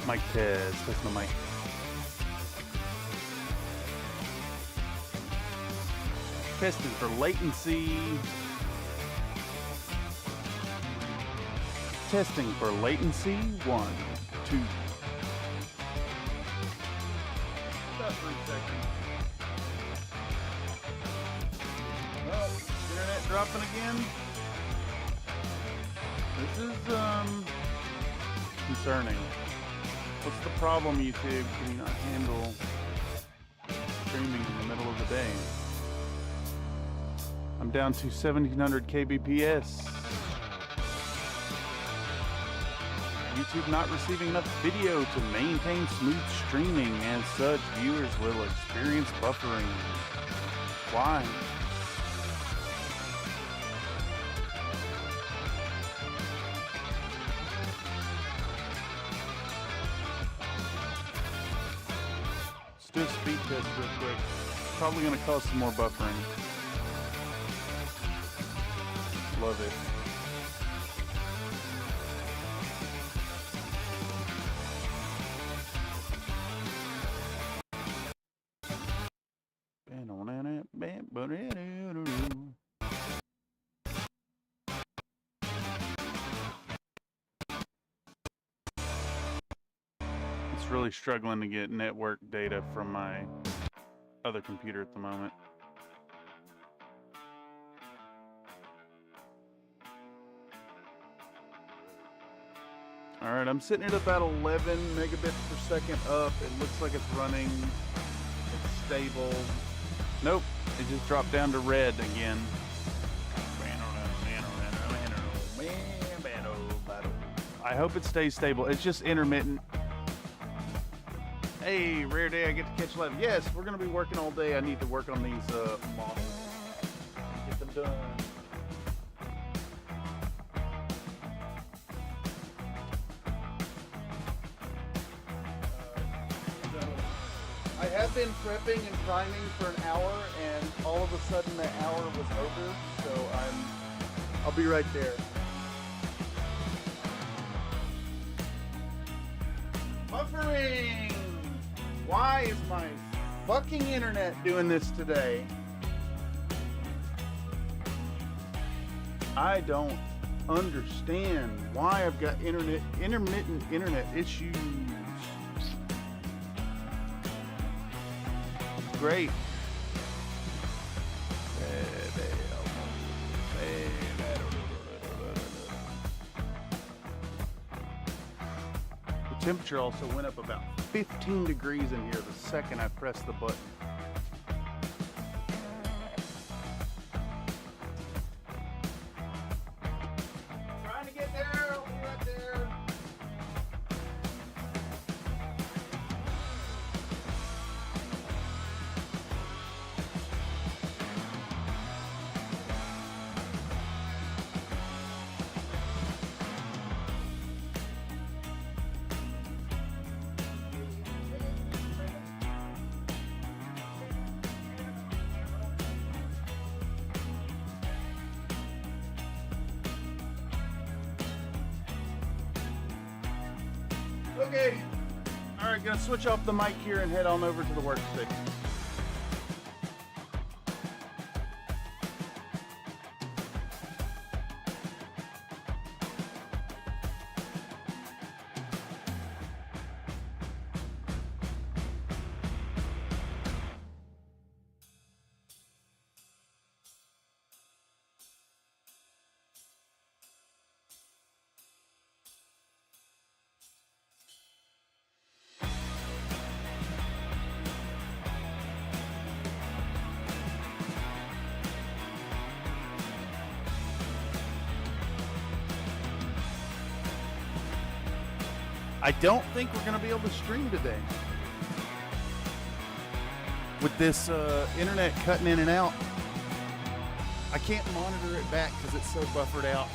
Mic test. That's my mic. Testing for latency. Testing for latency. 1, 2. About 3 seconds. Well, internet dropping again. This is concerning. What's the problem, YouTube? Can you not handle streaming in the middle of the day? I'm down to 1700 kbps. YouTube not receiving enough video to maintain smooth streaming. As such, viewers will experience buffering. Why? Let's do a speed test real quick. Probably going to cause some more buffering. Love it. It's really struggling to get network data from my other computer at the moment. Alright, I'm sitting at about 11 megabits per second up. It looks like it's running. It's stable. Nope, it just dropped down to red again. I hope it stays stable. It's just intermittent. Hey, rare day I get to catch 11. Yes, we're going to be working all day. I need to work on these models. Get them done. I have been prepping and priming for an hour, and all of a sudden that hour was over, so I'll be right there. Buffering! Why is my fucking internet doing this today? I don't understand why I've got intermittent internet issues. Great. The temperature also went up about 15 degrees in here the second I pressed the button. Trying to get there, I'll be right there. Okay, all right, gonna switch off the mic here and head on over to the workstation. I don't think we're going to be able to stream today. With this internet cutting in and out, I can't monitor it back because it's so buffered out.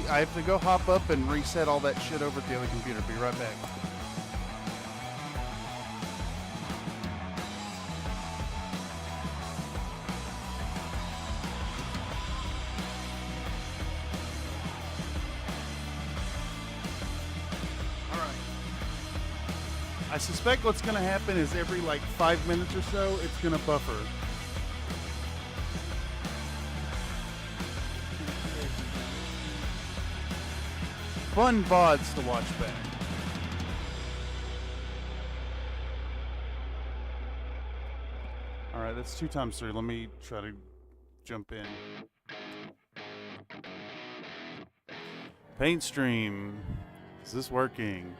I have to go hop up and reset all that shit over at the other computer. Be right back. I suspect what's going to happen is every like 5 minutes or so, it's going to buffer. Fun VODs to watch back. All right, that's 2 times 3. Let me try to jump in. Paintstream. Is this working?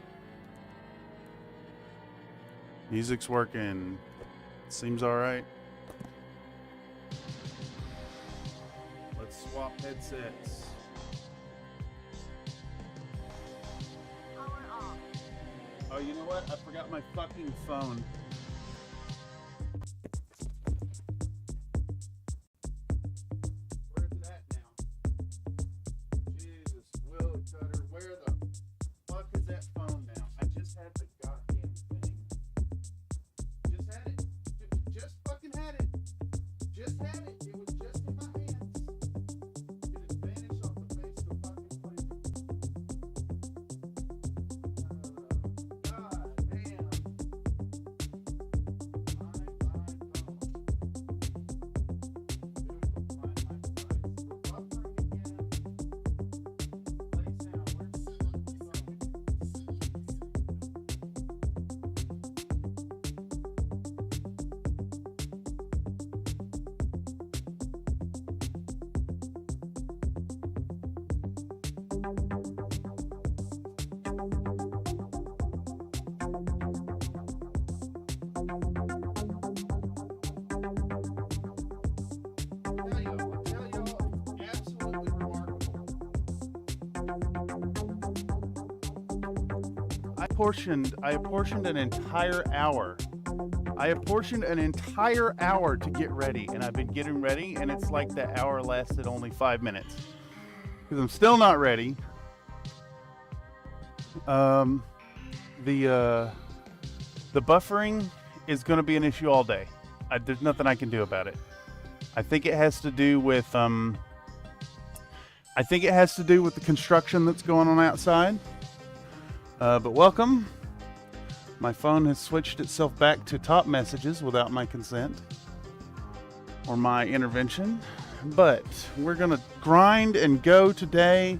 Music's working. Seems all right. Let's swap headsets. Oh, you know what? I forgot my fucking phone. Where's it at now? Jesus, Will Cutter, where the fuck is that phone now? I just had the goddamn thing. Just had it. Just fucking had it. Just had it. It was just in my hands. It has vanished off the face of the fucking planet. I apportioned an entire hour. I apportioned an entire hour to get ready, and I've been getting ready, and it's like the hour lasted only 5 minutes. Because I'm still not ready. The buffering is going to be an issue all day. There's nothing I can do about it. I think it has to do with the construction that's going on outside. But welcome. My phone has switched itself back to top messages without my consent or my intervention. But we're going to grind and go today.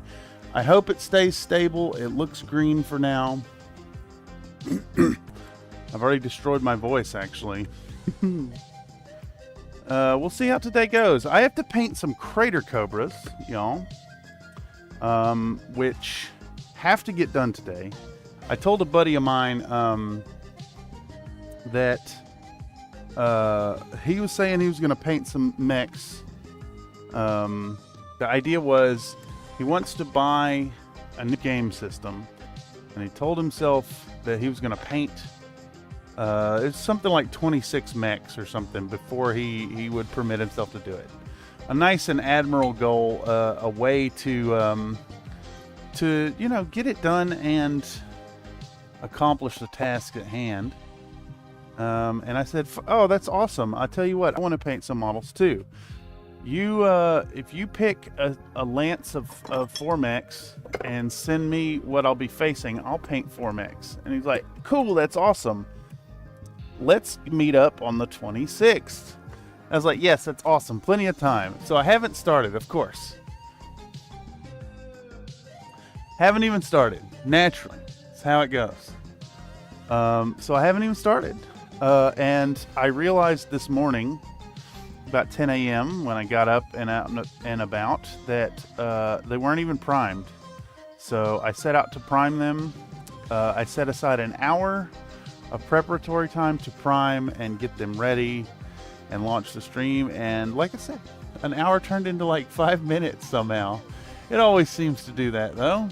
I hope it stays stable. It looks green for now. I've already destroyed my voice, actually. We'll see how today goes. I have to paint some Crater Cobras, y'all, which have to get done today. I told a buddy of mine that he was saying he was going to paint some mechs. The idea was he wants to buy a new game system, and he told himself that he was going to paint it's something like 26 mechs or something before he would permit himself to do it. A nice and admirable goal, a way to get it done and accomplish the task at hand. And I said, oh, that's awesome. I tell you what, I want to paint some models too. If you pick a lance of 4 mechs and send me what I'll be facing, I'll paint 4 mechs. And he's like, cool, that's awesome. Let's meet up on the 26th. I was like, yes, that's awesome. Plenty of time. So I haven't started, of course. Haven't even started. Naturally. That's how it goes. So I haven't even started. And I realized this morning, about 10 a.m. when I got up and out and about, that they weren't even primed. So I set out to prime them. I set aside an hour of preparatory time to prime and get them ready and launch the stream. And like I said, an hour turned into like 5 minutes somehow. It always seems to do that, though.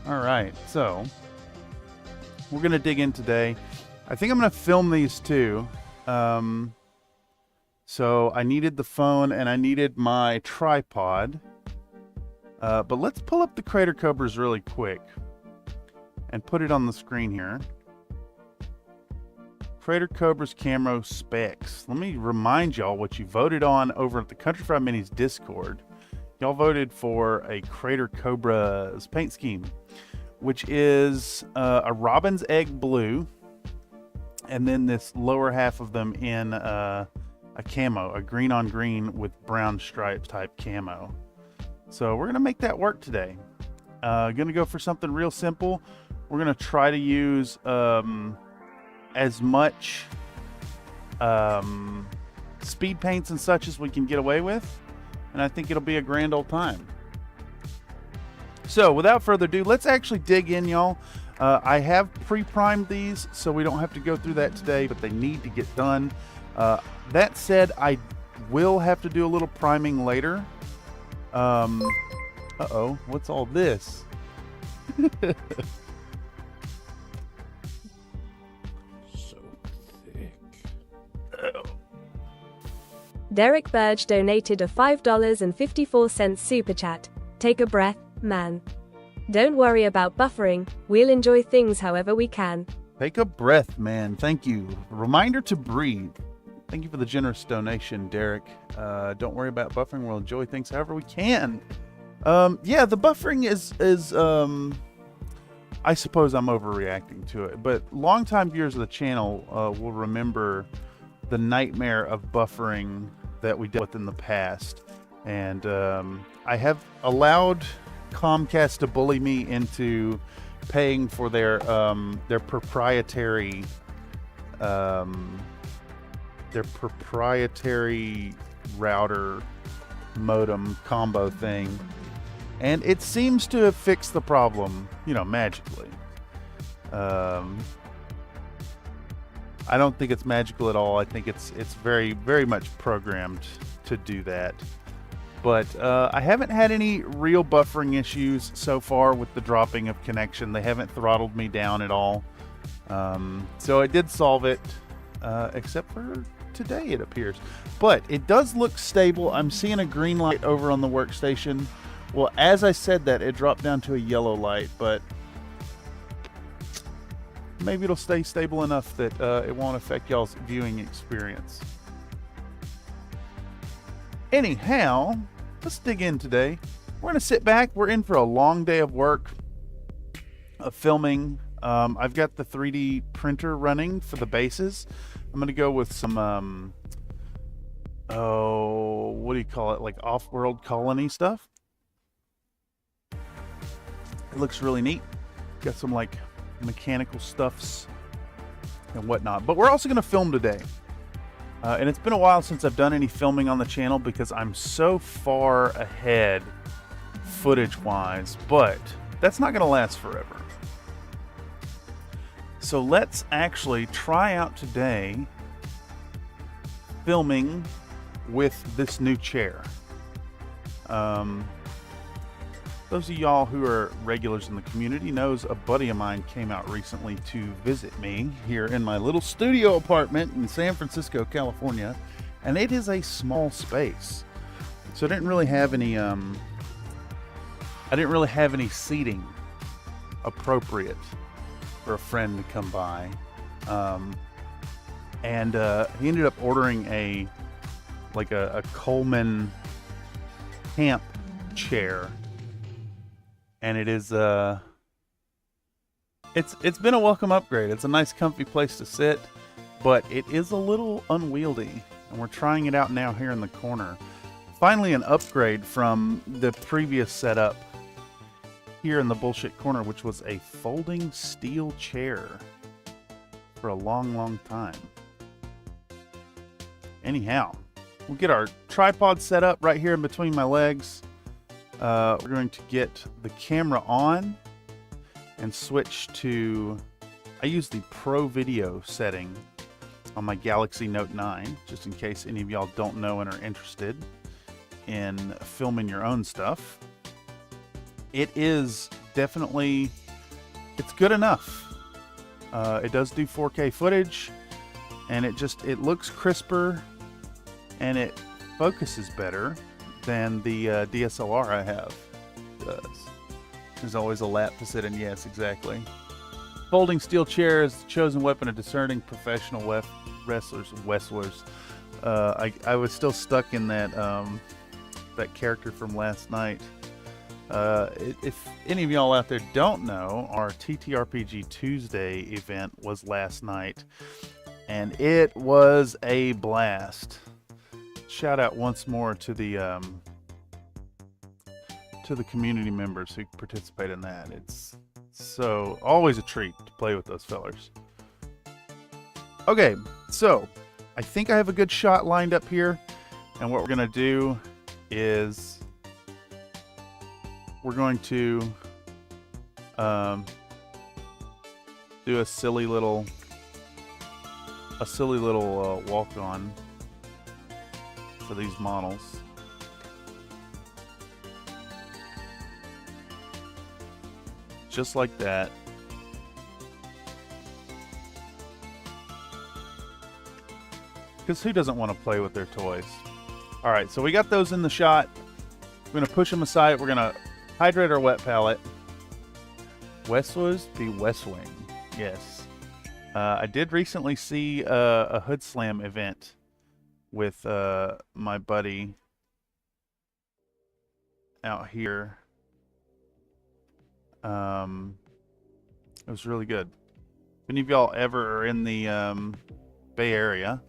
All right, so we're going to dig in today. I think I'm going to film these too. So I needed the phone and I needed my tripod. But let's pull up the Crater Cobras really quick and put it on the screen here. Crater Cobras camo specs. Let me remind y'all what you voted on over at the Country Fried Minis Discord. Y'all voted for a Crater Cobras paint scheme, which is a robin's egg blue, and then this lower half of them in a camo, a green on green with brown stripes type camo. So we're gonna make that work today. Gonna go for something real simple. We're gonna try to use as much speed paints and such as we can get away with, and I think it'll be a grand old time. So without further ado, let's actually dig in, y'all. I have pre-primed these, so we don't have to go through that today, but they need to get done. That said, I will have to do a little priming later. Uh-oh, what's all this? So thick. Oh. Derek Burge donated a $5.54 super chat. Take a breath, man. Don't worry about buffering, we'll enjoy things however we can. Take a breath, man. Thank you. Reminder to breathe. Thank you for the generous donation, Derek. Don't worry about buffering. We'll enjoy things however we can. Yeah, the buffering is I suppose I'm overreacting to it, but longtime viewers of the channel will remember the nightmare of buffering that we dealt with in the past. And I have allowed Comcast to bully me into paying for their proprietary router modem combo thing, and it seems to have fixed the problem, magically. I don't think it's magical at all. I think it's very, very much programmed to do that. But I haven't had any real buffering issues so far with the dropping of connection. They haven't throttled me down at all. So I did solve it, except for today, it appears. But it does look stable. I'm seeing a green light over on the workstation. Well, as I said that, it dropped down to a yellow light, but maybe it'll stay stable enough that it won't affect y'all's viewing experience. Anyhow, let's dig in today. We're going to sit back. We're in for a long day of work, of filming. I've got the 3D printer running for the bases. I'm going to go with some, what do you call it? Like off-world colony stuff. It looks really neat. Got some like mechanical stuffs and whatnot. But we're also going to film today. And it's been a while since I've done any filming on the channel because I'm so far ahead footage-wise, but that's not going to last forever. So let's actually try out today filming with this new chair. Those of y'all who are regulars in the community knows a buddy of mine came out recently to visit me here in my little studio apartment in San Francisco, California, and it is a small space. So I didn't really have any seating appropriate for a friend to come by. And he ended up ordering a Coleman camp chair. And it is it's been a welcome upgrade. It's a nice comfy place to sit, but it is a little unwieldy, and we're trying it out now here in the corner. Finally an upgrade from the previous setup here in the bullshit corner, which was a folding steel chair for a long time. Anyhow, we'll get our tripod set up right here in between my legs. We're going to get the camera on and switch to, I use the Pro Video setting on my Galaxy Note 9, just in case any of y'all don't know and are interested in filming your own stuff. It is definitely, it's good enough. It does do 4K footage, and it looks crisper, and it focuses better than the DSLR I have does. There's always a lap to sit in. Yes, exactly. Folding steel chair is the chosen weapon of discerning professional wrestlers. I was still stuck in that that character from last night. If any of y'all out there don't know, our TTRPG Tuesday event was last night, and it was a blast. Shout out once more to the community members who participate in that. It's so always a treat to play with those fellers. Okay, so I think I have a good shot lined up here, and what we're gonna do is we're going to do a silly little walk on for these models. Just like that. Because who doesn't want to play with their toys? Alright, so we got those in the shot. We're going to push them aside. We're going to hydrate our wet palette. Westwoods be West Wing. Yes. I did recently see a Hood Slam event with my buddy out here. It was really good. If any of y'all ever are in the Bay Area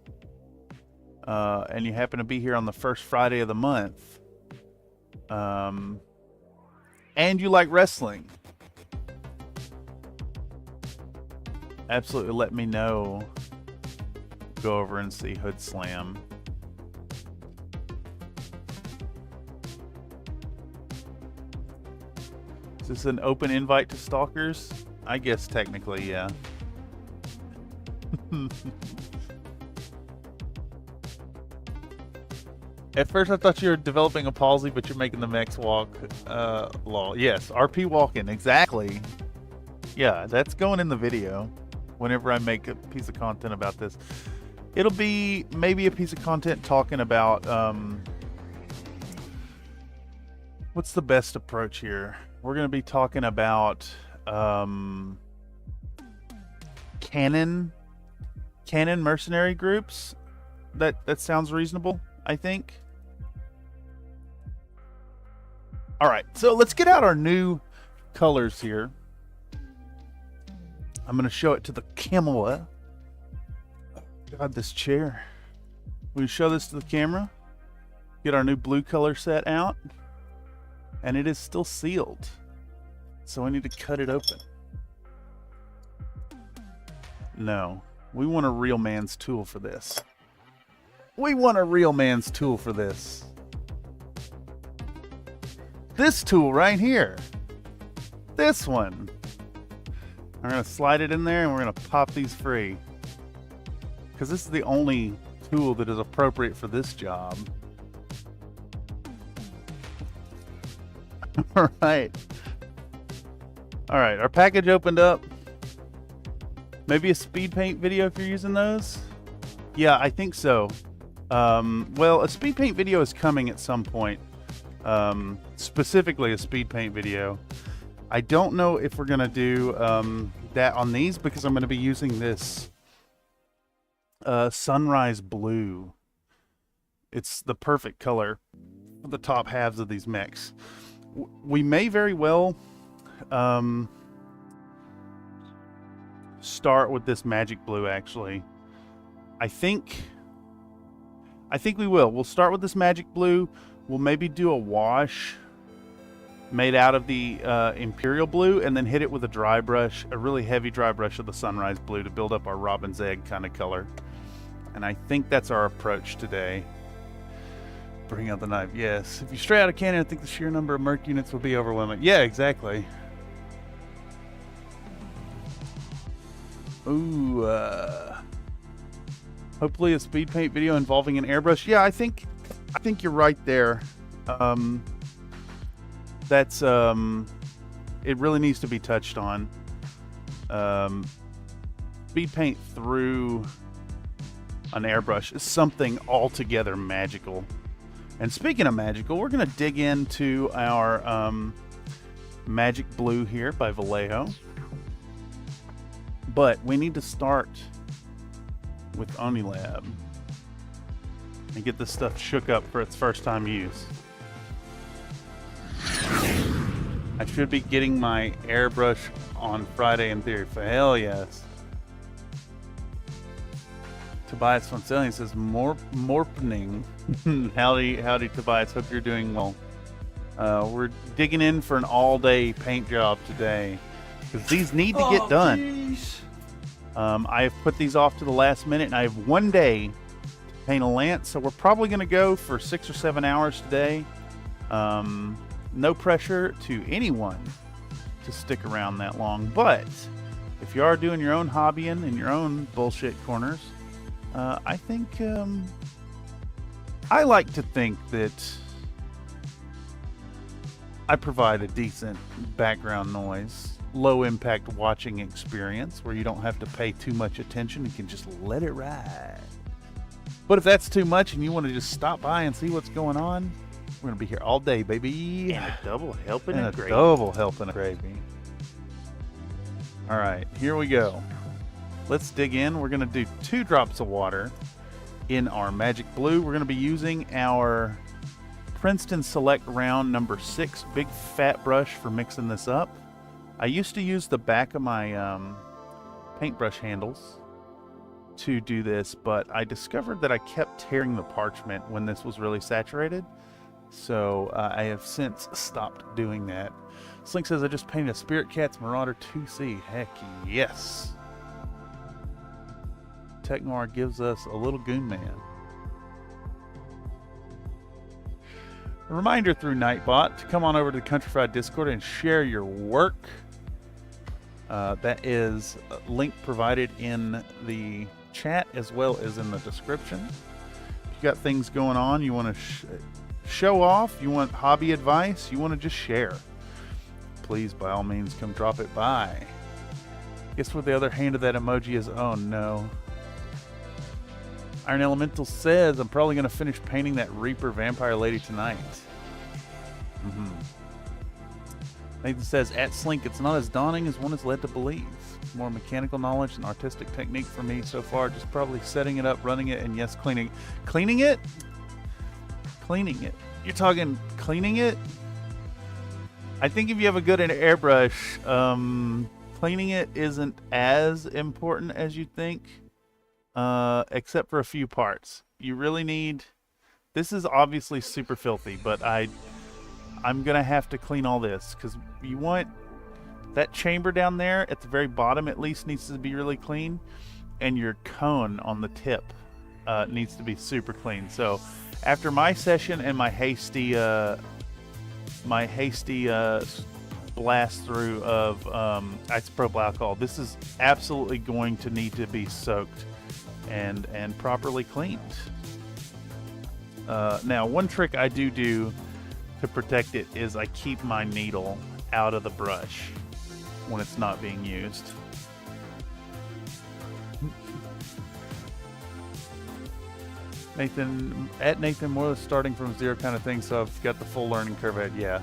and you happen to be here on the first Friday of the month, and you like wrestling, absolutely let me know. Go over and see Hood Slam. Is this an open invite to stalkers? I guess technically, yeah. At first I thought you were developing a palsy, but you're making the mechs walk. Lol. Yes, RP walking, exactly. Yeah, that's going in the video. Whenever I make a piece of content about this. It'll be maybe a piece of content talking about, what's the best approach here? We're going to be talking about canon mercenary groups. That sounds reasonable, I think. All right, so let's get out our new colors here. I'm going to show it to the camera. God, this chair. We show this to the camera. Get our new blue color set out. And it is still sealed. So I need to cut it open. No. We want a real man's tool for this. We want a real man's tool for this. This tool right here. This one. We're going to slide it in there and we're going to pop these free. Because this is the only tool that is appropriate for this job. Alright. Alright, our package opened up. Maybe a speed paint video if you're using those? Yeah, I think so. Well, a speed paint video is coming at some point. Specifically a speed paint video. I don't know if we're going to do that on these because I'm going to be using this sunrise blue. It's the perfect color for the top halves of these mechs. We may very well start with this magic blue, actually. I think we will. We'll start with this magic blue. We'll maybe do a wash made out of the imperial blue and then hit it with a dry brush, a really heavy dry brush of the sunrise blue to build up our robin's egg kind of color. And I think that's our approach today. Bring out the knife. Yes. If you stray out of cannon, I think the sheer number of merc units will be overwhelming. Yeah, exactly. Ooh, hopefully a speed paint video involving an airbrush. Yeah, I think you're right there. That's it really needs to be touched on. Speed paint through an airbrush is something altogether magical. And speaking of magical, we're going to dig into our magic blue here by Vallejo. But we need to start with Onilab and get this stuff shook up for its first time use. I should be getting my airbrush on Friday in theory. For hell yes. Tobias Fonselli says, Morpening. Howdy, Tobias. Hope you're doing well. We're digging in for an all-day paint job today. Because these need to get done. I have put these off to the last minute, and I have 1 day to paint a lance. So we're probably going to go for 6 or 7 hours today. No pressure to anyone to stick around that long. But if you are doing your own hobbying in your own bullshit corners, I think I like to think that I provide a decent background noise, low impact watching experience where you don't have to pay too much attention. You can just let it ride. But if that's too much and you want to just stop by and see what's going on, we're going to be here all day, baby. And a double helping And of a gravy. double helping of gravy. All right, here we go. Let's dig in. We're going to do 2 drops of water in our magic blue. We're going to be using our Princeton Select Round number 6 big fat brush for mixing this up. I used to use the back of my paintbrush handles to do this, but I discovered that I kept tearing the parchment when this was really saturated. So I have since stopped doing that. Slink says, I just painted a Spirit Cats Marauder 2C. Heck yes. Technoir gives us a little Goon Man. A reminder through Nightbot to come on over to the Country Fried Discord and share your work. That is a link provided in the chat as well as in the description. If you got things going on, you want to show off, you want hobby advice, you want to just share, please by all means come drop it by. Guess what the other hand of that emoji is? Oh no. Iron Elemental says, I'm probably going to finish painting that Reaper Vampire Lady tonight. Nathan says, at Slink, it's not as daunting as one is led to believe. More mechanical knowledge and artistic technique for me so far. Just probably setting it up, running it, and yes, cleaning. Cleaning it? Cleaning it. You're talking cleaning it? I think if you have a good airbrush, cleaning it isn't as important as you think. Except for a few parts. You really need... This is obviously super filthy, but I'm going to have to clean all this, because you want... That chamber down there, at the very bottom at least, needs to be really clean, and your cone on the tip needs to be super clean. So, after my session and my hasty blast through of isopropyl alcohol, this is absolutely going to need to be soaked and properly cleaned. Now, one trick I do to protect it is I keep my needle out of the brush when it's not being used. Nathan Moore, starting from zero kind of thing, so I've got the full learning curve ahead. Yeah.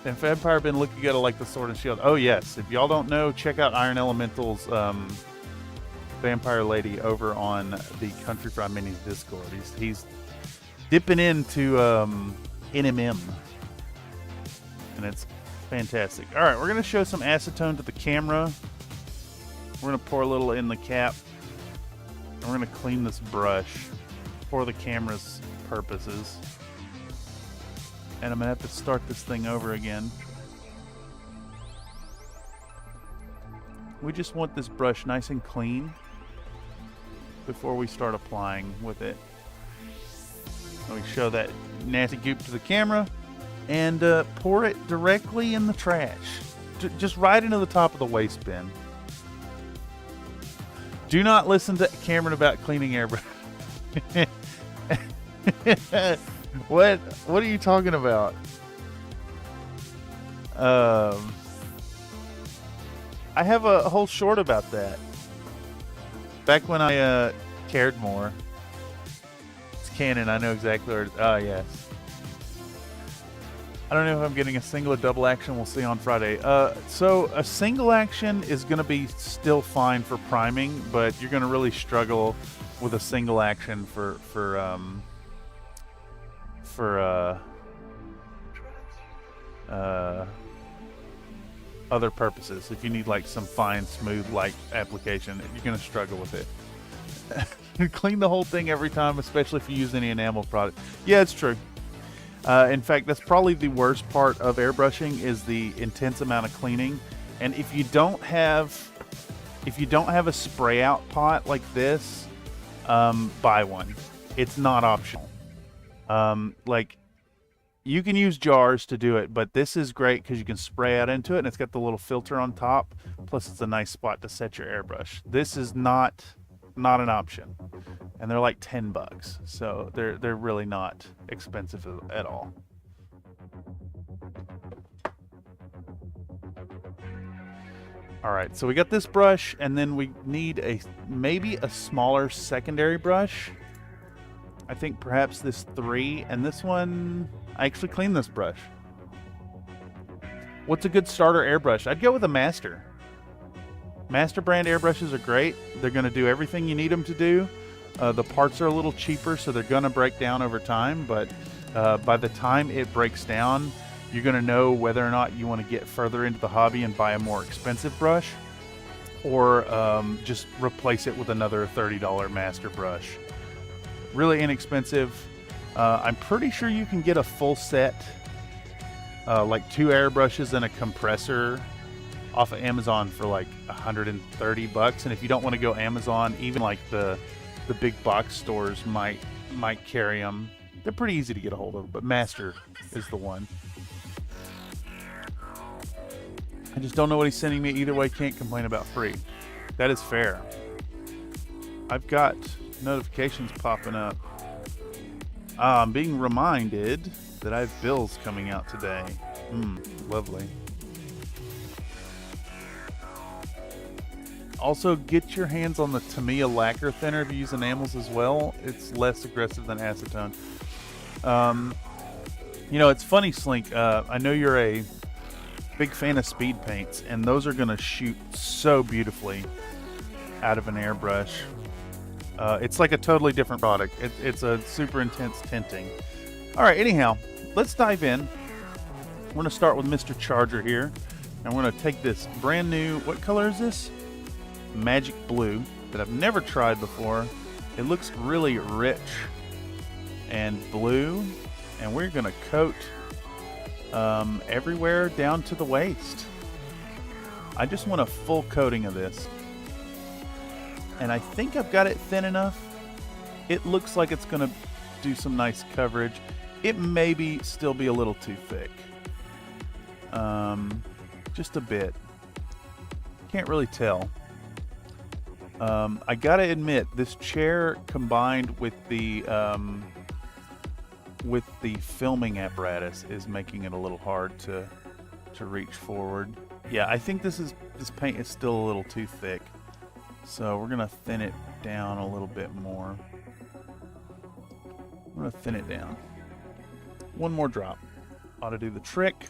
And Vampire been looking good like the Sword and Shield. Oh yes, if y'all don't know, check out Iron Elemental's Vampire Lady over on the Country Fried Minis Discord. He's dipping into NMM, and it's fantastic. All right, we're gonna show some acetone to the camera. We're gonna pour a little in the cap, and we're gonna clean this brush for the camera's purposes. And I'm gonna have to start this thing over again. We just want this brush nice and clean before we start applying with it. And we show that nasty goop to the camera and pour it directly in the trash. Just right into the top of the waste bin. Do not listen to Cameron about cleaning airbrush. What are you talking about? I have a whole short about that. Back when I cared more. It's canon, I know exactly where it is. Oh, yes. I don't know if I'm getting a single or double action. We'll see on Friday. So a single action is going to be still fine for priming, but you're going to really struggle with a single action for other purposes. If you need like some fine, smooth light application, you're going to struggle with it. Clean the whole thing every time, especially if you use any enamel product. Yeah, it's true. In fact, that's probably the worst part of airbrushing is the intense amount of cleaning. And if you don't have a spray out pot like this, buy one. It's not optional. Like you can use jars to do it, but this is great because you can spray out into it, and it's got the little filter on top. Plus, it's a nice spot to set your airbrush. This is not an option, and they're like $10, so they're really not expensive at all. All right, so we got this brush, and then we need maybe a smaller secondary brush. I think perhaps this 3, and this one, I actually cleaned this brush. What's a good starter airbrush? I'd go with a Master. Master brand airbrushes are great. They're going to do everything you need them to do. The parts are a little cheaper, so they're going to break down over time, but by the time it breaks down, you're going to know whether or not you want to get further into the hobby and buy a more expensive brush, or just replace it with another $30 Master brush. Really inexpensive. I'm pretty sure you can get a full set, like 2 airbrushes and a compressor, off of Amazon for like $130. And if you don't want to go Amazon, even like the big box stores might carry them. They're pretty easy to get a hold of, but Master is the one. I just don't know what he's sending me. Either way, can't complain about free. That is fair. I've got notifications popping up. I'm being reminded that I have bills coming out today. Lovely. Also, get your hands on the Tamiya lacquer thinner if you use enamels as well. It's less aggressive than acetone. You know, it's funny, Slink. I know you're a big fan of speed paints, and those are going to shoot so beautifully out of an airbrush. It's like a totally different product. It's a super intense tinting. All right, anyhow, let's dive in. We're going to start with Mr. Charger here. And we're going to take this brand new, what color is this? Magic blue that I've never tried before. It looks really rich and blue, and we're going to coat everywhere down to the waist. I just want a full coating of this, and I think I've got it thin enough. It looks like it's going to do some nice coverage. It may still be a little too thick, just a bit. Can't really tell. I gotta admit, this chair combined with the filming apparatus is making it a little hard to reach forward. Yeah, I think this paint is still a little too thick, so we're gonna thin it down a little bit more. I'm gonna thin it down. One more drop ought to do the trick.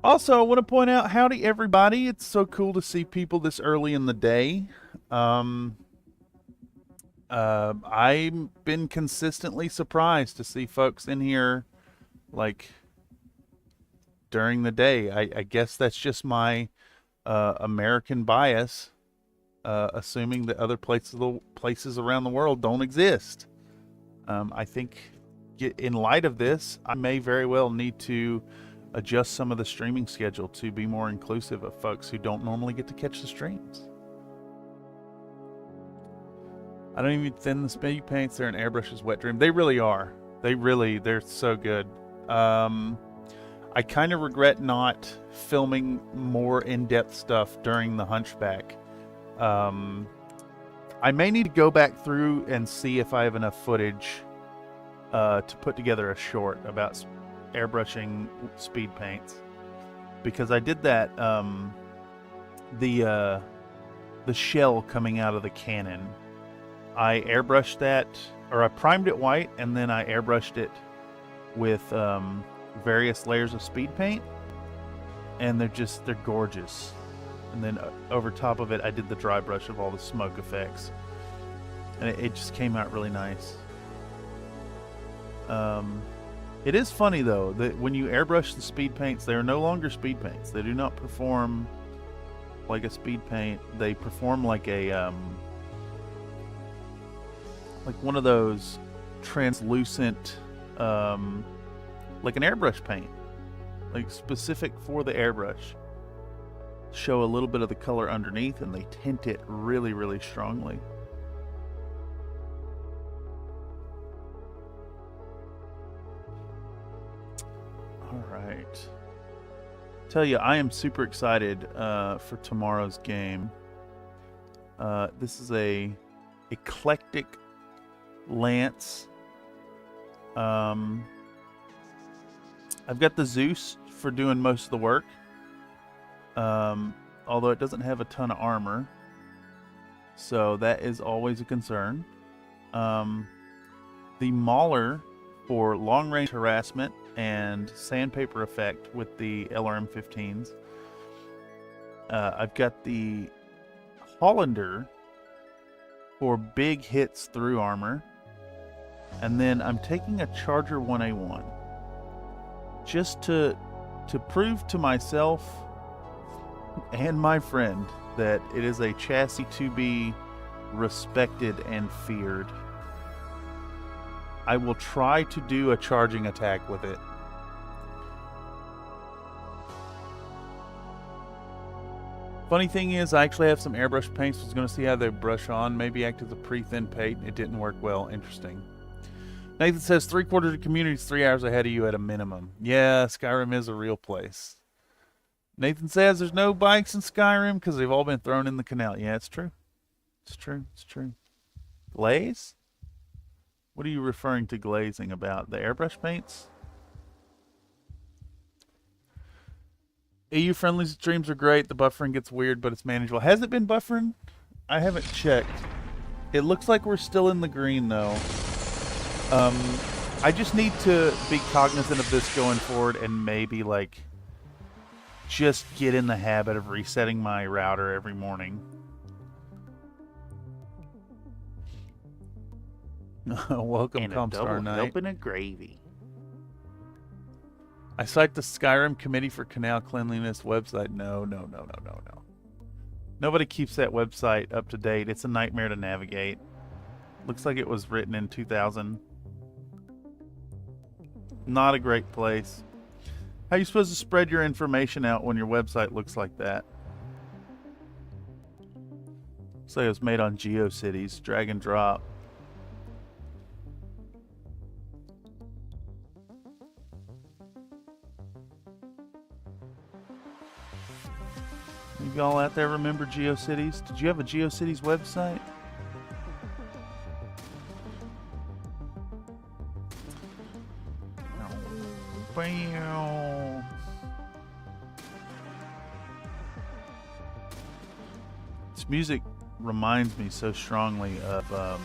Also, I want to point out, howdy everybody. It's so cool to see people this early in the day. I've been consistently surprised to see folks in here, like, during the day. I guess that's just my American bias, assuming that other places around the world don't exist. I think in light of this, I may very well need to adjust some of the streaming schedule to be more inclusive of folks who don't normally get to catch the streams. I don't even thin the speed paints. They're an airbrush's wet dream. They really are. They're so good. I kind of regret not filming more in-depth stuff during the Hunchback. I may need to go back through and see if I have enough footage to put together a short about airbrushing speed paints, because I did that the shell coming out of the cannon. I airbrushed that, or I primed it white, and then I airbrushed it with various layers of speed paint, and they're gorgeous. And then over top of it, I did the dry brush of all the smoke effects, and it just came out really nice. It is funny though that when you airbrush the speed paints, they are no longer speed paints. They do not perform like a speed paint. They perform like a like one of those translucent, like an airbrush paint, like specific for the airbrush. Show a little bit of the color underneath, and they tint it really, really strongly. All right. Tell you, I am super excited for tomorrow's game. This is a eclectic lance. I've got the Zeus for doing most of the work. Although it doesn't have a ton of armor, so that is always a concern. The Mauler for long-range harassment and sandpaper effect with the LRM-15s. I've got the Hollander for big hits through armor. And then I'm taking a Charger 1A1 just to prove to myself and my friend that it is a chassis to be respected and feared. I will try to do a charging attack with it. Funny thing is, I actually have some airbrush paints. I was going to see how they brush on. Maybe act as a pre-thin paint. It didn't work well. Interesting. Nathan says 3/4 of the community is 3 hours ahead of you at a minimum. Yeah, Skyrim is a real place. Nathan says there's no bikes in Skyrim because they've all been thrown in the canal. Yeah, it's true. It's true. It's true. Glaze? What are you referring to glazing about? The airbrush paints? EU-friendly streams are great. The buffering gets weird, but it's manageable. Has it been buffering? I haven't checked. It looks like we're still in the green, though. I just need to be cognizant of this going forward and maybe, like, just get in the habit of resetting my router every morning. Welcome, Comstar Knight. Helping of gravy. I cite the Skyrim Committee for Canal Cleanliness website. No. Nobody keeps that website up to date. It's a nightmare to navigate. Looks like it was written in 2000. Not a great place. How are you supposed to spread your information out when your website looks like that? Looks like it was made on GeoCities, drag and drop. You all out there remember GeoCities? Did you have a GeoCities website? Bam. This music reminds me so strongly of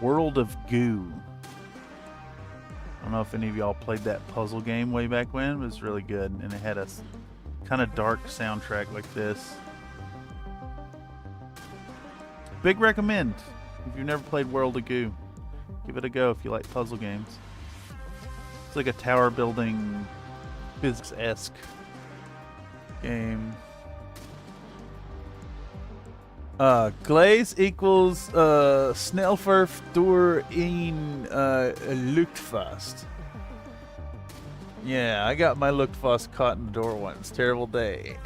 World of Goo. I don't know if any of y'all played that puzzle game way back when. It was really good, and it had a kind of dark soundtrack like this. Big recommend. If you've never played World of Goo, give it a go if you like puzzle games. It's like a tower building, physics-esque game. Glaze equals Snellverf door in Luchtfast. Yeah, I got my Luchtfast caught in the door once. Terrible day.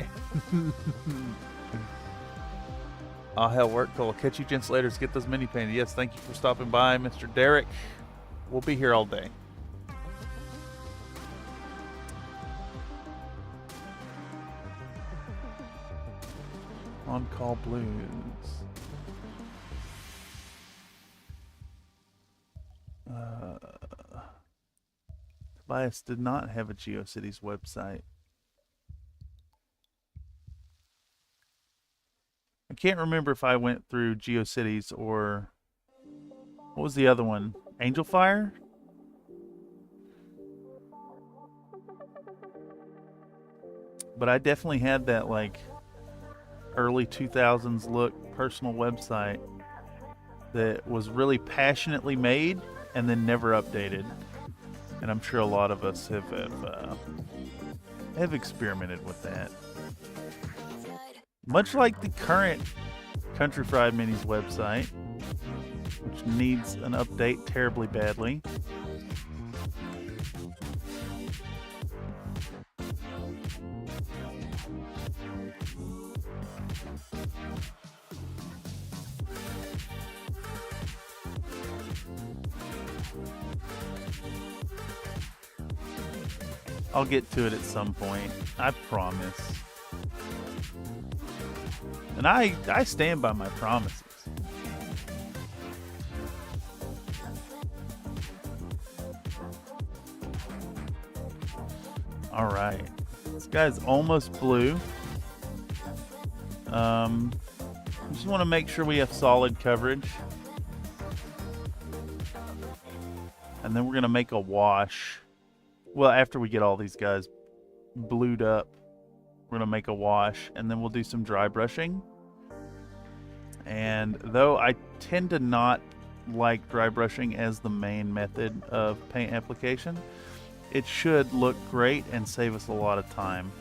Oh, hell, work cool. Catch you gents later to get those mini painted. Yes, thank you for stopping by, Mr. Derek. We'll be here all day. On Call Blues. Tobias did not have a GeoCities website. I can't remember if I went through GeoCities or what was the other one? Angel Fire? But I definitely had that like early 2000s look personal website that was really passionately made and then never updated. And I'm sure a lot of us have experimented with that. Much like the current Country Fried Minis website, which needs an update terribly badly. I'll get to it at some point, I promise. And I stand by my promises. All right, this guy's almost blue. Just want to make sure we have solid coverage. And then we're gonna make a wash. Well, after we get all these guys blued up, we're gonna make a wash, and then we'll do some dry brushing. And though I tend to not like dry brushing as the main method of paint application, it should look great and save us a lot of time.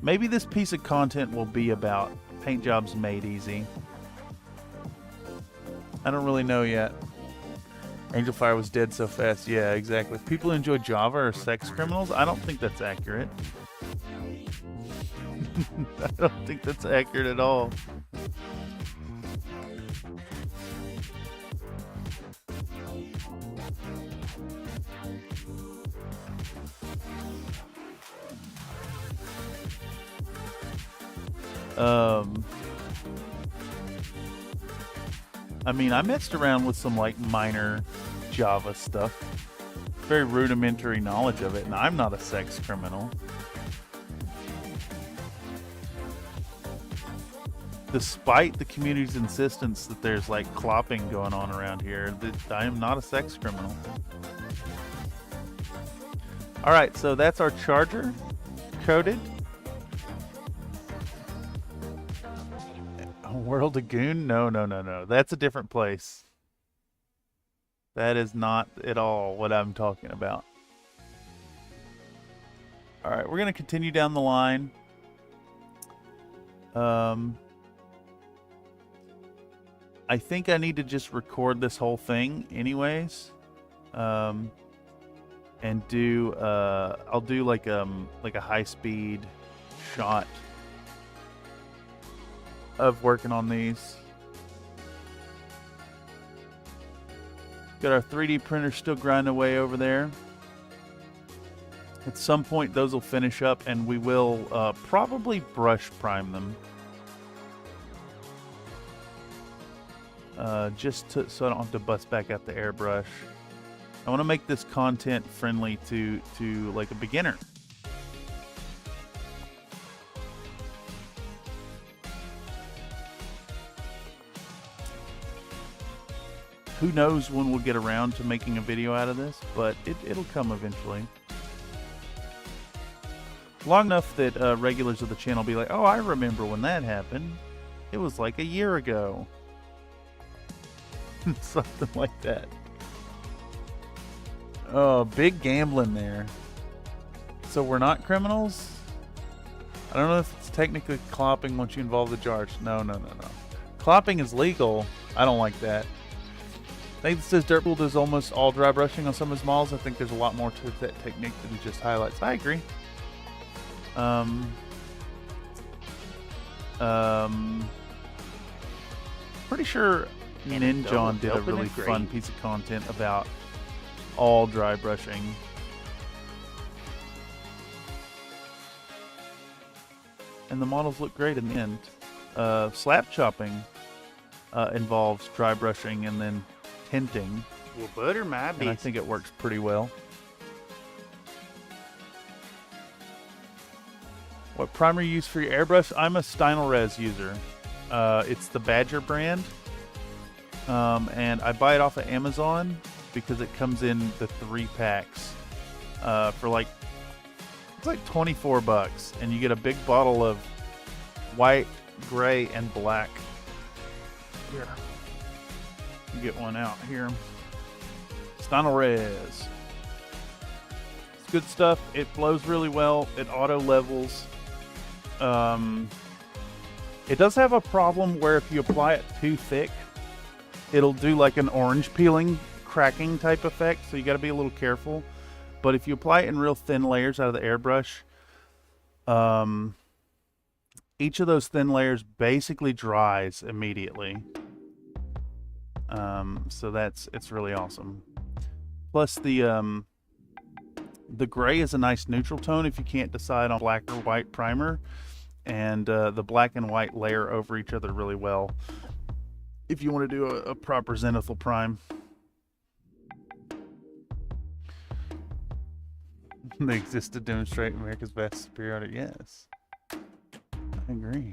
Maybe this piece of content will be about paint jobs made easy. I don't really know yet. Angel Fire was dead so fast. Yeah, exactly. People who enjoy Java are sex criminals? I don't think that's accurate. I don't think that's accurate at all. I mean, I messed around with some like minor Java stuff. Very rudimentary knowledge of it, and I'm not a sex criminal. Despite the community's insistence that there's like clopping going on around here, that I am not a sex criminal. Alright, so that's our charger coated. World of Goon? No. That's a different place. That is not at all what I'm talking about. Alright, we're going to continue down the line. I think I need to just record this whole thing anyways. And do I'll do like a high-speed shot of working on these. Got our 3D printer still grinding away over there. At some point those will finish up, and we will probably brush prime them. So I don't have to bust back out the airbrush. I want to make this content friendly to like a beginner. Who knows when we'll get around to making a video out of this, but it'll come eventually. Long enough that regulars of the channel will be like, oh, I remember when that happened. It was like a year ago. Something like that. Oh, big gambling there. So we're not criminals? I don't know if it's technically clopping once you involve the jars. No. Clopping is legal. I don't like that. I think this says Dirtpool does almost all dry brushing on some of his models. I think there's a lot more to that technique than just highlights. I agree. Pretty sure Ninjon did a really fun piece of content about all dry brushing. And the models look great in the end. Slab chopping involves dry brushing and then tinting. Well, butter my and I think it works pretty well. What primer you use for your airbrush? I'm a Stynylrez user. It's the Badger brand. And I buy it off of Amazon because it comes in the 3 packs for like, it's like $24, and you get a big bottle of white, gray, and black. Here, you get one out here. Stano Res. It's good stuff. It flows really well. It auto levels. It does have a problem where if you apply it too thick, it'll do like an orange peeling, cracking type effect. So you got to be a little careful. But if you apply it in real thin layers out of the airbrush, each of those thin layers basically dries immediately. So it's really awesome. Plus the gray is a nice neutral tone if you can't decide on black or white primer, and the black and white layer over each other really well if you want to do a proper zenithal prime. They exist to demonstrate America's best superiority. Yes, I agree.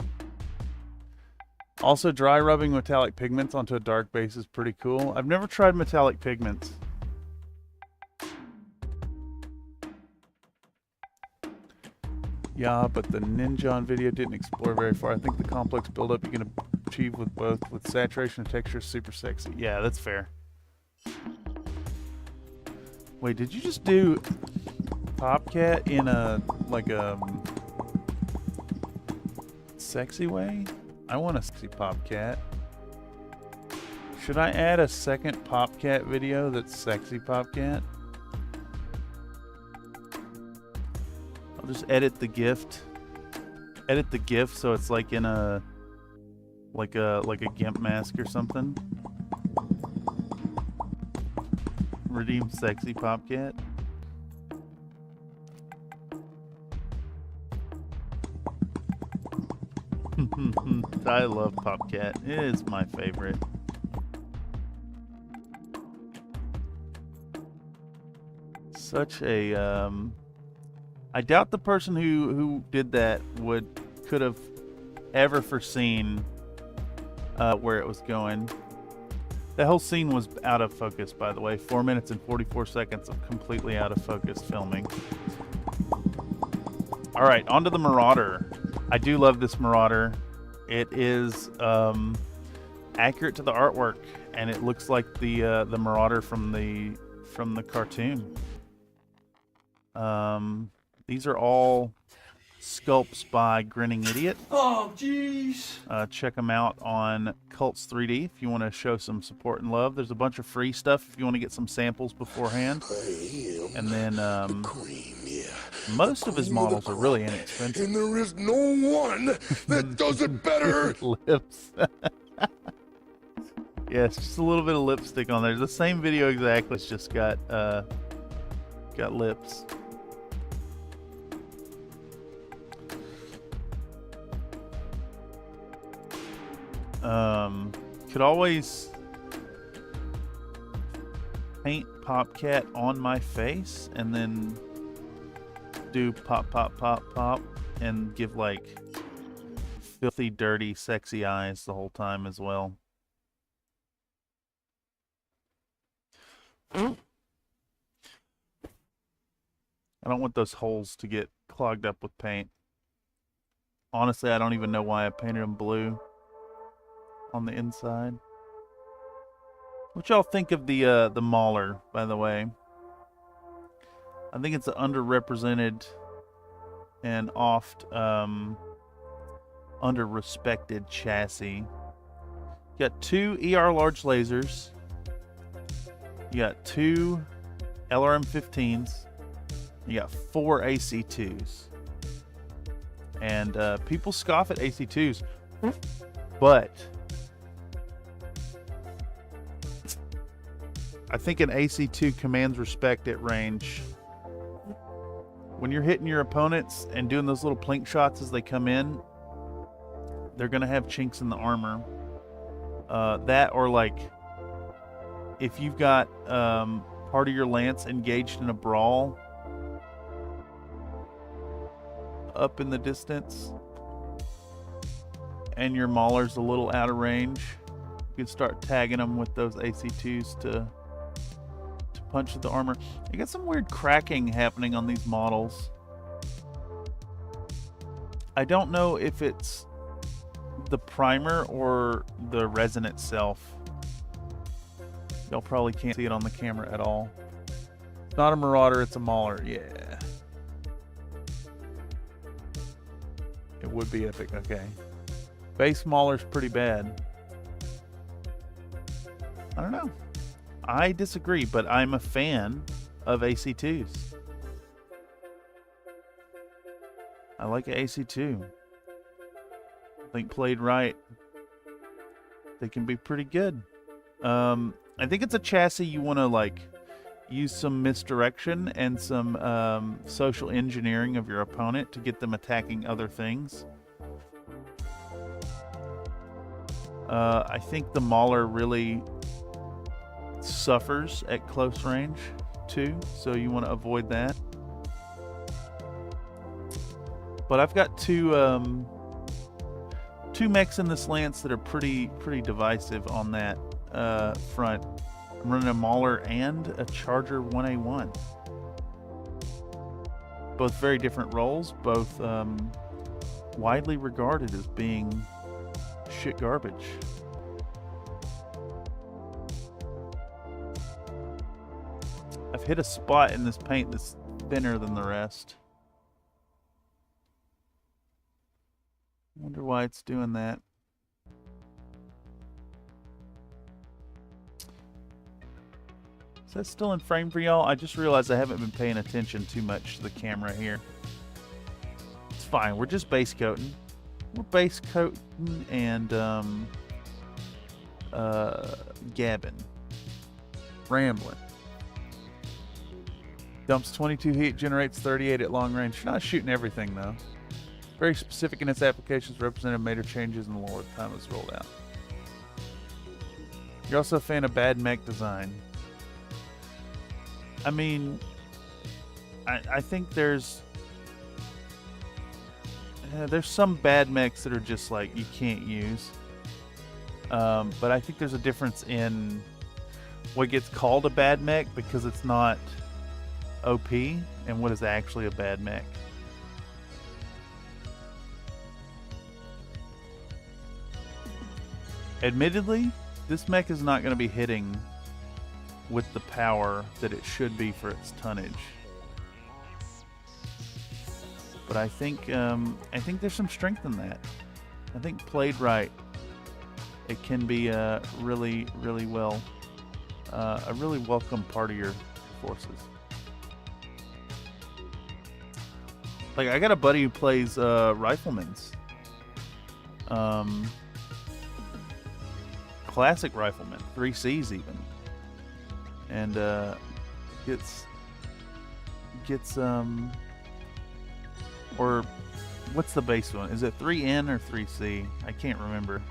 Also, dry rubbing metallic pigments onto a dark base is pretty cool. I've never tried metallic pigments. Yeah, but the Ninjon video didn't explore very far. I think the complex buildup you can achieve with both with saturation and texture is super sexy. Yeah, that's fair. Wait, did you just do Popcat in a sexy way? I want a sexy Popcat. Should I add a second Popcat video that's sexy Popcat? I'll just edit the gift. Edit the GIF so it's like in a like a GIMP mask or something. Redeem sexy Popcat. I love Popcat. It is my favorite. Such a I doubt the person who did that could have ever foreseen where it was going. The whole scene was out of focus, by the way. 4 minutes and 44 seconds of completely out of focus filming. All right, on to the Marauder. I do love this Marauder. It is accurate to the artwork, and it looks like the Marauder from the cartoon. These are all sculpts by Grinning Idiot. Oh, jeez. Check them out on Cults 3D if you want to show some support and love. There's a bunch of free stuff if you want to get some samples beforehand. And then most of his models are really inexpensive. And there is no one that does it better. Lips. Yeah, it's just a little bit of lipstick on there. The same video exactly. It's just got lips. Could always paint Popcat on my face and then do pop, pop, pop, pop, and give like filthy, dirty, sexy eyes the whole time as well. I don't want those holes to get clogged up with paint. Honestly, I don't even know why I painted them blue on the inside. What y'all think of the Mauler, by the way? I think it's an underrepresented and oft under-respected chassis. You got 2 ER large lasers. You got 2 LRM-15s. You got 4 AC2s. And people scoff at AC2s, but I think an AC2 commands respect at range. When you're hitting your opponents and doing those little plink shots as they come in, they're going to have chinks in the armor. That, or like if you've got part of your lance engaged in a brawl up in the distance and your Mauler's a little out of range, you can start tagging them with those AC2s to punch the armor. You got some weird cracking happening on these models. I don't know if it's the primer or the resin itself. Y'all probably can't see it on the camera at all. It's not a Marauder, it's a Mauler. Yeah. It would be epic. Okay. Base Mauler's pretty bad. I don't know. I disagree, but I'm a fan of AC2s. I like an AC2. I think played right, they can be pretty good. I think it's a chassis you want to like use some misdirection and some social engineering of your opponent to get them attacking other things. I think the Mauler really suffers at close range too, so you want to avoid that. But I've got two mechs in this Lance that are pretty divisive on that front. I'm running a Mauler and a Charger 1A1. Both very different roles, both widely regarded as being shit garbage. I've hit a spot in this paint that's thinner than the rest. Wonder why it's doing that. Is that still in frame for y'all? I just realized I haven't been paying attention too much to the camera here. It's fine. We're just base coating. We're base coating and gabbing. Rambling. Dumps 22 heat, generates 38 at long range. Not shooting everything though. Very specific in its applications, represented major changes in the lore at the time it was rolled out. You're also a fan of bad mech design. I mean, I think there's some bad mechs that are just like you can't use. But I think there's a difference in what gets called a bad mech because it's not OP and what is actually a bad mech. Admittedly, this mech is not going to be hitting with the power that it should be for its tonnage. But I think there's some strength in that. I think played right, it can be a really well, a really welcome part of your forces. Like I got a buddy who plays riflemen's. Classic rifleman, 3Cs even, and gets or what's the base one? Is it 3N or 3C? I can't remember.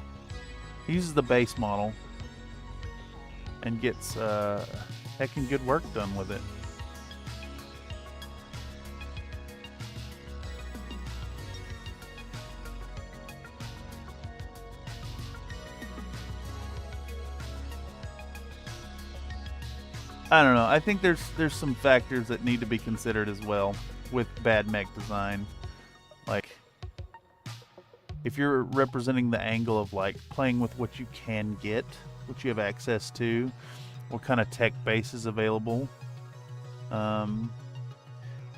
He uses the base model and gets heckin' good work done with it. I don't know. I think there's some factors that need to be considered as well with bad mech design. Like, if you're representing the angle of like playing with what you can get, what you have access to, what kind of tech base is available.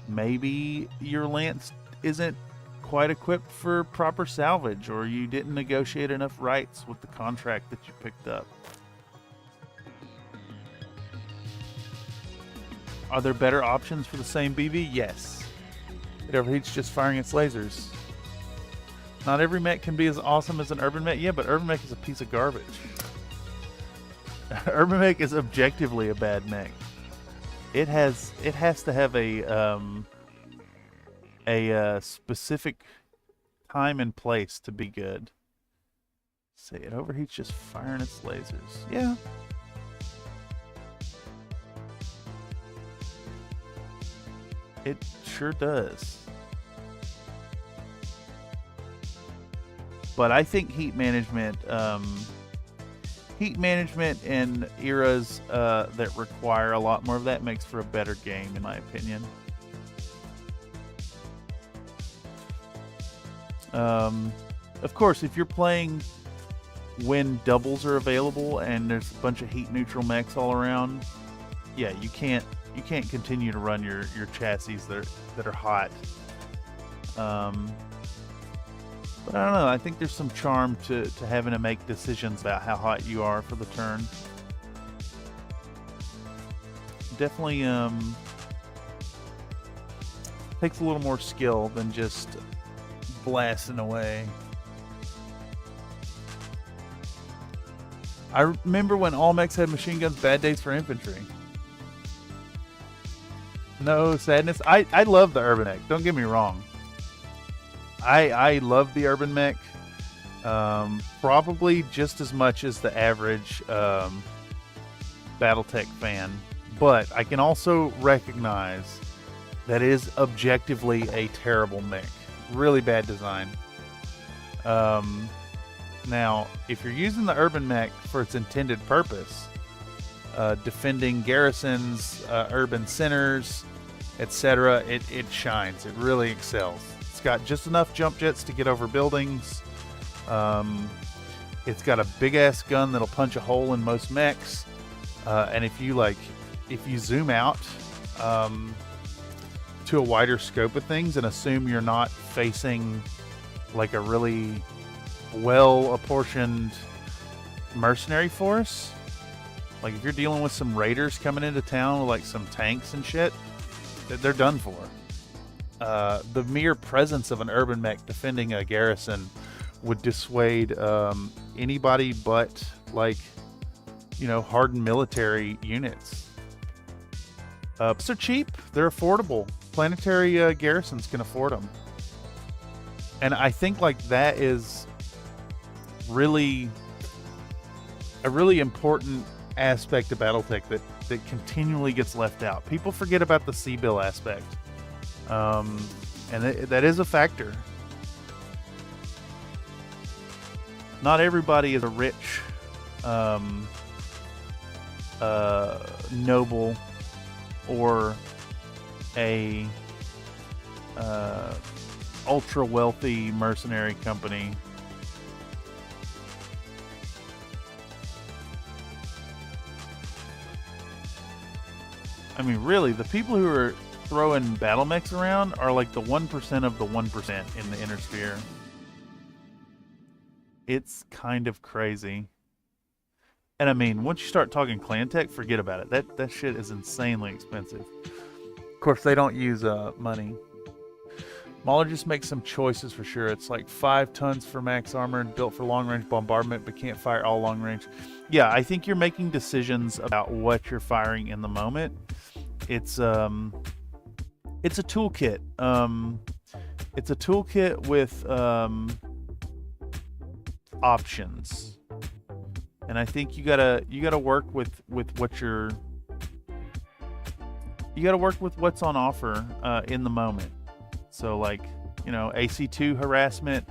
Maybe your Lance isn't quite equipped for proper salvage, or you didn't negotiate enough rights with the contract that you picked up. Are there better options for the same BB? Yes. It overheats just firing its lasers. Not every mech can be as awesome as an urban mech. Yeah, but urban mech is a piece of garbage. Urban mech is objectively a bad mech. It has to have a specific time and place to be good. See, it overheats just firing its lasers. Yeah. It sure does. But I think heat management in eras that require a lot more of that makes for a better game, in my opinion. Of course, if you're playing when doubles are available and there's a bunch of heat neutral mechs all around, yeah, you can't continue to run your chassis that are hot. But I don't know. I think there's some charm to having to make decisions about how hot you are for the turn. Definitely takes a little more skill than just blasting away. I remember when all mechs had machine guns, bad days for infantry. No sadness. I love the urban mech. Don't get me wrong. I love the urban mech. Probably just as much as the average BattleTech fan. But I can also recognize that it is objectively a terrible mech. Really bad design. Now, if you're using the urban mech for its intended purpose, defending garrisons, urban centers, etc., it shines. It really excels. It's got just enough jump jets to get over buildings. It's got a big ass gun that'll punch a hole in most mechs. And if you zoom out to a wider scope of things and assume you're not facing like a really well apportioned mercenary force, like if you're dealing with some raiders coming into town with like some tanks and shit, they're done for. The mere presence of an urban mech defending a garrison would dissuade anybody but like, you know, hardened military units. So they're cheap, they're affordable. Planetary garrisons can afford them. And I think like that is really a really important aspect of BattleTech that continually gets left out. People forget about the C-bill aspect. And that is a factor. Not everybody is a rich, noble, or a ultra wealthy mercenary company. I mean, really, the people who are throwing battle mechs around are like the 1% of the 1% in the inner sphere. It's kind of crazy. And I mean, once you start talking clan tech, forget about it. That shit is insanely expensive. Of course, they don't use money. Mauler just makes some choices for sure. It's like 5 tons for max armor and built for long-range bombardment, but can't fire all long-range. Yeah, I think you're making decisions about what you're firing in the moment. It's a toolkit. It's a toolkit with options, and I think you gotta work with what you're. You gotta work with what's on offer in the moment. So, like, you know, AC2 harassment.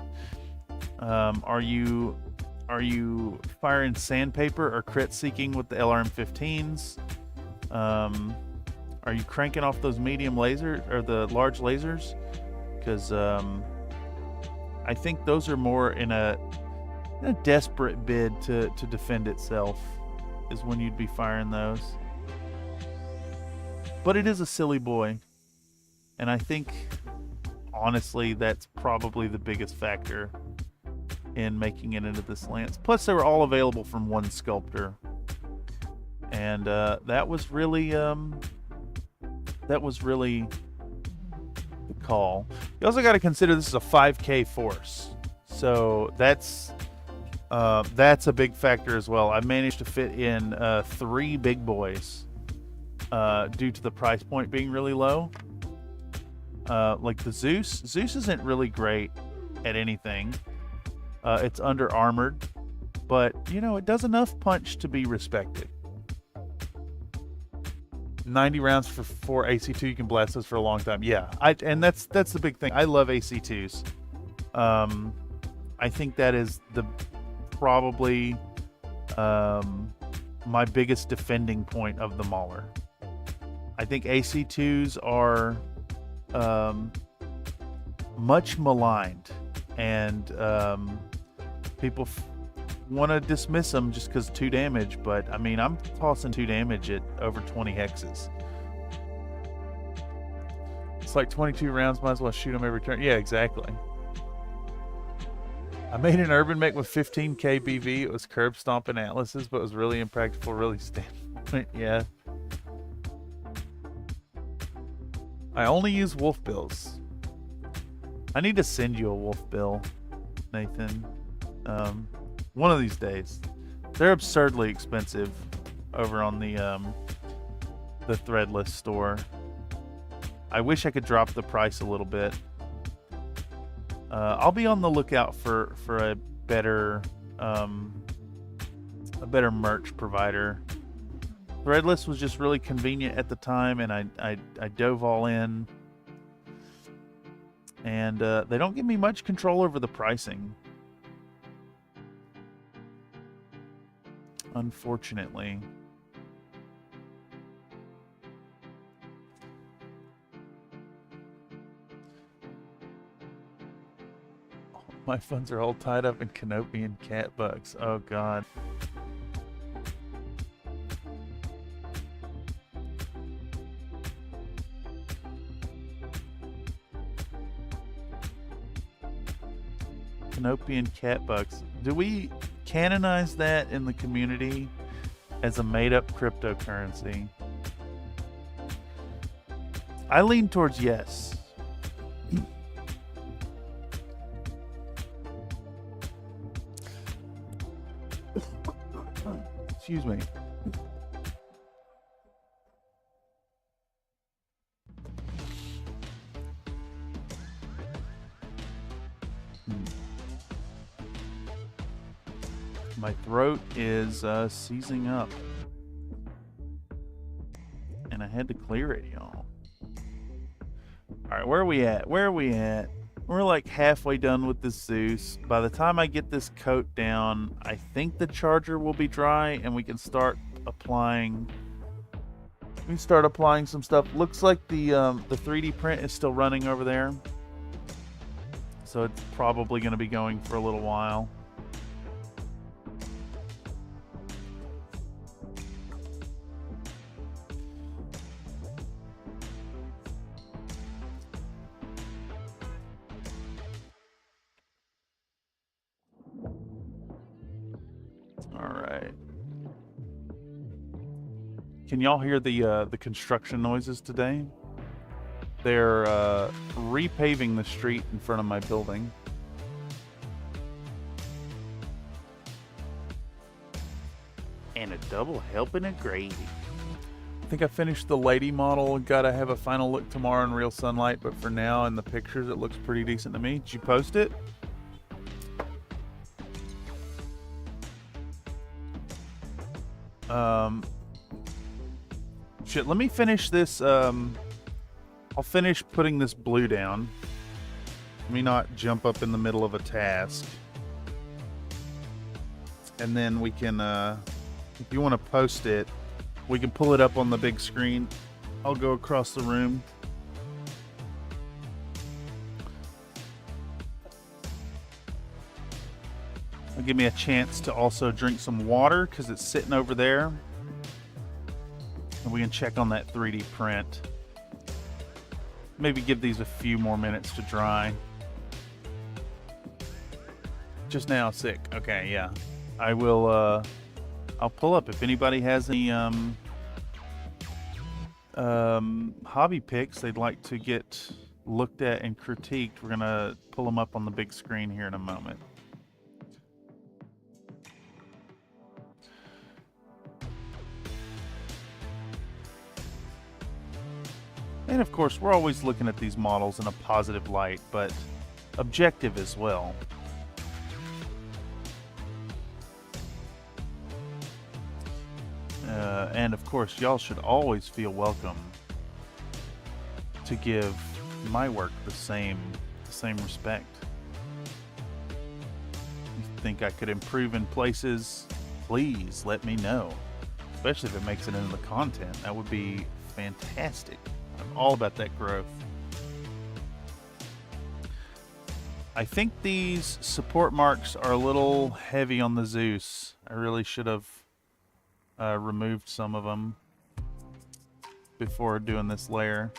Are you firing sandpaper or crit seeking with the LRM-15s? Are you cranking off those medium lasers or the large lasers? Because I think those are more in a desperate bid to defend itself is when you'd be firing those. But it is a silly boy, and I think honestly that's probably the biggest factor in making it into this lance. Plus, they were all available from one sculptor, and that was really the call. You also got to consider this is a 5K force, so that's a big factor as well. I managed to fit in 3 big boys due to the price point being really low. Like the Zeus isn't really great at anything. It's under armored, but you know, it does enough punch to be respected. 90 rounds for 4 AC2, you can blast those for a long time. Yeah, and that's the big thing. I love AC2s. I think that is probably my biggest defending point of the Mauler. I think AC2s are much maligned, and people want to dismiss them just because 2 damage, but I mean, I'm tossing 2 damage at over 20 hexes. It's like 22 rounds, might as well shoot them every turn. Yeah, exactly. I made an urban mech with 15k BV. It was curb stomping atlases, but it was really impractical, really standpoint. Yeah. I only use wolf bills. I need to send you a wolf bill, Nathan. One of these days. They're absurdly expensive over on the Threadless store. I wish I could drop the price a little bit. I'll be on the lookout for a better merch provider. Threadless was just really convenient at the time, and I dove all in. And they don't give me much control over the pricing, unfortunately. My funds are all tied up in Canopian cat bugs. Oh god. Canopian cat bugs. Do we canonize that in the community as a made-up cryptocurrency? I lean towards yes. Excuse me. My throat is seizing up. And I had to clear it, y'all. Alright, where are we at? Where are we at? We're like halfway done with this Zeus. By the time I get this coat down, I think the charger will be dry and we can start applying. We can start applying some stuff. Looks like the 3D print is still running over there. So it's probably going to be going for a little while. Can y'all hear the construction noises today? They're repaving the street in front of my building. And a double helping of gravy. I think I finished the lady model. Gotta have a final look tomorrow in real sunlight, but for now in the pictures it looks pretty decent to me. Did you post it? Shit, let me finish this. I'll finish putting this blue down. Let me not jump up in the middle of a task. And then we can, if you want to post it, we can pull it up on the big screen. I'll go across the room. It'll give me a chance to also drink some water because it's sitting over there. And we can check on that 3D print. Maybe give these a few more minutes to dry. Just now, sick. Okay, yeah. I will, I'll pull up if anybody has any hobby picks they'd like to get looked at and critiqued. We're gonna pull them up on the big screen here in a moment. And of course, we're always looking at these models in a positive light, but objective as well. And of course, y'all should always feel welcome to give my work the same respect. If you think I could improve in places, please let me know. Especially if it makes it into the content. That would be fantastic. I'm all about that growth. I think these support marks are a little heavy on the Zeus. I really should have removed some of them before doing this layer.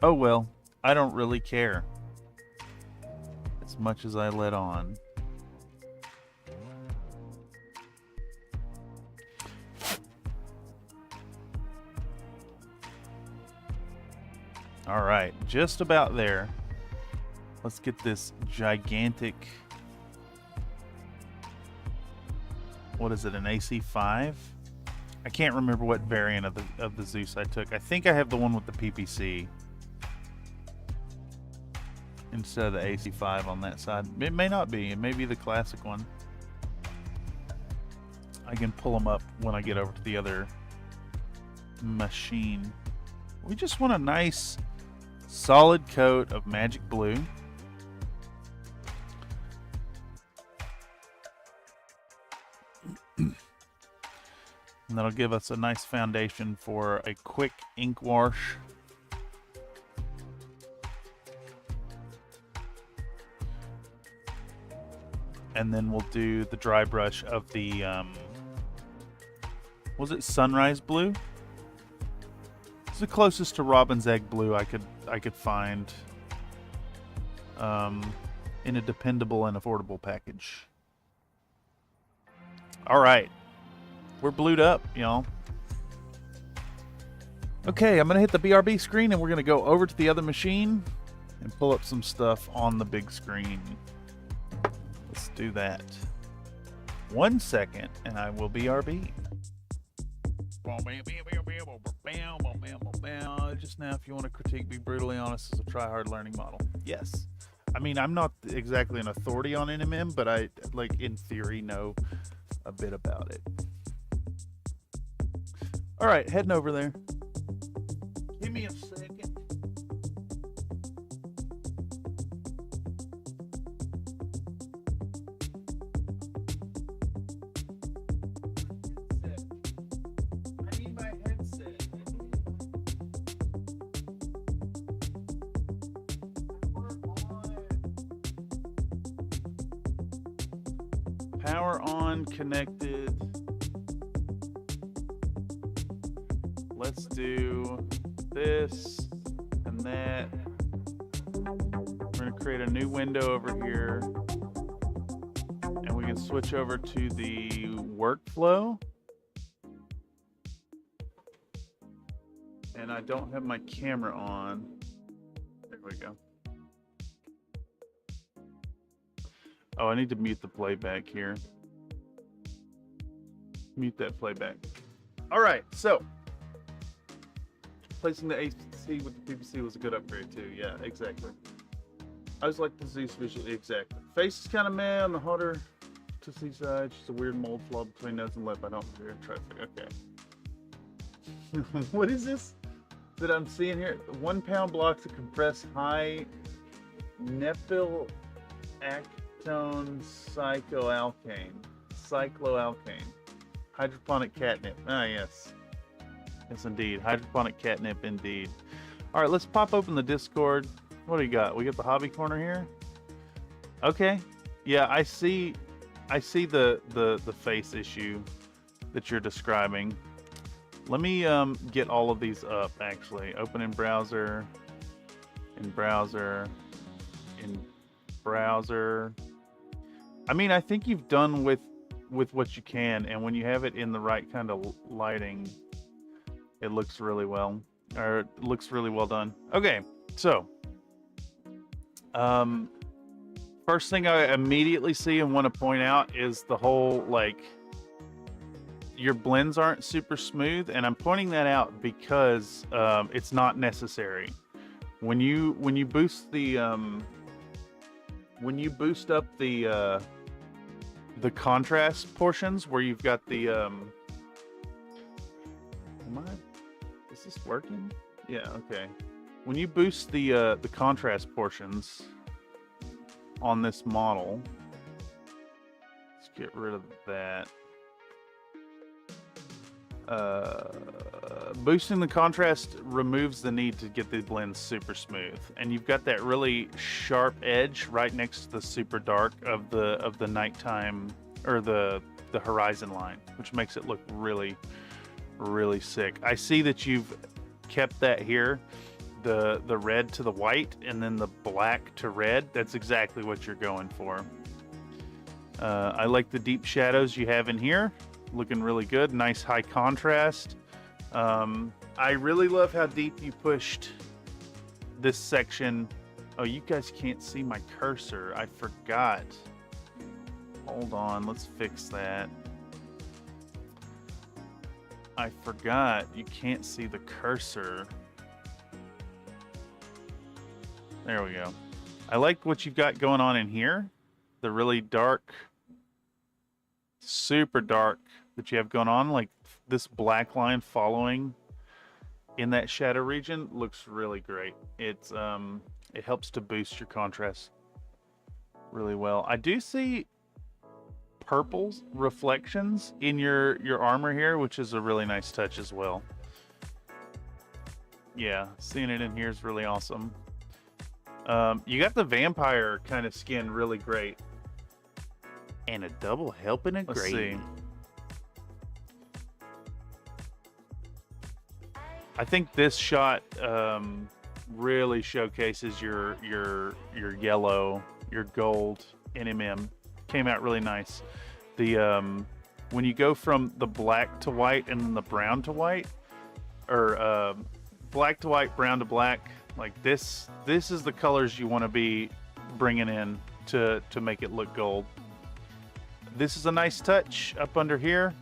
Oh well, I don't really care as much as I let on. All right, just about there. Let's get this gigantic, what is it, an AC5? I can't remember what variant of the Zeus I took. I think I have the one with the PPC instead of the AC5 on that side. It may not be. It may be the classic one. I can pull them up when I get over to the other machine. We just want a nice solid coat of magic blue. And that'll give us a nice foundation for a quick ink wash. And then we'll do the dry brush of the, was it Sunrise Blue? It's the closest to Robin's Egg Blue I could find in a dependable and affordable package. All right. We're blued up, y'all. Okay, I'm going to hit the BRB screen and we're going to go over to the other machine and pull up some stuff on the big screen. Let's do that. 1 second and I will BRB. Just now, if you want to critique, be brutally honest as a try-hard learning model. Yes. I mean, I'm not exactly an authority on NMM, but I, like, in theory, know a bit about it. All right, heading over there. Give me a second. I need my headset. Power on, connected. Let's do this and that. We're going to create a new window over here. And we can switch over to the workflow. And I don't have my camera on. There we go. Oh, I need to mute the playback here. Mute that playback. All right, so placing the AC with the PPC was a good upgrade too. Yeah, exactly. I just like the Zeus visually. Exactly. Face is kind of meh on the hotter to see side. Just a weird mold flaw between nose and lip. I don't fear traffic. Okay. What is this that I'm seeing here? 1 pound blocks of compressed high nephyl acetone cycloalkane. Hydroponic catnip. Ah, yes. Yes, indeed. Hydroponic catnip, indeed. All right, let's pop open the Discord. What do you got? We got the hobby corner here. Okay. Yeah, I see the face issue that you're describing. Let me get all of these up, actually. Open in browser, in browser, in browser. I mean, I think you've done with what you can, and when you have it in the right kind of lighting, it looks really well, or it looks really well done. Okay, so first thing I immediately see and want to point out is the whole, like, your blends aren't super smooth, and I'm pointing that out because it's not necessary. When you boost the when you boost up the contrast portions where you've got the is this working? Yeah, okay. When you boost the contrast portions on this model, let's get rid of that. boosting the contrast removes the need to get the blends super smooth, and you've got that really sharp edge right next to the super dark of the nighttime or the horizon line, which makes it look really, really sick. I see that you've kept that here, the red to the white, and then the black to red. That's exactly what you're going for. I like the deep shadows you have in here, looking really good. Nice high contrast. I really love how deep you pushed this section. Oh, you guys can't see my cursor. I forgot. Hold on, let's fix that. I forgot you can't see the cursor. There we go. I like what you've got going on in here. The really dark, super dark that you have going on, like this black line following in that shadow region looks really great. It's it helps to boost your contrast really well. I do see purples reflections in your armor here, which is a really nice touch as well. Yeah, seeing it in here is really awesome. You got the vampire kind of skin really great. And a double helping of Let's gravy. see. I think this shot really showcases your yellow, your gold NMM. Came out really nice. The when you go from the black to white and then the brown to white, or black to white, brown to black, like this is the colors you want to be bringing in to make it look gold. This is a nice touch up under here.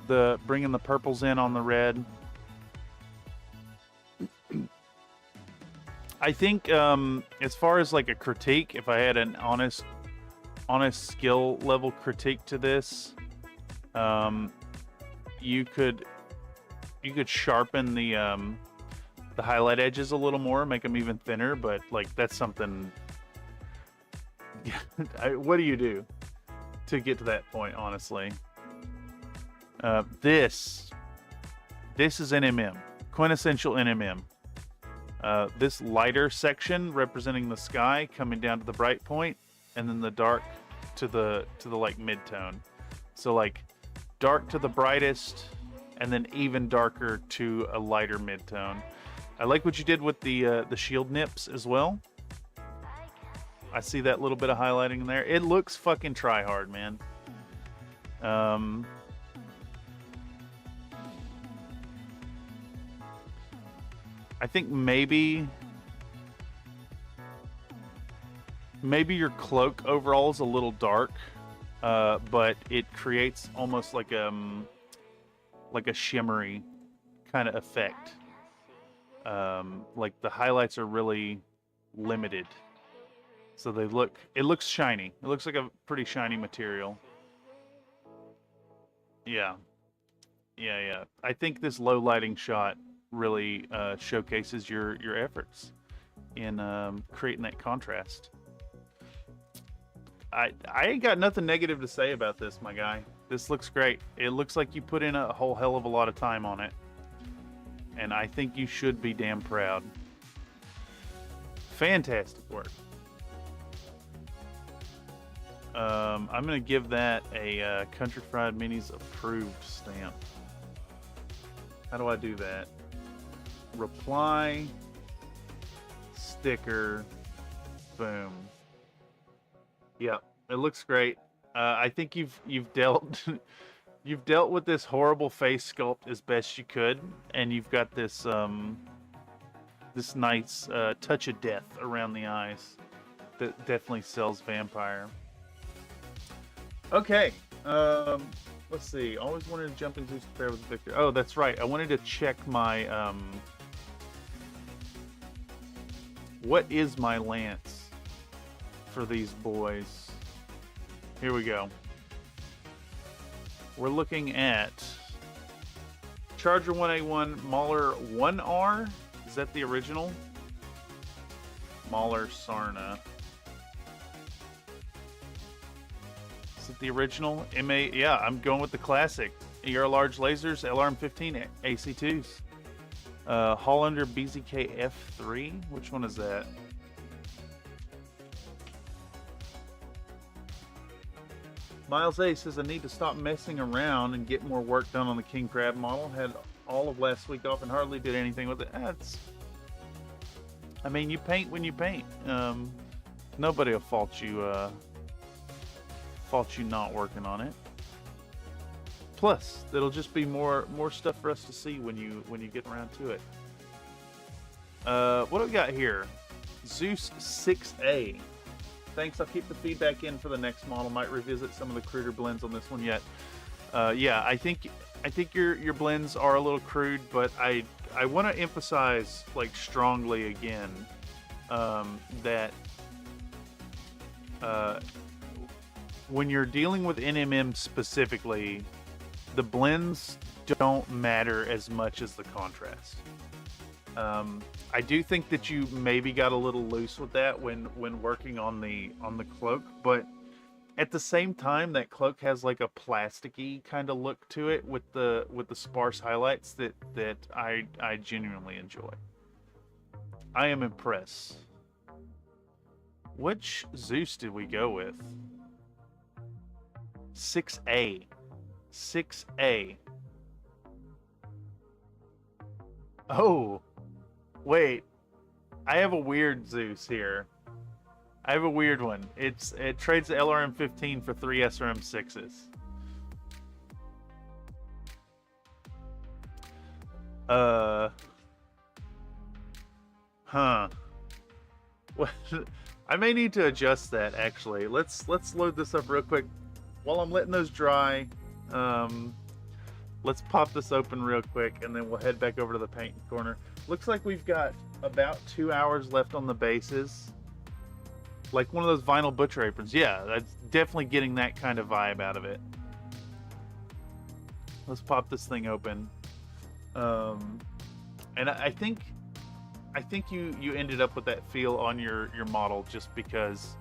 The bringing the purples in on the red. I think as far as like a critique, if I had an honest skill level critique to this, you could sharpen the highlight edges a little more, make them even thinner. But like that's something. What do you do to get to that point? Honestly. This is NMM, quintessential NMM. This lighter section representing the sky coming down to the bright point, and then the dark to the like mid-tone. So like dark to the brightest, and then even darker to a lighter mid-tone. I like what you did with the shield nips as well. I see that little bit of highlighting in there. It looks fucking try hard, man. I think maybe your cloak overall is a little dark, but it creates almost like a shimmery kind of effect. Like the highlights are really limited, so it looks shiny. It looks like a pretty shiny material. Yeah. I think this low lighting shot really showcases your efforts in creating that contrast. I ain't got nothing negative to say about this, my guy. This looks great. It looks like you put in a whole hell of a lot of time on it, and I think you should be damn proud. Fantastic work. I'm gonna give that a Country Fried Minis approved stamp. How do I do that? Reply, sticker, boom. Yep, it looks great. I think you've dealt you've dealt with this horrible face sculpt as best you could, and you've got this this nice touch of death around the eyes that definitely sells vampire. Okay, let's see. Always wanted to jump into compare with Victor. Oh, that's right. I wanted to check my what is my lance for these boys? Here we go. We're looking at Charger 1A1 Mauler 1R. Is that the original? Mauler Sarna. Is it the original? Yeah, I'm going with the classic. Euro large lasers, LRM15 AC2s. Hollander BZK F3. Which one is that? Miles A says I need to stop messing around and get more work done on the king crab model. Had all of last week off and hardly did anything with it. I mean, you paint when you paint. Nobody will fault you not working on it. Plus, it'll just be more stuff for us to see when you get around to it. What do we got here? Zeus 6A. Thanks. I'll keep the feedback in for the next model. Might revisit some of the cruder blends on this one yet. Yeah, I think your blends are a little crude, but I want to emphasize like strongly again that when you're dealing with NMM specifically, the blends don't matter as much as the contrast. I do think that you maybe got a little loose with that when working on the cloak, but at the same time, that cloak has like a plasticky kind of look to it with the sparse highlights that I genuinely enjoy. I am impressed. Which Zeus did we go with? 6A. 6A. Oh, wait. I have a weird Zeus here. I have a weird one. It trades the LRM15 for 3 SRM6s. Huh. Well, I may need to adjust that actually. Let's load this up real quick. While I'm letting those dry, let's pop this open real quick and then we'll head back over to the paint corner. Looks like we've got about 2 hours left on the bases. Like one of those vinyl butcher aprons. Yeah, that's definitely getting that kind of vibe out of it. Let's pop this thing open. And I think you ended up with that feel on your model just because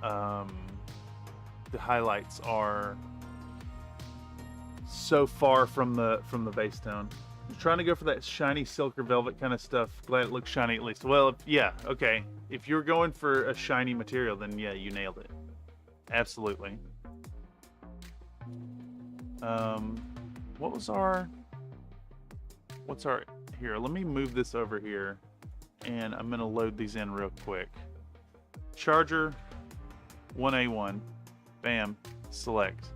the highlights are so far from the base tone. I'm trying to go for that shiny silk or velvet kind of stuff. Glad it looks shiny at least. Well, yeah, okay. If you're going for a shiny material, then yeah, you nailed it. Absolutely. What's our here? Let me move this over here, and I'm gonna load these in real quick. Charger 1A1. Bam. Select.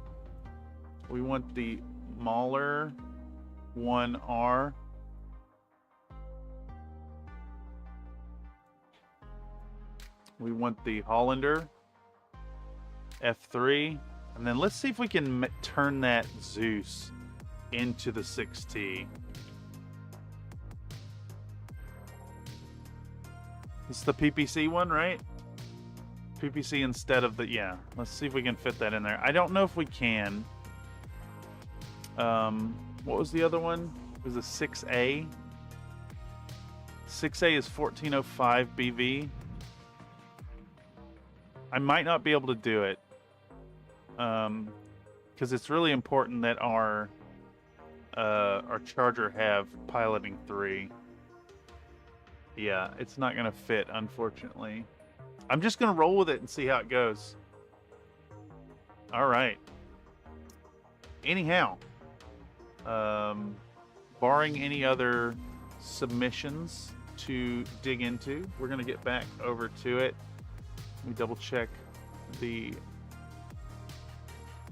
We want the Mahler 1R. We want the Hollander F3. And then let's see if we can turn that Zeus into the 6T. It's the PPC one, right? PPC instead of the, yeah. Let's see if we can fit that in there. I don't know if we can. What was the other one? It was a 6A. 6A is 1405 BV. I might not be able to do it. Because it's really important that our charger have piloting 3. Yeah, it's not going to fit, unfortunately. I'm just going to roll with it and see how it goes. All right. Anyhow, barring any other submissions to dig into, we're going to get back over to it. Let me double check the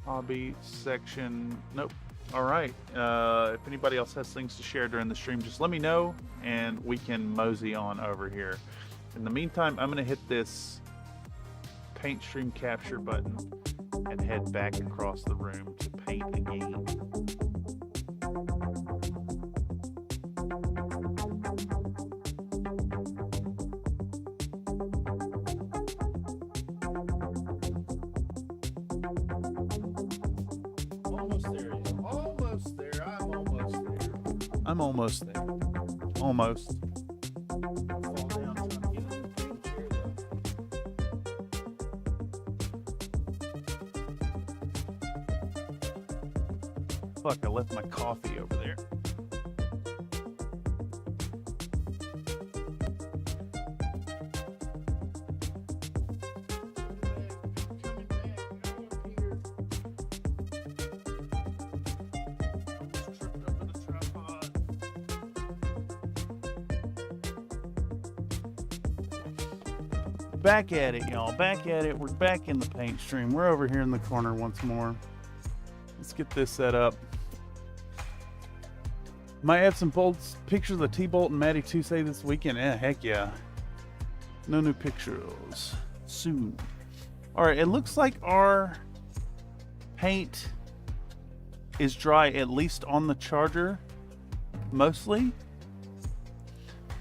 hobby section. Nope. All right. If anybody else has things to share during the stream, just let me know and we can mosey on over here. In the meantime, I'm going to hit this paint stream capture button and head back across the room to paint again. I'm almost there. Almost. fuck, I left my coffee over there. Back at it, y'all. Back at it. We're back in the paint stream. We're over here in the corner once more. Let's get this set up. Might have some pictures of the T-Bolt and Matty Tuesday this weekend. Heck yeah. No new pictures. Soon. Alright, it looks like our paint is dry, at least on the charger. Mostly.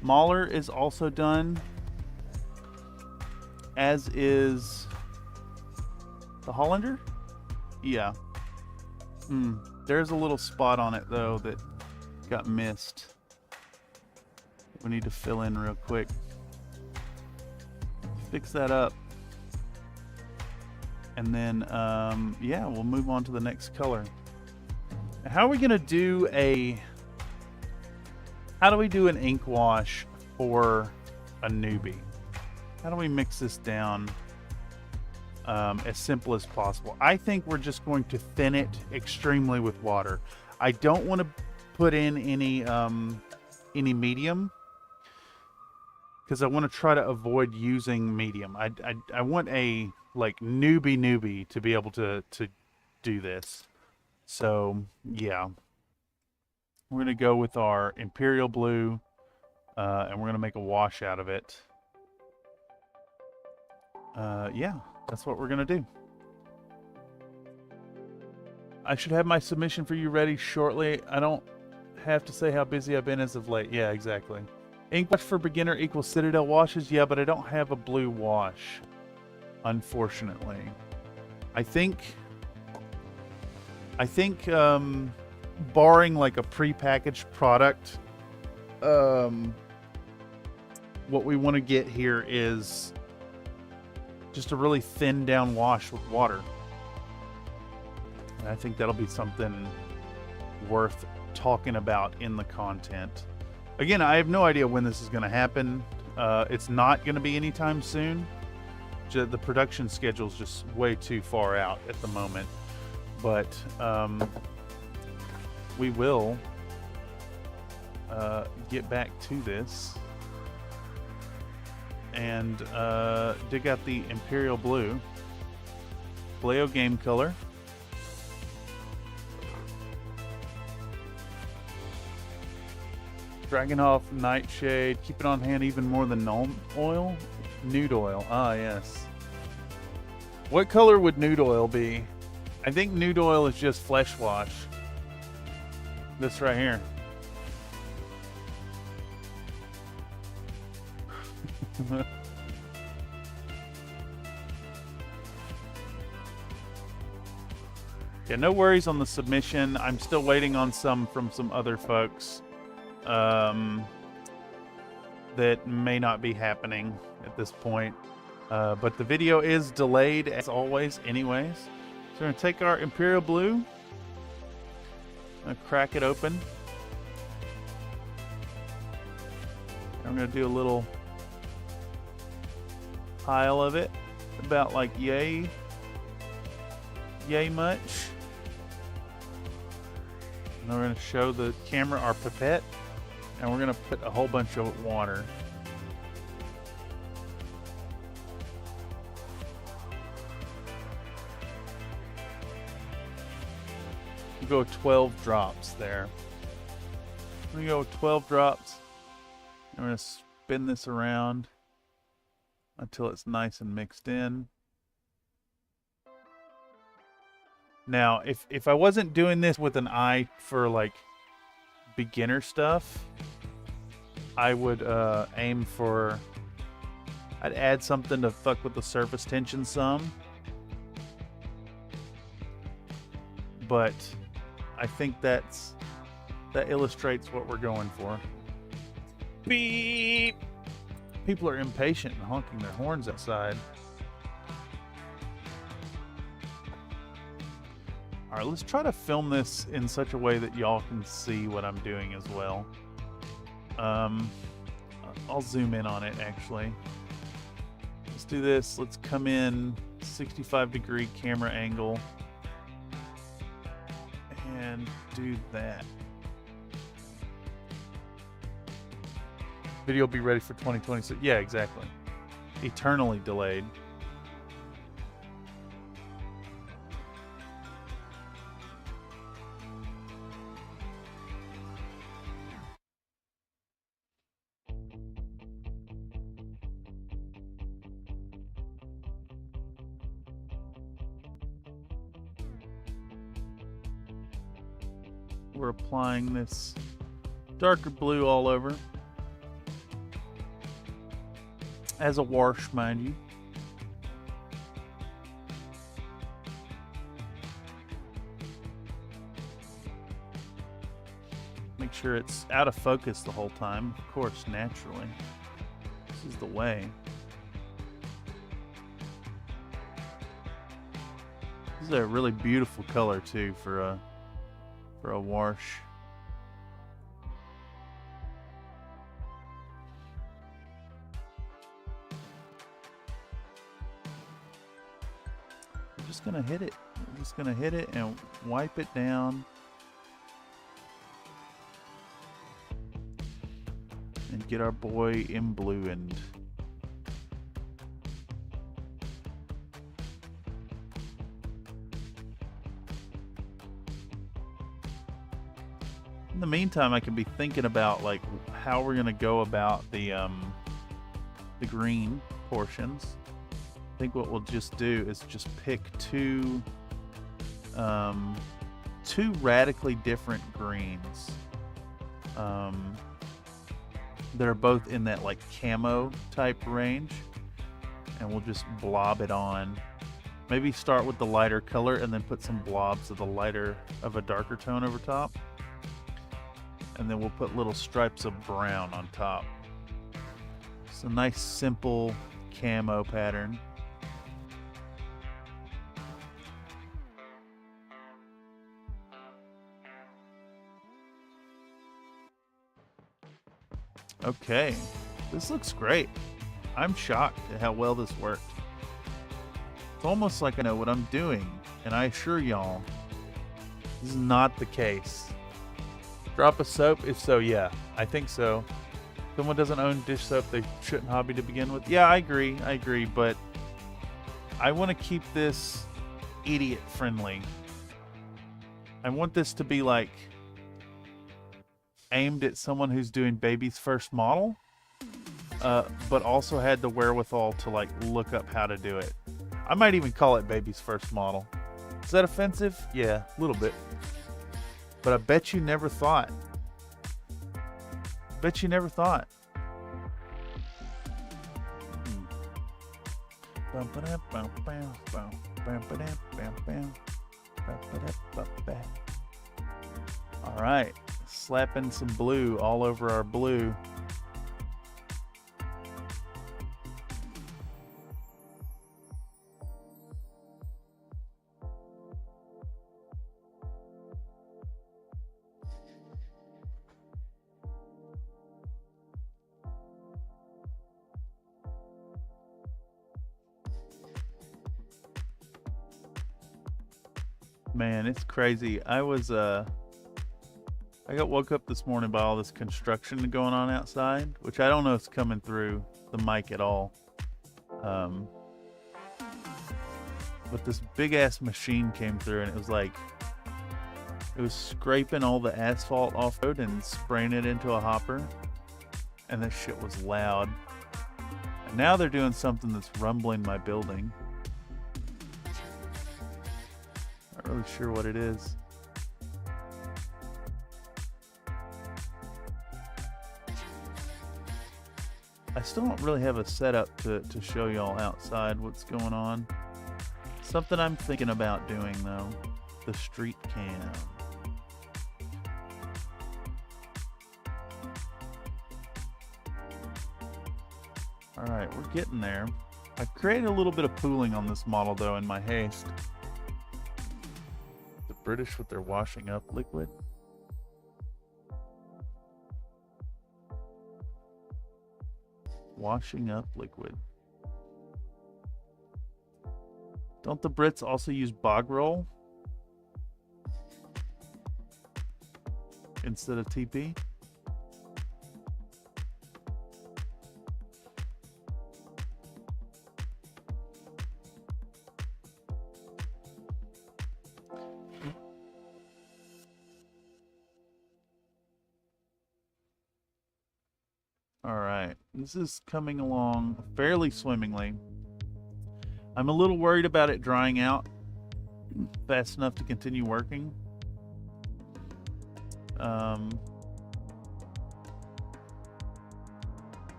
Mauler is also done. As is the Hollander? Yeah. There's a little spot on it though that got missed. We need to fill in real quick. Fix that up. And then, yeah, we'll move on to the next color. How are we gonna do how do we do an ink wash for a newbie? How do we mix this down as simple as possible? I think we're just going to thin it extremely with water. I don't want to put in any medium because I want to try to avoid using medium. I want a like newbie to be able to do this. So yeah, we're gonna go with our Imperial Blue, and we're gonna make a wash out of it. Yeah, that's what we're gonna do. I should have my submission for you ready shortly. I don't have to say how busy I've been as of late. Yeah, exactly. Ink wash for beginner equals Citadel washes. Yeah, but I don't have a blue wash, unfortunately. I think barring like a prepackaged product, what we want to get here is just a really thin down wash with water. And I think that'll be something worth talking about in the content. Again, I have no idea when this is going to happen. It's not going to be anytime soon. The production schedule is just way too far out at the moment. But we will get back to this and dig out the Imperial Blue, Play-O game color. Dragonhoff Nightshade. Keep it on hand even more than Gnome Oil. Nude Oil. Ah, yes. What color would Nude Oil be? I think Nude Oil is just flesh wash. This right here. Yeah, no worries on the submission. I'm still waiting on some from some other folks that may not be happening at this point. But the video is delayed as always anyways. So we're going to take our Imperial Blue, crack it open. I'm going to do a little pile of it, about like yay much. And we're going to show the camera our pipette, and we're going to put a whole bunch of water. We'll go 12 drops there. We're going to go 12 drops, and we're going to spin this around until it's nice and mixed in. Now, if I wasn't doing this with an eye for like beginner stuff, I would aim for, I'd add something to fuck with the surface tension some. But I think that illustrates what we're going for. Beep! People are impatient and honking their horns outside. All right, let's try to film this in such a way that y'all can see what I'm doing as well. I'll zoom in on it actually. Let's do this. Let's come in 65-degree camera angle and do that. Video will be ready for 2026. Yeah, exactly. Eternally delayed. We're applying this darker blue all over. As a wash, mind you. Make sure it's out of focus the whole time, of course, naturally. This is the way. This is a really beautiful color too for a wash. We're just gonna hit it. We're just gonna hit it and wipe it down. And get our boy embluened. In the meantime, I can be thinking about like how we're gonna go about the green portions. I think what we'll just do is just pick two radically different greens that are both in that like camo type range, and we'll just blob it on. Maybe start with the lighter color and then put some blobs of a darker tone over top. And then we'll put little stripes of brown on top. It's a nice simple camo pattern. Okay, this looks great. I'm shocked at how well this worked. It's almost like I know what I'm doing, and I assure y'all, this is not the case. Drop a soap? If so, yeah, I think so. If someone doesn't own dish soap, they shouldn't hobby to begin with. Yeah, I agree, but I want to keep this idiot friendly. I want this to be like aimed at someone who's doing baby's first model, but also had the wherewithal to like look up how to do it. I might even call it baby's first model. Is that offensive? Yeah, a little bit. But I bet you never thought. Bet you never thought. All right, slapping some blue all over our blue. Man, it's crazy. I got woke up this morning by all this construction going on outside, which I don't know if it's coming through the mic at all. But this big ass machine came through, and it was scraping all the asphalt off the road and spraying it into a hopper. And this shit was loud. And now they're doing something that's rumbling my building. Not really sure what it is. I still don't really have a setup to show y'all outside what's going on. Something I'm thinking about doing though, the street cam. Alright, we're getting there. I've created a little bit of pooling on this model though in my haste. British with their washing up liquid. Washing up liquid. Don't the Brits also use bog roll instead of TP? All right, this is coming along fairly swimmingly. I'm a little worried about it drying out fast enough to continue working.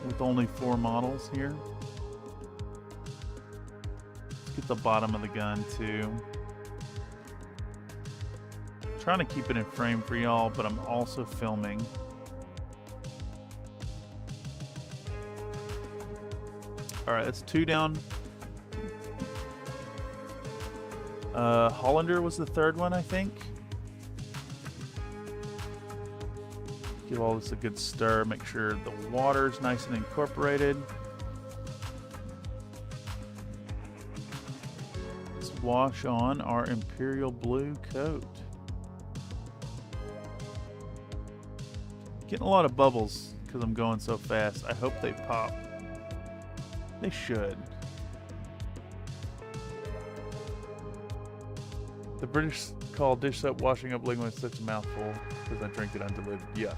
With only 4 models here. Get the bottom of the gun too. I'm trying to keep it in frame for y'all, but I'm also filming. Alright, that's 2 down. Hollander was the 3rd one, I think. Give all this a good stir, make sure the water's nice and incorporated. Wash on our imperial blue coat. Getting a lot of bubbles because I'm going so fast. I hope they pop. They should. The British call dish soap washing up liquid such a mouthful because I drink it undiluted. Yuck.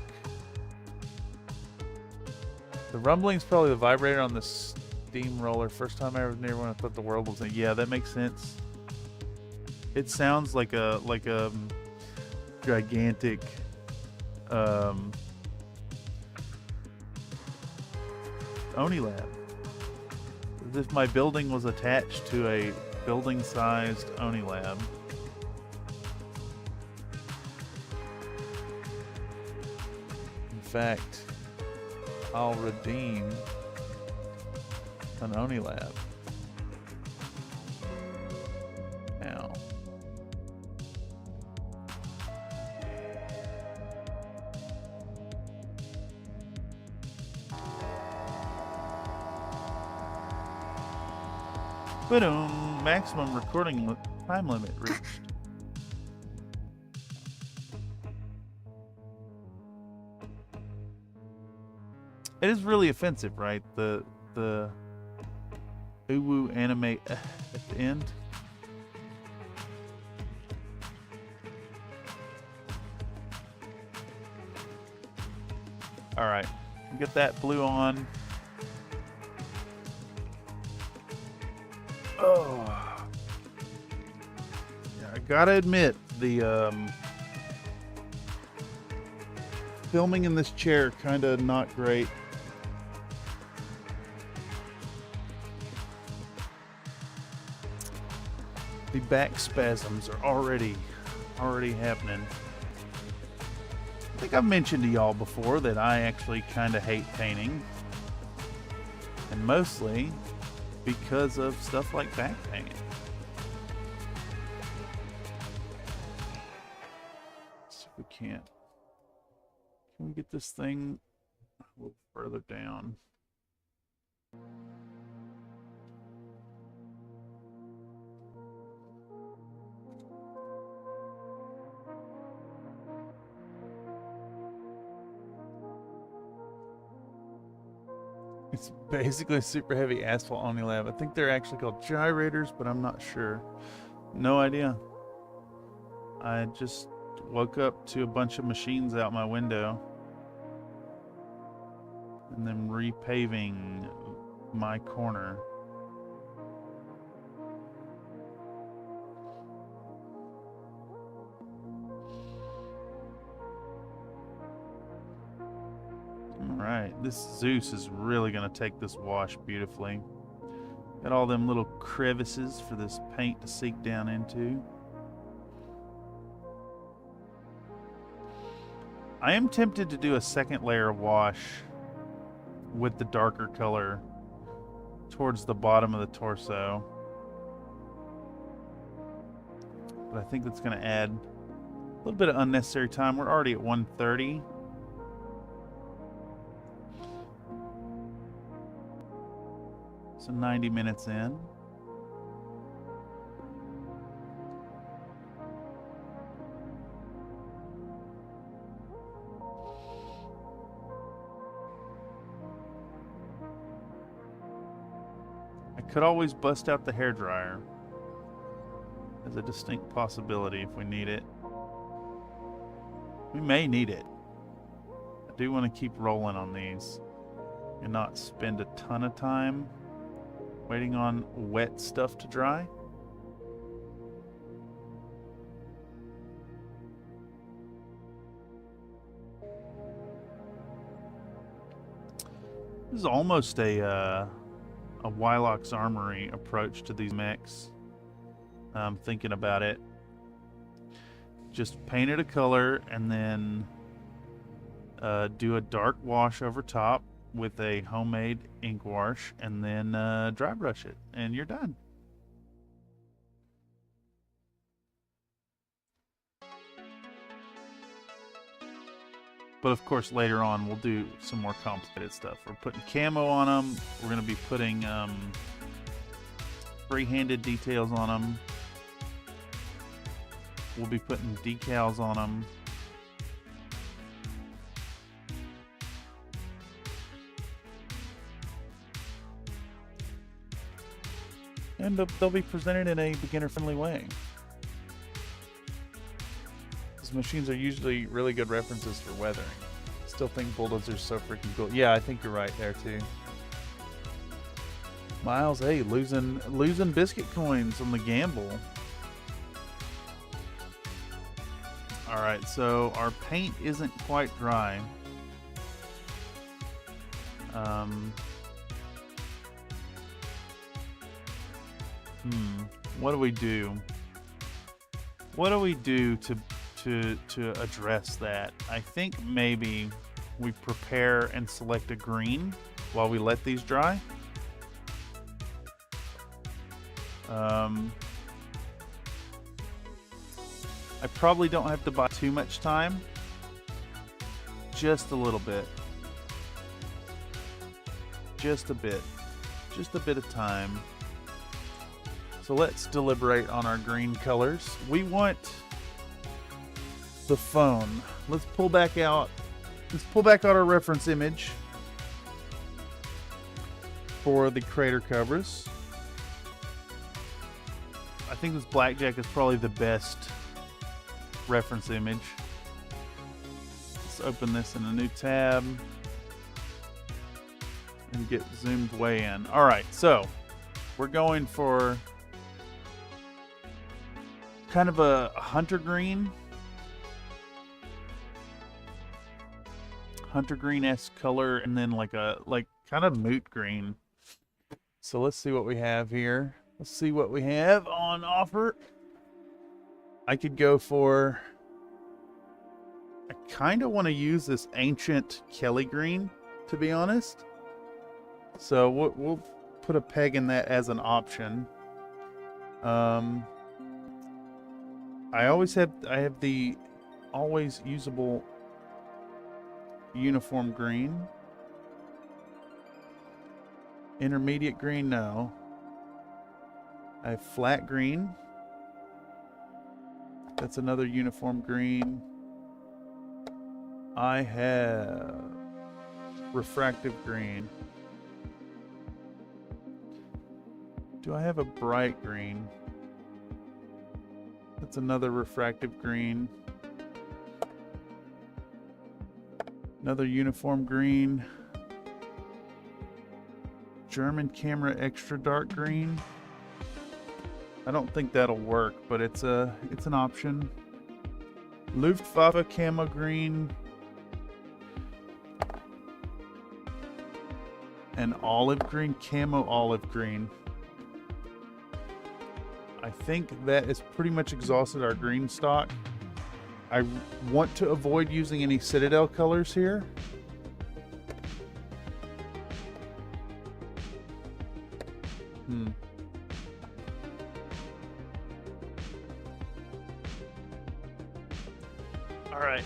The rumbling's probably the vibrator on the steamroller. First time I ever was near one, I thought the world was in. Yeah, that makes sense. It sounds like a gigantic Oni lab. As if my building was attached to a building-sized Oni lab. In fact, I'll redeem an Oni lab. Now. Boom! Maximum recording time limit reached. It is really offensive, right? The uwu anime at the end. All right, get that blue on. Oh, yeah, I gotta admit the filming in this chair kind of not great. The back spasms are already happening. I think I've mentioned to y'all before that I actually kind of hate painting, and mostly because of stuff like back painting. Let's see if we can't. Can we get this thing a little further down? It's basically a super heavy asphalt Oni lab. I think they're actually called gyrators, but I'm not sure. No idea. I just woke up to a bunch of machines out my window and then repaving my corner. Alright, this Zeus is really going to take this wash beautifully. Got all them little crevices for this paint to seep down into. I am tempted to do a second layer of wash with the darker color towards the bottom of the torso. But I think that's going to add a little bit of unnecessary time. We're already at 1:30. So 90 minutes in. I could always bust out the hairdryer as a distinct possibility if we need it. We may need it. I do want to keep rolling on these and not spend a ton of time waiting on wet stuff to dry. This is almost a Wylock's Armory approach to these mechs. I'm thinking about it. Just paint it a color and then do a dark wash over top with a homemade ink wash and then dry brush it and you're done. But of course later on we'll do some more complicated stuff. We're putting camo on them. We're going to be putting free-handed details on them. We'll be putting decals on them. And they'll be presented in a beginner-friendly way. These machines are usually really good references for weathering. Still think bulldozers so freaking cool. Yeah, I think you're right there too. Miles, hey, losing biscuit coins on the gamble. All right, so our paint isn't quite dry. What do we do? What do we do to address that? I think maybe we prepare and select a green while we let these dry. I probably don't have to buy too much time. Just a little bit. Just a bit. Just a bit of time. So let's deliberate on our green colors. We want the phone. Let's pull back out our reference image for the Crater Cobras. I think this blackjack is probably the best reference image. Let's open this in a new tab and get zoomed way in. All right, so we're going for kind of a hunter green-esque color, and then like kind of moot green. So let's see what we have here. Let's see what we have on offer. I could go for, I kind of want to use this ancient Kelly green, to be honest. So we'll put a peg in that as an option. I have the always usable uniform green. Intermediate green, no. I have flat green. That's another uniform green. I have refractive green. Do I have a bright green? That's another refractive green. Another uniform green. German camera extra dark green. I don't think that'll work, but it's an option. Luftwaffe camo green. And olive green, camo olive green. I think that has pretty much exhausted our green stock. I want to avoid using any Citadel colors here. All right.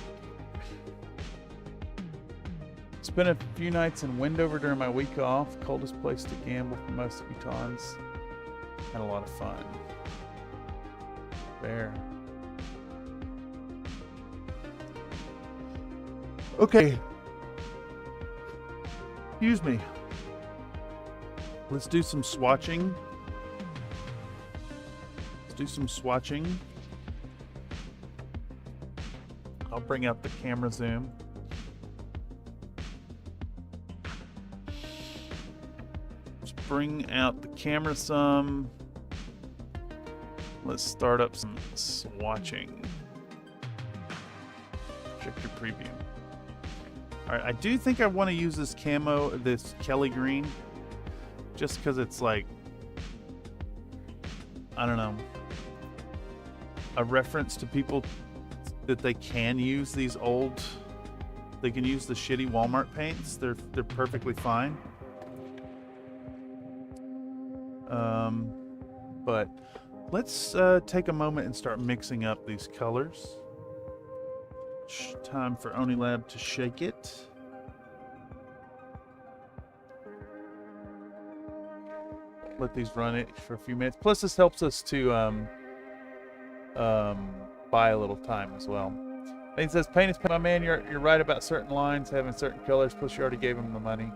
Spent a few nights in Wendover during my week off. Coldest place to gamble for most Utahns. Had a lot of fun. There. Okay. Excuse me. Let's do some swatching. I'll bring up the camera zoom. Let's bring out the camera some. Let's start up some swatching. Check your preview. Alright, I do think I want to use this camo, this Kelly green, just because it's like, I don't know, a reference to people that they can use these old, they can use the shitty Walmart paints. They're perfectly fine. But let's take a moment and start mixing up these colors. Time for Onilab to shake it. Let these run it for a few minutes. Plus, this helps us to buy a little time as well. He says, "Paint is paint, my man. You're right about certain lines having certain colors. Plus, you already gave him the money."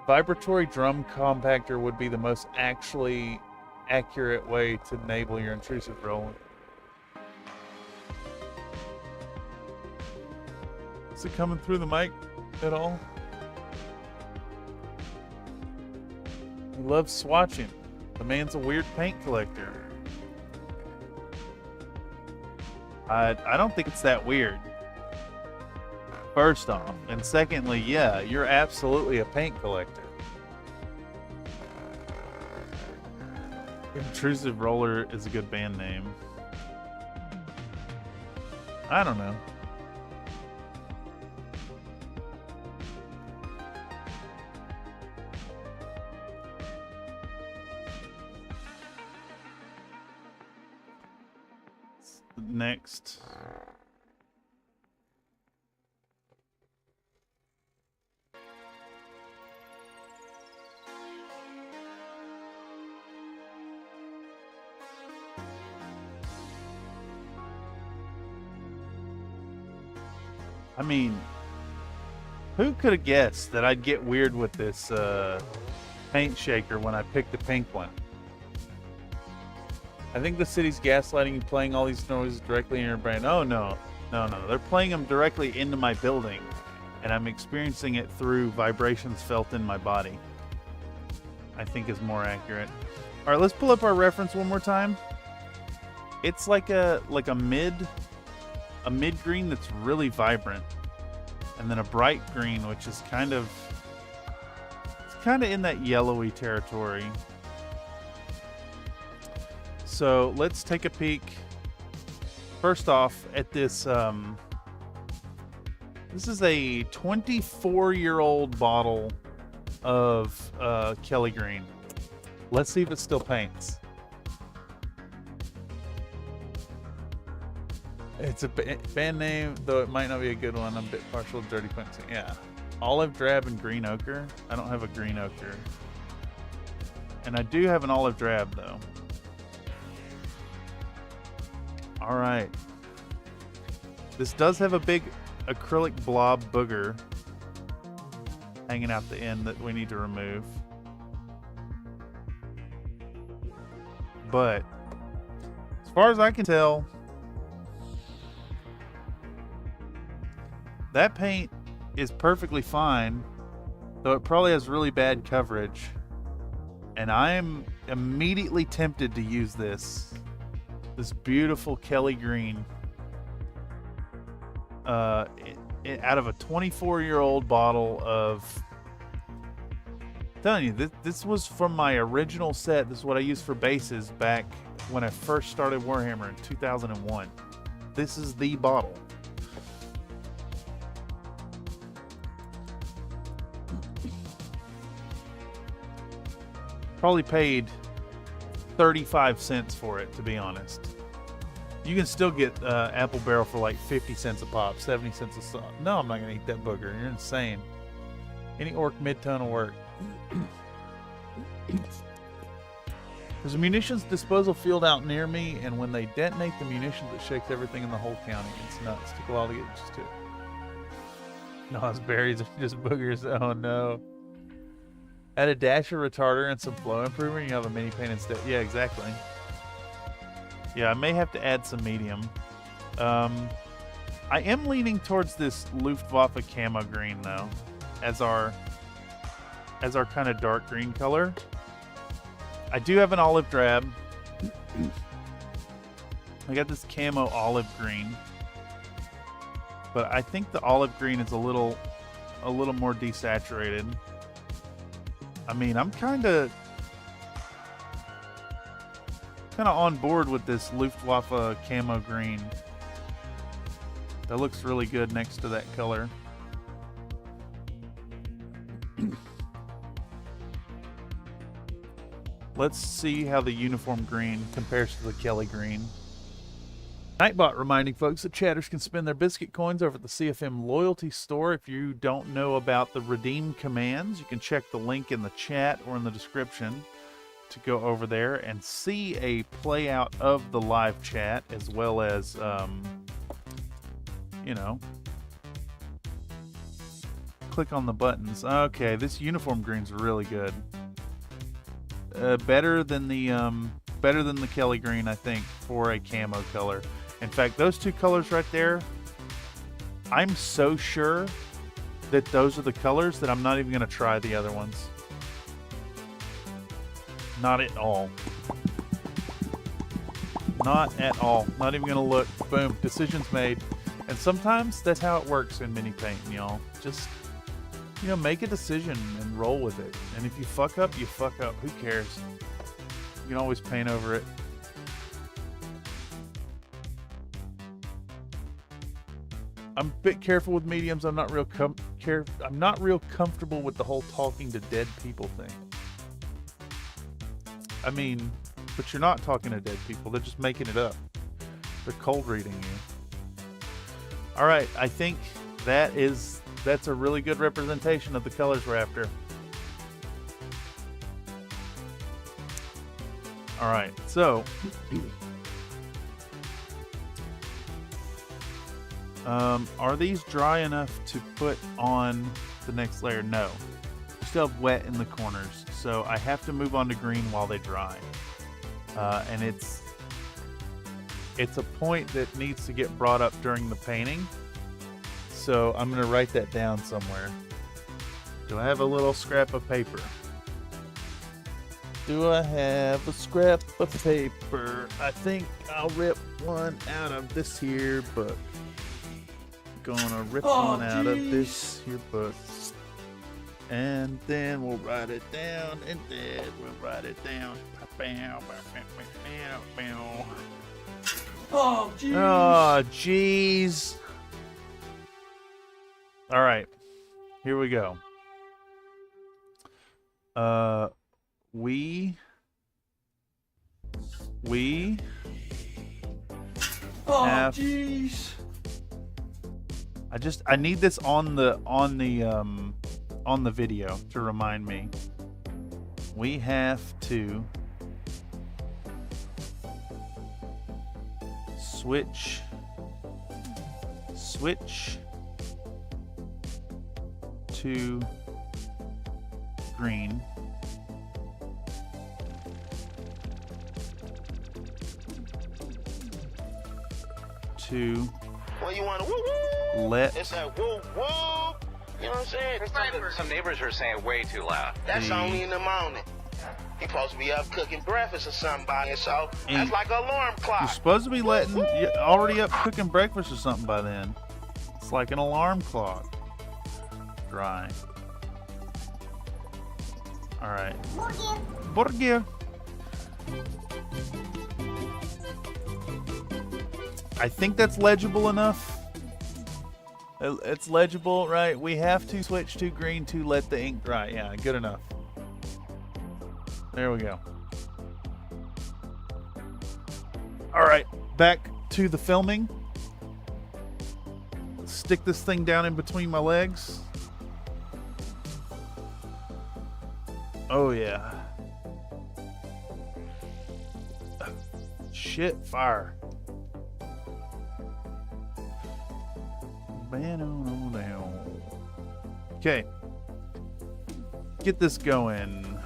Vibratory drum compactor would be the most actually accurate way to enable your intrusive rolling. Is it coming through the mic at all? He loves swatching. The man's a weird paint collector. I don't think it's that weird. First off. And secondly, yeah, you're absolutely a paint collector. Intrusive Roller is a good band name. I don't know. Next. I mean, who could have guessed that I'd get weird with this paint shaker when I picked the pink one? I think the city's gaslighting you, playing all these noises directly in your brain. Oh, no. They're playing them directly into my building, and I'm experiencing it through vibrations felt in my body. I think is more accurate. All right, let's pull up our reference one more time. It's like a mid green that's really vibrant, and then a bright green which is kind of in that yellowy territory. So let's take a peek first off at this. This is a 24-year-old bottle of Kelly green. Let's see if it still paints. It's a band name, though it might not be a good one. I'm a bit partial to dirty paints. Yeah. Olive drab and green ochre. I don't have a green ochre. And I do have an olive drab, though. All right. This does have a big acrylic blob booger hanging out the end that we need to remove. But as far as I can tell, that paint is perfectly fine, though it probably has really bad coverage. And I'm immediately tempted to use this beautiful Kelly green out of a 24-year-old bottle of, I telling you, this was from my original set. This is what I used for bases back when I first started Warhammer in 2001. This is the bottle. Probably paid 35 cents for it, to be honest. You can still get Apple Barrel for like 50 cents a pop, 70 cents a song. No, I'm not going to eat that booger. You're insane. Any orc mid-tone will work. There's a munitions disposal field out near me, and when they detonate the munitions, it shakes everything in the whole county. It's nuts. Took a while to get used to it. No, it's berries are just boogers. Oh no. Add a dash of retarder and some flow improvement, you have a mini paint instead. Yeah, exactly. Yeah, I may have to add some medium. I am leaning towards this Luftwaffe camo green though, as our kind of dark green color. I do have an olive drab. I got this camo olive green, but I think the olive green is a little more desaturated. I mean, I'm kind of on board with this Luftwaffe camo green. That looks really good next to that color. Let's see how the uniform green compares to the Kelly green. Nightbot reminding folks that chatters can spend their biscuit coins over at the CFM loyalty store. If you don't know about the redeem commands, you can check the link in the chat or in the description to go over there and see a play out of the live chat, as well as, you know, click on the buttons. Okay, this uniform green's really good. Better than the Kelly green, I think, for a camo color. In fact, those two colors right there, I'm so sure that those are the colors that I'm not even going to try the other ones. Not at all. Not at all. Not even going to look. Boom. Decision's made. And sometimes that's how it works in mini painting, y'all. Just, you know, make a decision and roll with it. And if you fuck up, you fuck up. Who cares? You can always paint over it. I'm a bit careful with mediums. I'm not real comfortable with the whole talking to dead people thing. I mean, but you're not talking to dead people. They're just making it up. They're cold reading you. All right, I think that's a really good representation of the colors we're after. All right, so are these dry enough to put on the next layer? No. We still have wet in the corners, so I have to move on to green while they dry. And it's a point that needs to get brought up during the painting. So I'm going to write that down somewhere. Do I have a little scrap of paper? Do I have a scrap of paper? I think I'll rip one out of this here book. Gonna rip one out of this here book. And then we'll write it down, and then we'll write it down. Oh, jeez. Oh, jeez. All right, here we go. We. Oh, have, jeez. I need this on the video to remind me. We have to switch to green. To well, you want to woo-woo? let it's that woo-woo. You know what I'm saying? Some neighbors are saying way too loud. That's only in the morning. You're supposed to be up cooking breakfast or something by yourself. That's like an alarm clock. You're supposed to be already up cooking breakfast or something by then. It's like an alarm clock. Dry. All right. Burger. I think that's legible enough. It's legible, right? We have to switch to green to let the ink dry. Yeah, good enough. There we go. All right, back to the filming. Stick this thing down in between my legs. Oh yeah. Shit, fire. Okay. Get this going.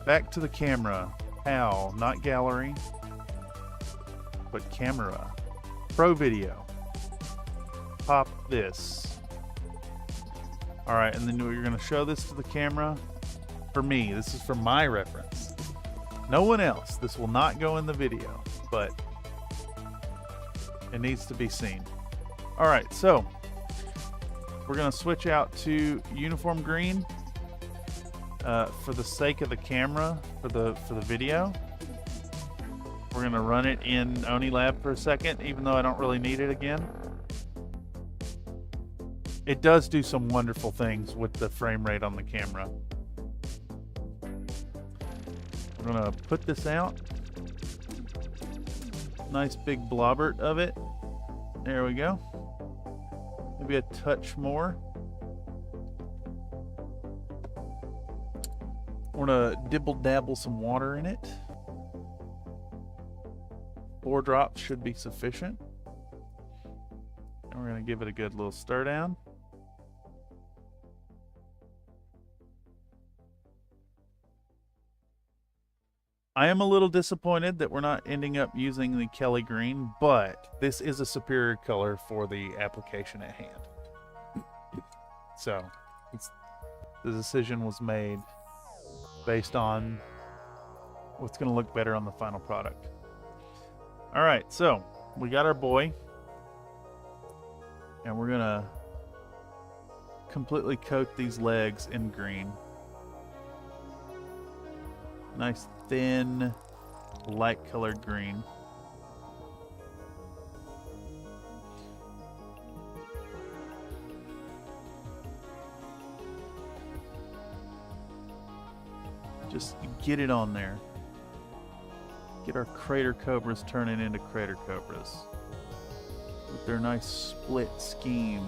Back to the camera. How? Not gallery, but camera. Pro video. Pop this. Alright, and then you're going to show this to the camera. For me, this is for my reference. No one else. This will not go in the video, but it needs to be seen. Alright, so we're going to switch out to uniform green for the sake of the camera, for the video. We're going to run it in OniLab for a second, even though I don't really need it again. It does do some wonderful things with the frame rate on the camera. We're going to put this out. Nice big blobbert of it. There we go. Maybe a touch more. We're going to dibble-dabble some water in it. 4 drops should be sufficient. And we're going to give it a good little stir down. I am a little disappointed that we're not ending up using the Kelly green, but this is a superior color for the application at hand. So, the decision was made based on what's going to look better on the final product. All right, so we got our boy, and we're going to completely coat these legs in green. Nice thin, light colored green. Just get it on there. Get our Crater Cobras turning into Crater Cobras with their nice split scheme.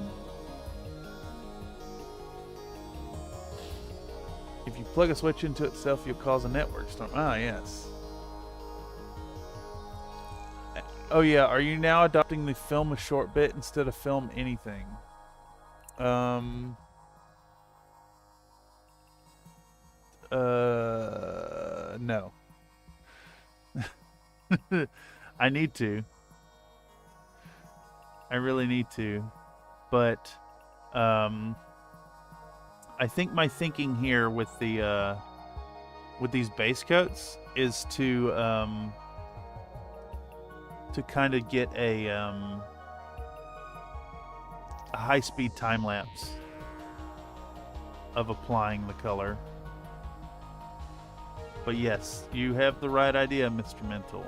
If you plug a switch into itself, you'll cause a network storm. Ah, yes. Oh yeah, are you now adopting the film a short bit instead of film anything? No. I need to. I really need to. But I think my thinking here with the with these base coats is to kind of get a high-speed time lapse of applying the color. But yes, you have the right idea, Mr. Mental.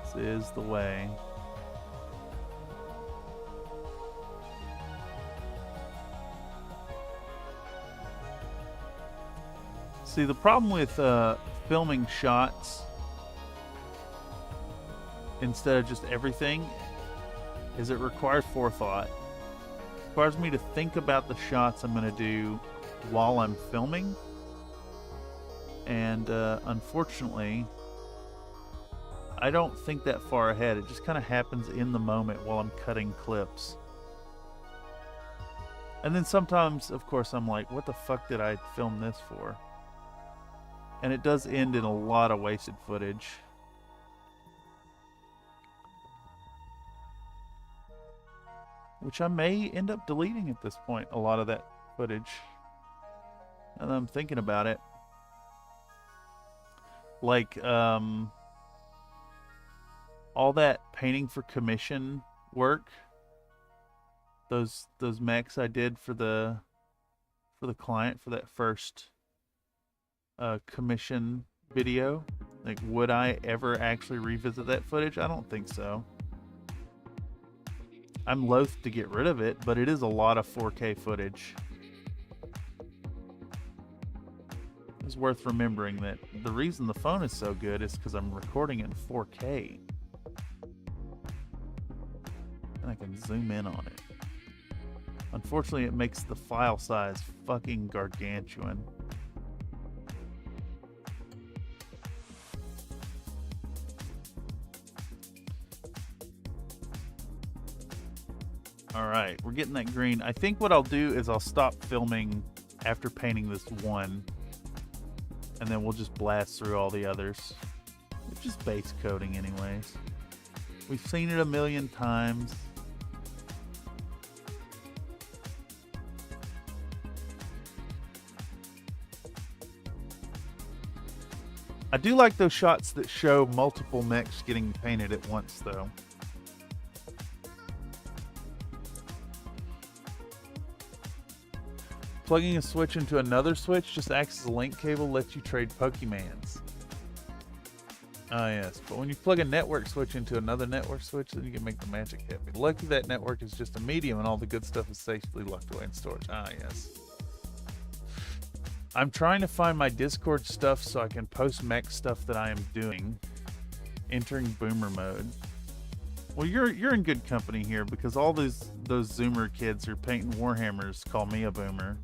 This is the way. See, the problem with filming shots instead of just everything is it requires forethought. It requires me to think about the shots I'm going to do while I'm filming. And unfortunately, I don't think that far ahead. It just kind of happens in the moment while I'm cutting clips. And then sometimes, of course, I'm like, what the fuck did I film this for? And it does end in a lot of wasted footage. Which I may end up deleting at this point, a lot of that footage. Now that I'm thinking about it. Like, all that painting for commission work those mechs I did for the client for that first commission video. Like, would I ever actually revisit that footage? I don't think so. I'm loath to get rid of it, but it is a lot of 4K footage. It's worth remembering that the reason the phone is so good is because I'm recording it in 4K. And I can zoom in on it. Unfortunately, it makes the file size fucking gargantuan. Alright, we're getting that green. I think what I'll do is I'll stop filming after painting this one. And then we'll just blast through all the others. It's just base coating anyways. We've seen it a million times. I do like those shots that show multiple mechs getting painted at once, though. Plugging a switch into another switch just acts as a link cable, lets you trade Pokemans. Ah, yes. But when you plug a network switch into another network switch, then you can make the magic happen. Lucky that network is just a medium and all the good stuff is safely locked away in storage. Ah, yes. I'm trying to find my Discord stuff so I can post mech stuff that I am doing. Entering boomer mode. Well, you're in good company here because all those Zoomer kids who are painting Warhammers call me a boomer.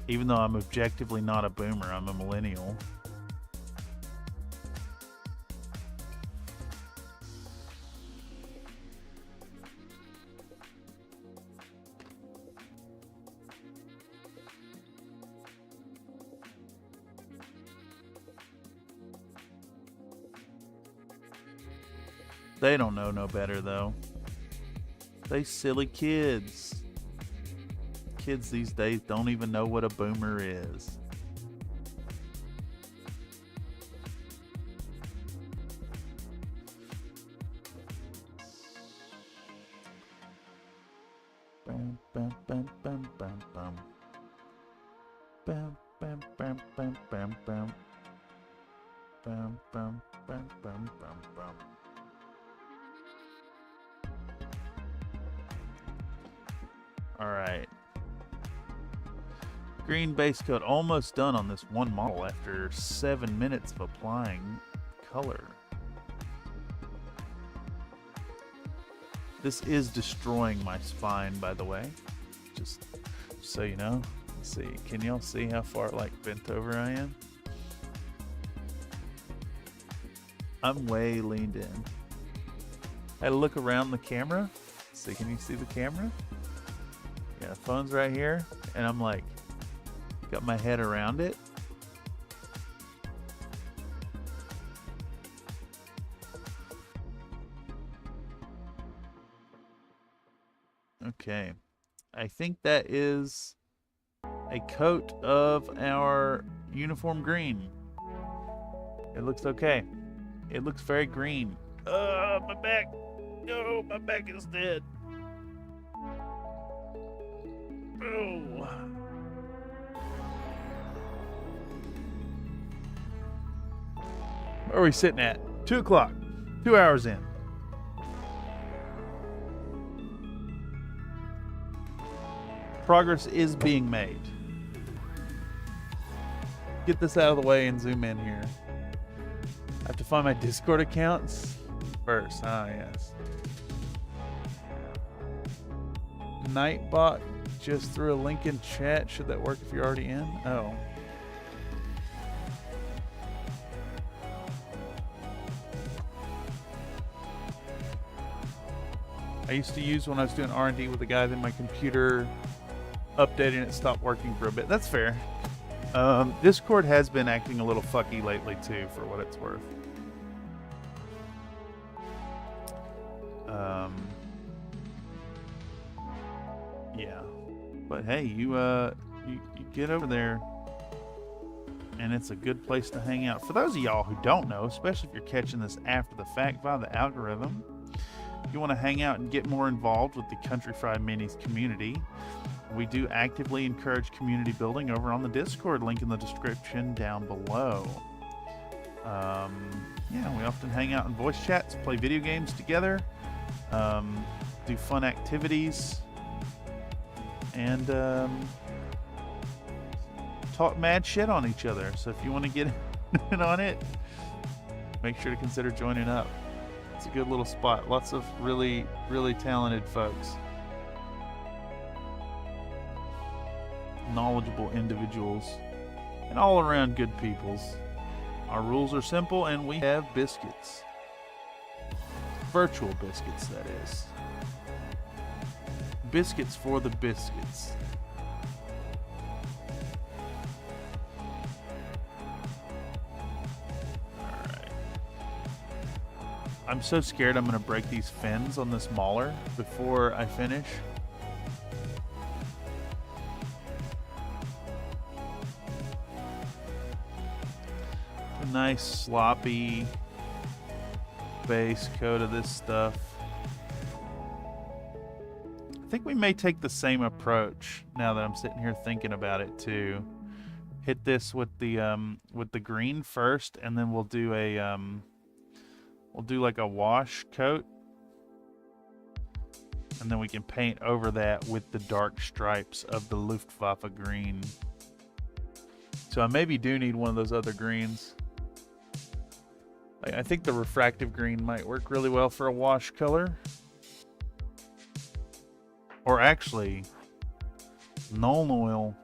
Even though I'm objectively not a boomer, I'm a millennial. They don't know no better, though. They silly kids. Kids these days don't even know what a boomer is. Bam, bam, bam, bam, bam, bam. Bam, bam, bam, bam, bam, bam. Bam, bam, bam, bam, bam, bam. Alright. Green base coat almost done on this one model after 7 minutes of applying color. This is destroying my spine, by the way. Just so you know. Let's see. Can y'all see how far like bent over I am? I'm way leaned in. I had to look around the camera. See, can you see the camera? Yeah, the phone's right here, and I'm like, got my head around it. Okay, I think that is a coat of our uniform green. It looks okay. It looks very green. My back. No, my back is dead. Oh. Where are we sitting at? 2 o'clock. 2 hours in. Progress is being made. Get this out of the way and zoom in here. I have to find my Discord accounts first. Ah, yes. Nightbot just threw a link in chat. Should that work if you're already in? Oh. I used to use when I was doing R&D with a guy, then my computer updated and it stopped working for a bit. That's fair. Discord has been acting a little fucky lately too, for what it's worth. Yeah. But hey, you get over there and it's a good place to hang out. For those of y'all who don't know, especially if you're catching this after the fact via the algorithm, If you want to hang out and get more involved with the Country Fried Minis community, we do actively encourage community building over on the Discord, link in the description down below. Yeah, we often hang out in voice chats, play video games together, do fun activities, and talk mad shit on each other. So if you want to get in on it, make sure to consider joining up. It's a good little spot. Lots of really, really talented folks. Knowledgeable individuals. And all around good peoples. Our rules are simple and we have biscuits. Virtual biscuits, that is. Biscuits for the biscuits. Alright. I'm so scared I'm going to break these fins on this mauler before I finish. A nice sloppy base coat of this stuff. I think we may take the same approach now that I'm sitting here thinking about it too. Hit this with the green first, and then we'll do a we'll do like a wash coat, and then we can paint over that with the dark stripes of the Luftwaffe green. So I maybe do need one of those other greens. I think the refractive green might work really well for a wash color. Or actually, Nuln Oil.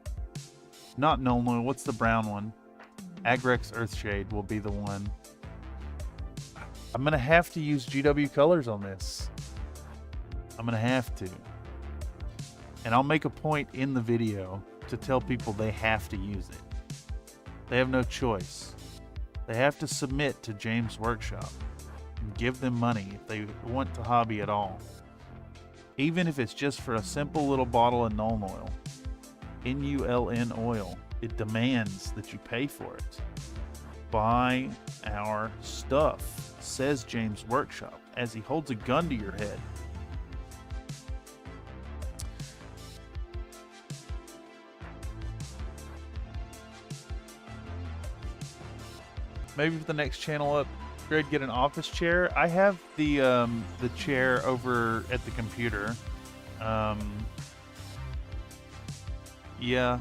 Not Nuln Oil, what's the brown one? Agrex Earthshade will be the one. I'm going to have to use GW colors on this. I'm going to have to. And I'll make a point in the video to tell people they have to use it. They have no choice. They have to submit to James' Workshop and give them money if they want to hobby at all. Even if it's just for a simple little bottle of Nuln Oil. N-U-L-N oil. It demands that you pay for it. Buy our stuff, says James' Workshop, as he holds a gun to your head. Maybe for the next channel upgrade, get an office chair. I have the chair over at the computer. Yeah.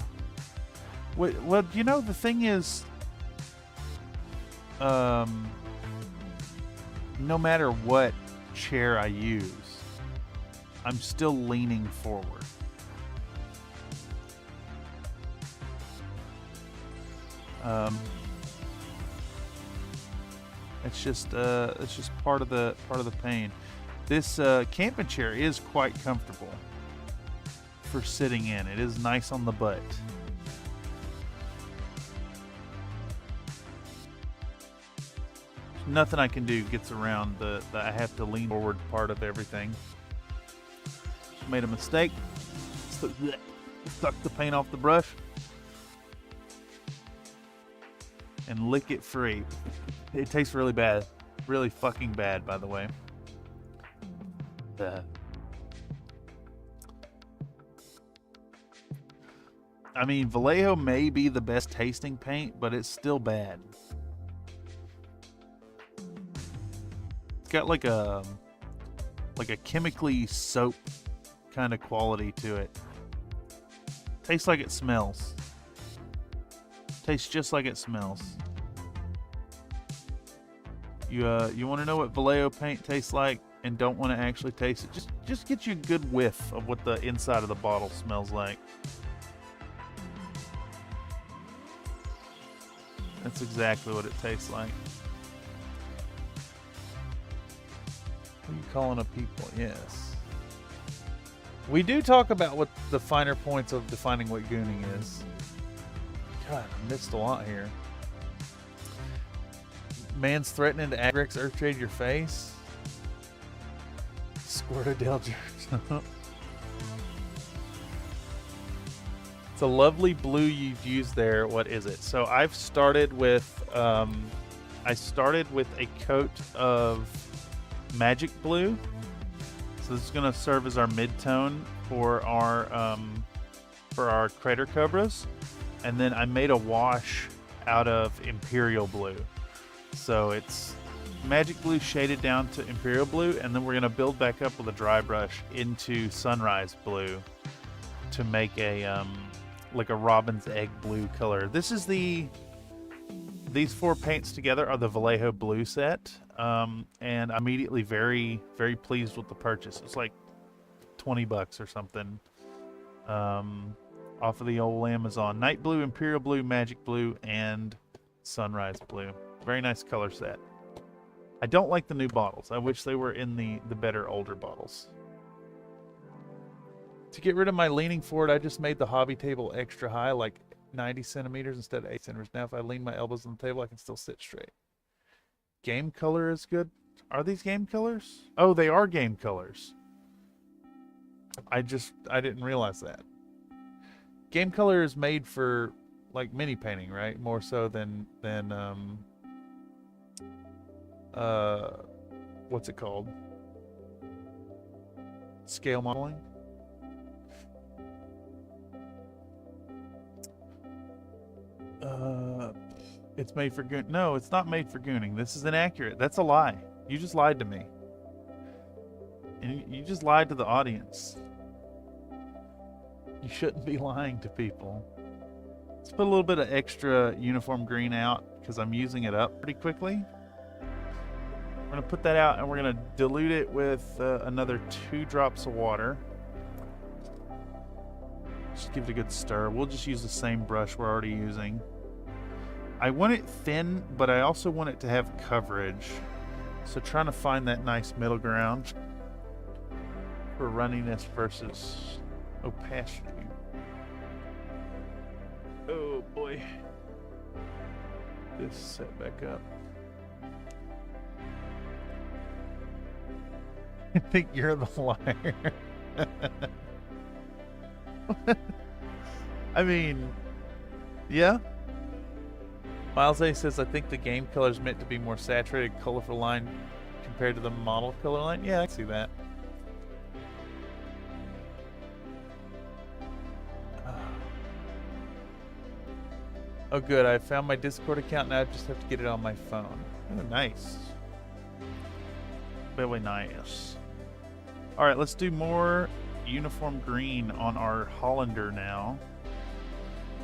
Well, you know, the thing is, no matter what chair I use, I'm still leaning forward. It's just part of the pain. This camping chair is quite comfortable for sitting in. It is nice on the butt. Nothing I can do gets around the I have to lean forward part of everything. Just made a mistake. Stuck the paint off the brush. And lick it free. It tastes really bad. Really fucking bad, by the way. I mean, Vallejo may be the best tasting paint, but it's still bad. It's got like a chemically soap kind of quality to it. Tastes like it smells. Tastes just like it smells. You want to know what Vallejo paint tastes like and don't want to actually taste it? Just get you a good whiff of what the inside of the bottle smells like. That's exactly what it tastes like. What are you calling a people? Yes. We do talk about what the finer points of defining what gooning is. God, I missed a lot here. Man's threatening to Agrex Earthshade your face. Squirtadale jerks. It's a lovely blue you've used there. What is it? So I've started with I started with a coat of magic blue So this is going to serve as our mid-tone for our Crater Cobras. And then I made a wash out of Imperial Blue. So it's magic blue shaded down to Imperial Blue, and then we're going to build back up with a dry brush into Sunrise Blue to make a like a robin's egg blue color. These 4 paints together are the Vallejo Blue set, and I'm immediately very, very pleased with the purchase. It's like $20 or something off of the old Amazon. Night Blue, Imperial Blue, Magic Blue, and Sunrise Blue. Very nice color set. I don't like the new bottles. I wish they were in the better older bottles. To get rid of my leaning forward, I just made the hobby table extra high, like 90 centimeters instead of 8 centimeters. Now if I lean my elbows on the table, I can still sit straight. Game color is good. Are these game colors? Oh, they are game colors. I didn't realize that. Game color is made for like mini painting, right? More so than what's it called? Scale modeling. It's made for Gooning. No, it's not made for Gooning. This is inaccurate. That's a lie. You just lied to me. And you just lied to the audience. You shouldn't be lying to people. Let's put a little bit of extra uniform green out because I'm using it up pretty quickly. We're going to put that out and we're going to dilute it with another 2 drops of water. Just give it a good stir. We'll just use the same brush we're already using. I want it thin, but I also want it to have coverage. So trying to find that nice middle ground for runniness versus opacity. Oh boy. This set back up. I think you're the liar. I mean, yeah. Miles A says, I think the game color is meant to be more saturated, colorful line compared to the model color line. Yeah, I can see that. Oh, good. I found my Discord account now. I just have to get it on my phone. Oh, nice. Really nice. All right, let's do more uniform green on our Hollander now.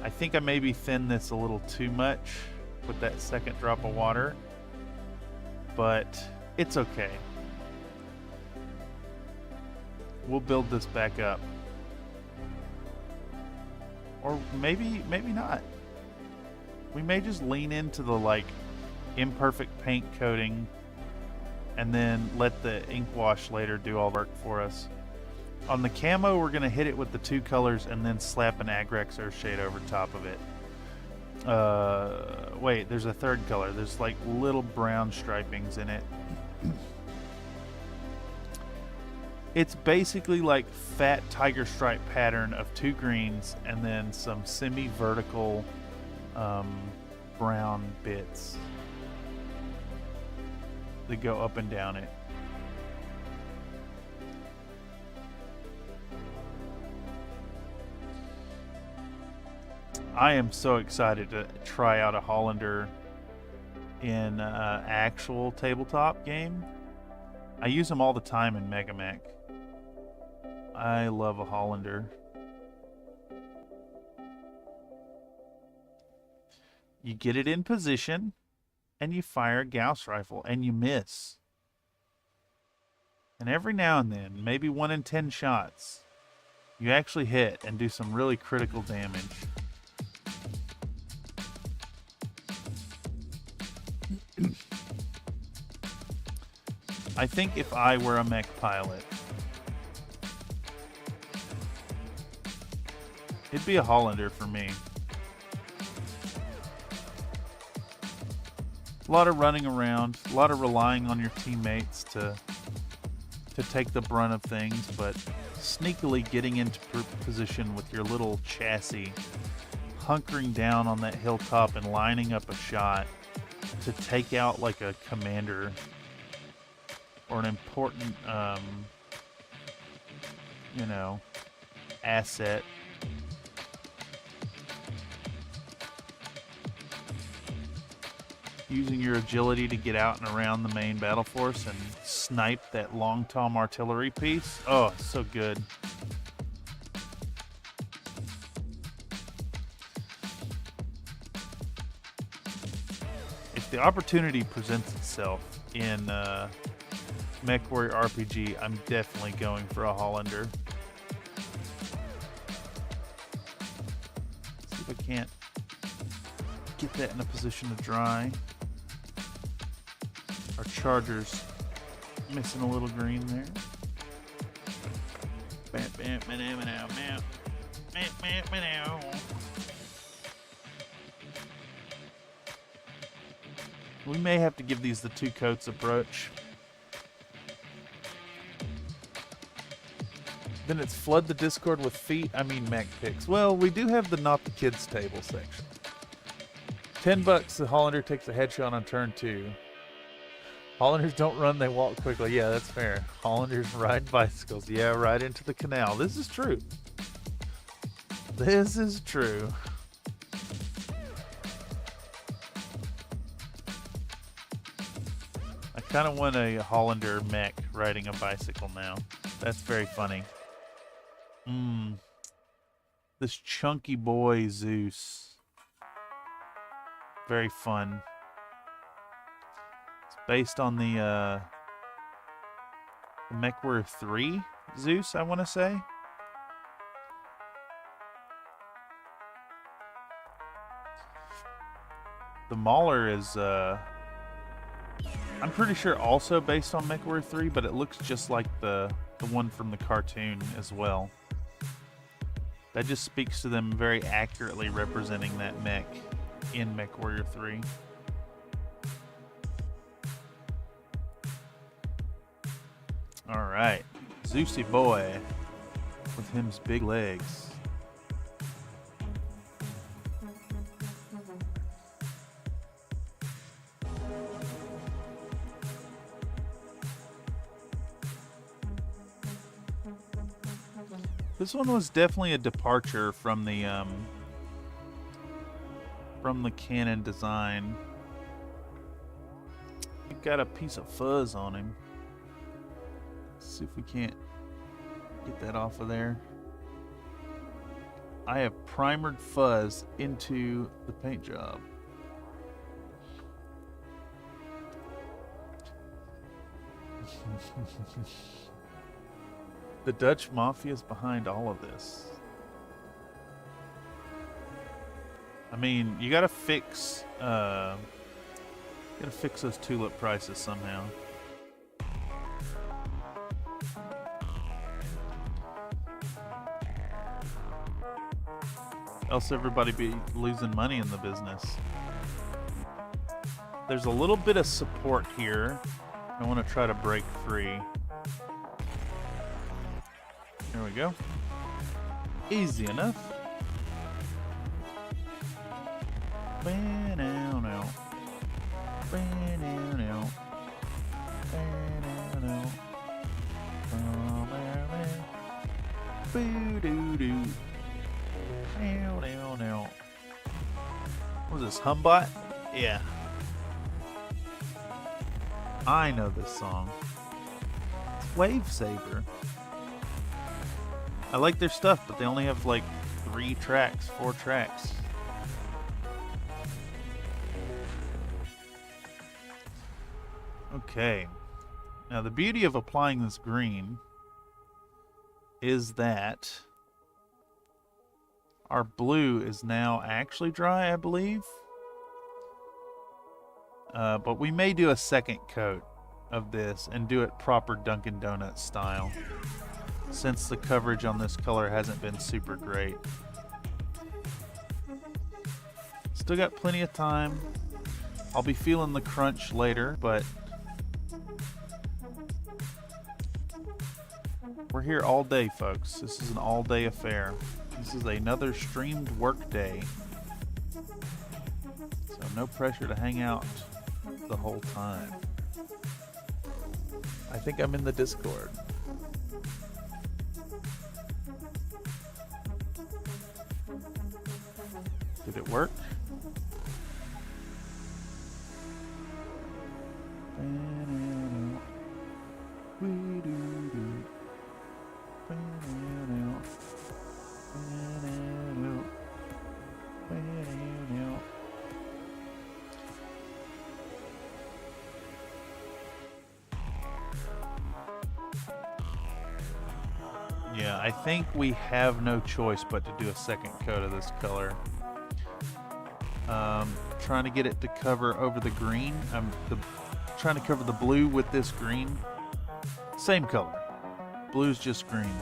I think I maybe thinned this a little too much with that second drop of water, but it's okay. We'll build this back up. Or maybe not. We may just lean into the like imperfect paint coating and then let the ink wash later do all the work for us. On the camo, we're going to hit it with the 2 colors and then slap an Agrex Earth shade over top of it. Wait, there's a 3rd color. There's like little brown stripings in it. It's basically like fat tiger stripe pattern of 2 greens and then some semi-vertical brown bits that go up and down it. I am so excited to try out a Hollander in actual tabletop game. I use them all the time in Mega Mech. I love a Hollander. You get it in position and you fire a Gauss rifle and you miss. And every now and then, maybe 1 in 10 shots, you actually hit and do some really critical damage. I think if I were a mech pilot, it'd be a Hollander for me. A lot of running around, a lot of relying on your teammates to take the brunt of things, but sneakily getting into position with your little chassis, hunkering down on that hilltop and lining up a shot to take out like a commander or an important you know, asset. Using your agility to get out and around the main battle force and snipe that long tom artillery piece. Oh, it's so good. If the opportunity presents itself in MechWarrior RPG, I'm definitely going for a Hollander. See if I can't get that in a position to dry. Our charger's missing a little green there. We may have to give these the two coats approach. Then it's flood the Discord with feet, mech pics. Well, we do have the not the kids table section. $10, the Hollander takes a headshot on turn 2. Hollanders don't run, they walk quickly. Yeah, that's fair. Hollanders ride bicycles. Yeah, right into the canal. This is true. This is true. I kind of want a Hollander mech riding a bicycle now. That's very funny. This chunky boy Zeus. Very fun. Based on the MechWarrior 3 Zeus, I want to say. The Mauler is, I'm pretty sure also based on MechWarrior 3, but it looks just like the one from the cartoon as well. That just speaks to them very accurately representing that mech in MechWarrior 3. Alright, Zeusy boy with him's big legs. This one was definitely a departure from the canon design. He got a piece of fuzz on him. See if we can't get that off of there. I have primered fuzz into the paint job. The Dutch Mafia is behind all of this. You gotta fix those tulip prices somehow. Else everybody be losing money in the business. There's a little bit of support here. I want to try to break free. There we go. Easy enough. What is this, Humbot? Yeah. I know this song. It's Wave Saber. I like their stuff, but they only have like 4 tracks. Okay. Now the beauty of applying this green is that our blue is now actually dry, I believe. But we may do a second coat of this and do it proper Dunkin' Donuts style, since the coverage on this color hasn't been super great. Still got plenty of time. I'll be feeling the crunch later, but we're here all day, folks. This is an all-day affair. This is another streamed work day. So no pressure to hang out the whole time. I think I'm in the Discord. Did it work? Yeah, I think we have no choice but to do a second coat of this color. Trying to get it to cover over the green. Trying to cover the blue with this green. Same color. Blue's just green.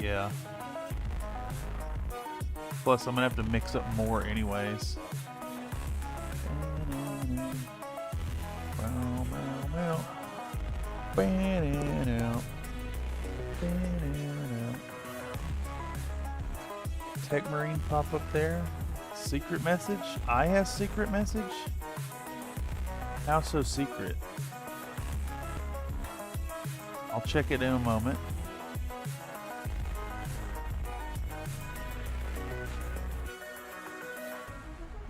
Yeah. Plus, I'm gonna have to mix up more anyways. Tech Marine pop up there. Secret message? I have secret message? How so secret? I'll check it in a moment.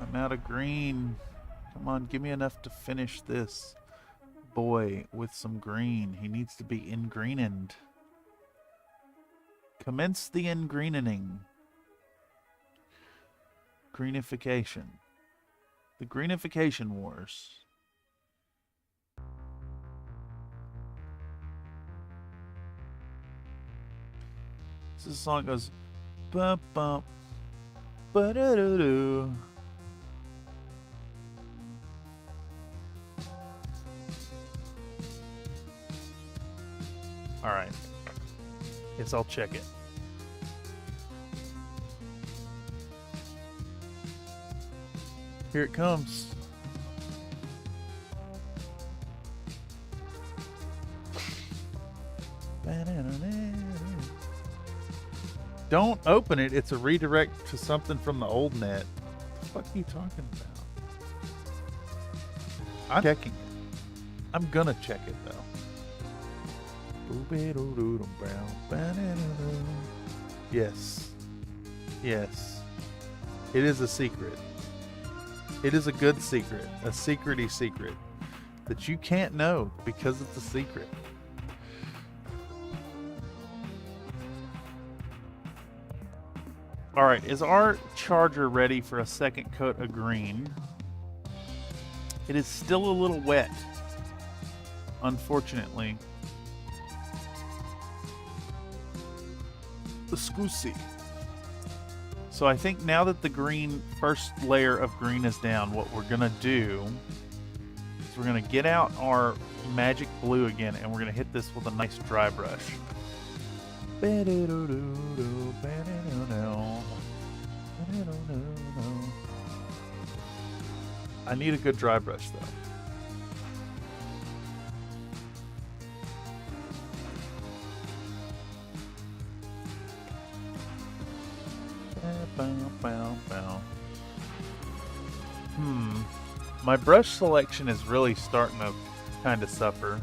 I'm out of green. Come on, give me enough to finish this boy with some green. He needs to be ingreenened. Commence the ingreening. Greenification. The greenification wars. This song goes bump bump ba-da-doo-doo. All right. Guess I'll check it. Here it comes. Don't open it. It's a redirect to something from the old net. What the fuck are you talking about? I'm checking it. I'm gonna check it though. Yes. Yes. It is a secret. It is a good secret. A secrety secret. That you can't know because it's a secret. Alright, is our charger ready for a second coat of green? It is still a little wet. Unfortunately. Scusi. So I think now that the green, first layer of green is down, what we're gonna do is we're gonna get out our magic blue again and we're gonna hit this with a nice dry brush. I need a good dry brush though. My brush selection is really starting to kind of suffer.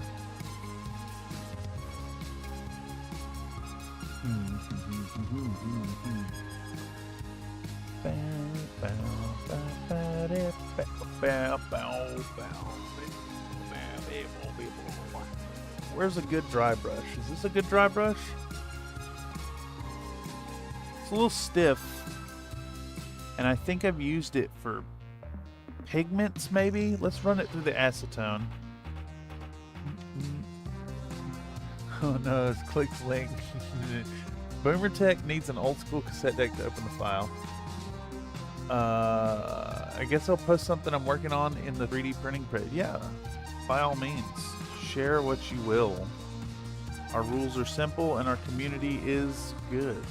Where's a good dry brush? Is this a good dry brush? It's a little stiff, and I think I've used it for pigments maybe. Let's run it through the acetone. Oh no, it's clicked link. Boomertech needs an old school cassette deck to open the file. I guess I'll post something I'm working on in the 3D printing page. Yeah, by all means, share what you will. Our rules are simple and our community is good.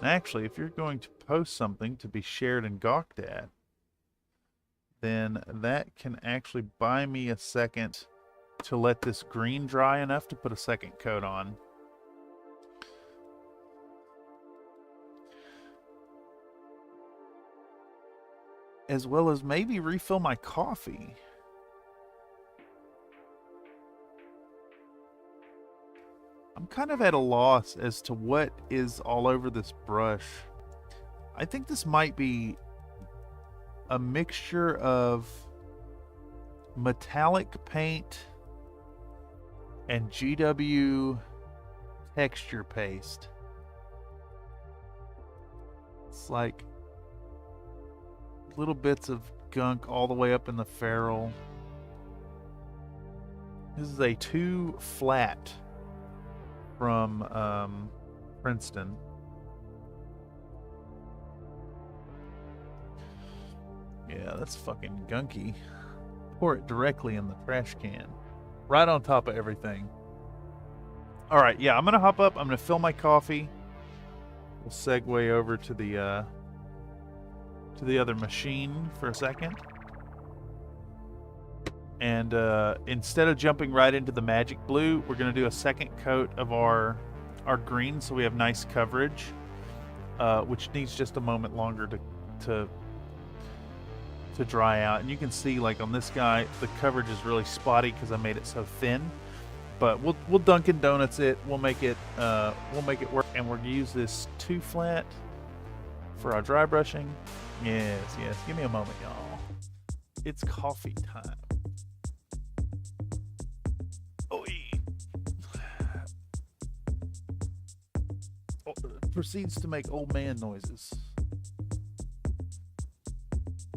Actually, if you're going to post something to be shared and gawked at, then that can actually buy me a second to let this green dry enough to put a second coat on. as well as maybe refill my coffee. I'm kind of at a loss as to what is all over this brush. I think this might be a mixture of metallic paint and GW texture paste. It's like little bits of gunk all the way up in the ferrule. This is a 2 flat from Princeton. Yeah, that's fucking gunky. Pour it directly in the trash can. Right on top of everything. Alright, yeah, I'm gonna hop up. I'm gonna fill my coffee. We'll segue over to the other machine for a second. And instead of jumping right into the magic blue, we're gonna do a second coat of our green so we have nice coverage, which needs just a moment longer to dry out. And you can see, like on this guy, the coverage is really spotty because I made it so thin. But we'll Dunkin' Donuts it. We'll make it work. And we're gonna use this 2 flat for our dry brushing. Yes. Give me a moment, y'all. It's coffee time. Proceeds to make old man noises.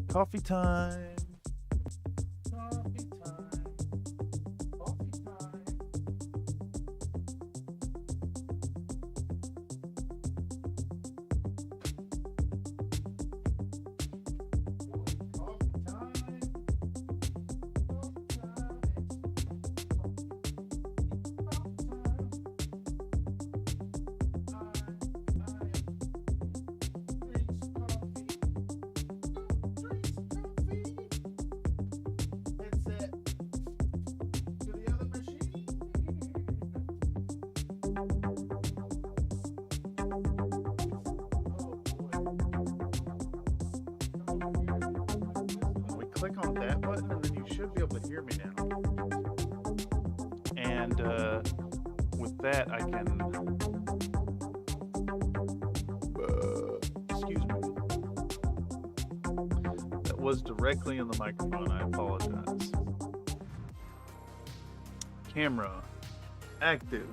Coffee time. Coffee time. Coffee time. Click on that button and then you should be able to hear me now. And with that I can excuse me. That was directly in the microphone. I apologize. Camera active.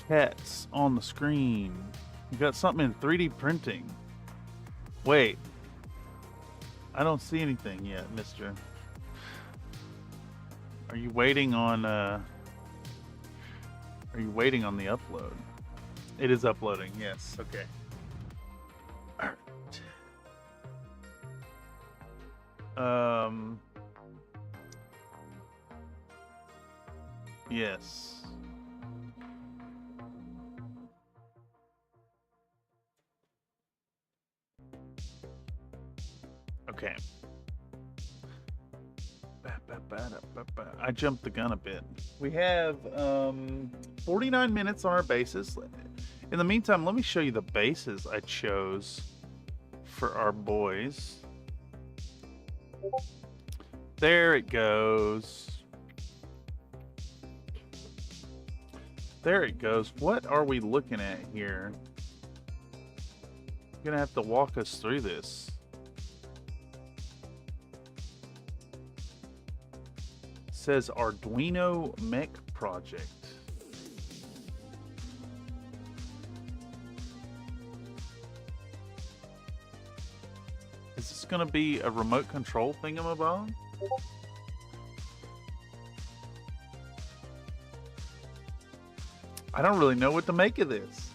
Cats on the screen. You got something in 3D printing. Wait. I don't see anything yet, mister. Are you waiting on the upload? It is uploading, yes. Okay. Alright. Yes. Okay. I jumped the gun a bit. We have 49 minutes on our bases. In the meantime, let me show you the bases I chose for our boys. There it goes. There it goes. What are we looking at here? You're gonna have to walk us through this. Says Arduino Mech Project. Is this going to be a remote control thingamabob? I don't really know what to make of this.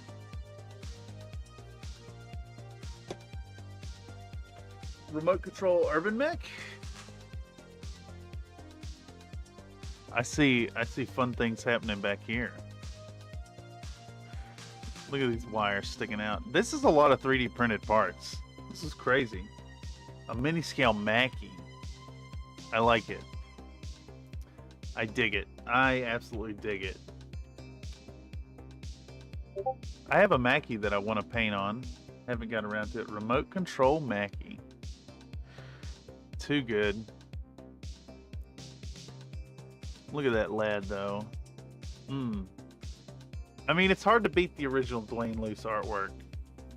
Remote control urban mech? I see fun things happening back here. Look at these wires sticking out. This is a lot of 3D printed parts. This is crazy. A mini scale Mackie. I like it. I dig it. I absolutely dig it. I have a Mackie that I want to paint on. Haven't got around to it. Remote control Mackie. Too good. Look at that lad, though. I mean, it's hard to beat the original Dwayne Luce artwork.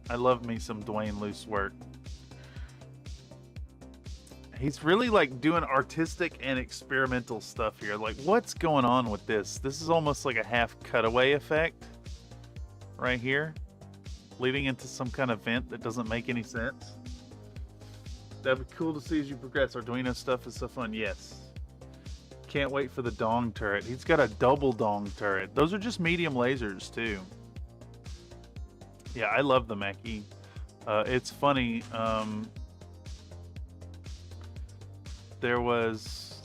I love me some Dwayne Luce work. He's really like doing artistic and experimental stuff here. Like, what's going on with this? This is almost like a half cutaway effect right here, leading into some kind of vent that doesn't make any sense. That'd be cool to see as you progress. Arduino stuff is so fun. Yes. Can't wait for the dong turret. He's got a double dong turret. Those are just medium lasers too. Yeah, I love the Mackie. It's funny. There was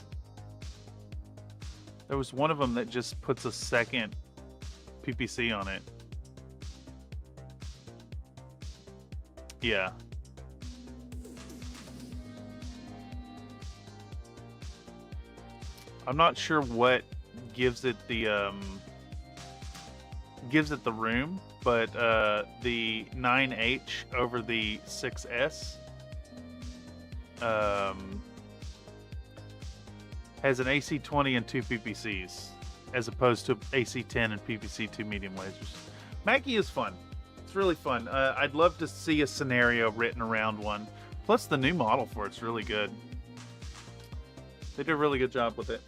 one of them that just puts a second PPC on it. Yeah. I'm not sure what gives it the room, but the 9H over the 6S has an AC20 and 2 PPCs, as opposed to AC10 and PPC 2 medium lasers. Mackie is fun. It's really fun. I'd love to see a scenario written around one. Plus, the new model for it's really good. They did a really good job with it.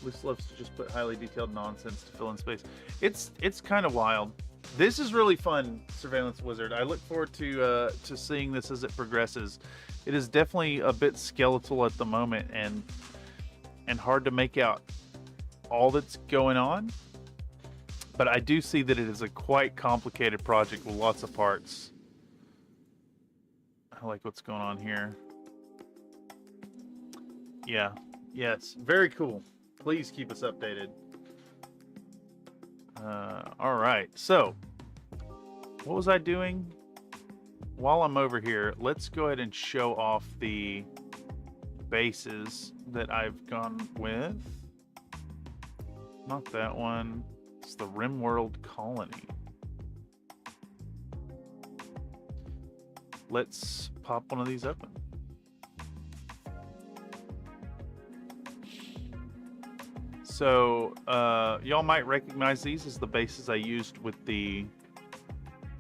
Luce loves to just put highly detailed nonsense to fill in space. It's kind of wild. This is really fun, Surveillance Wizard. I look forward to seeing this as it progresses. It is definitely a bit skeletal at the moment and hard to make out all that's going on. But I do see that it is a quite complicated project with lots of parts. I like what's going on here. Yeah. Yes. Very cool. Please keep us updated. All right. So, what was I doing? While I'm over here, let's go ahead and show off the bases that I've gone with. Not that one. It's the RimWorld Colony. Let's pop one of these open. So, y'all might recognize these as the bases I used with the,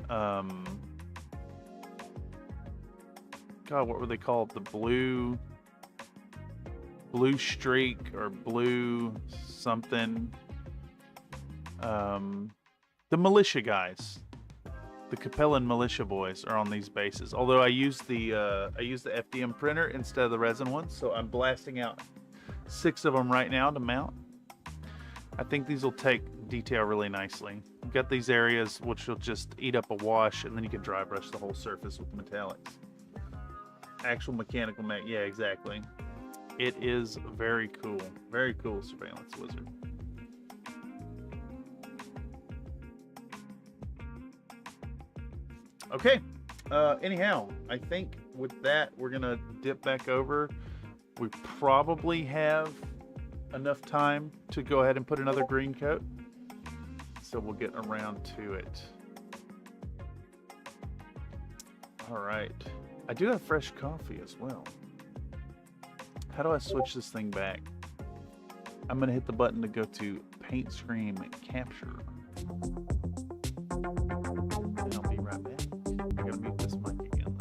God, what were they called? The blue streak or blue something. The militia guys, the Capellan militia boys are on these bases. Although I used the FDM printer instead of the resin one, so I'm blasting out 6 of them right now to mount. I think these will take detail really nicely. You've got these areas which will just eat up a wash, and then you can dry brush the whole surface with metallics. Actual mechanical mat, yeah, exactly. It is very cool. Very cool, Surveillance Wizard. Okay. Anyhow, I think with that, we're going to dip back over. We probably have enough time to go ahead and put another green coat. So we'll get around to it. All right. I do have fresh coffee as well. How do I switch this thing back? I'm going to hit the button to go to paintstream capture. And I'll be right back. I got to mute this mic again.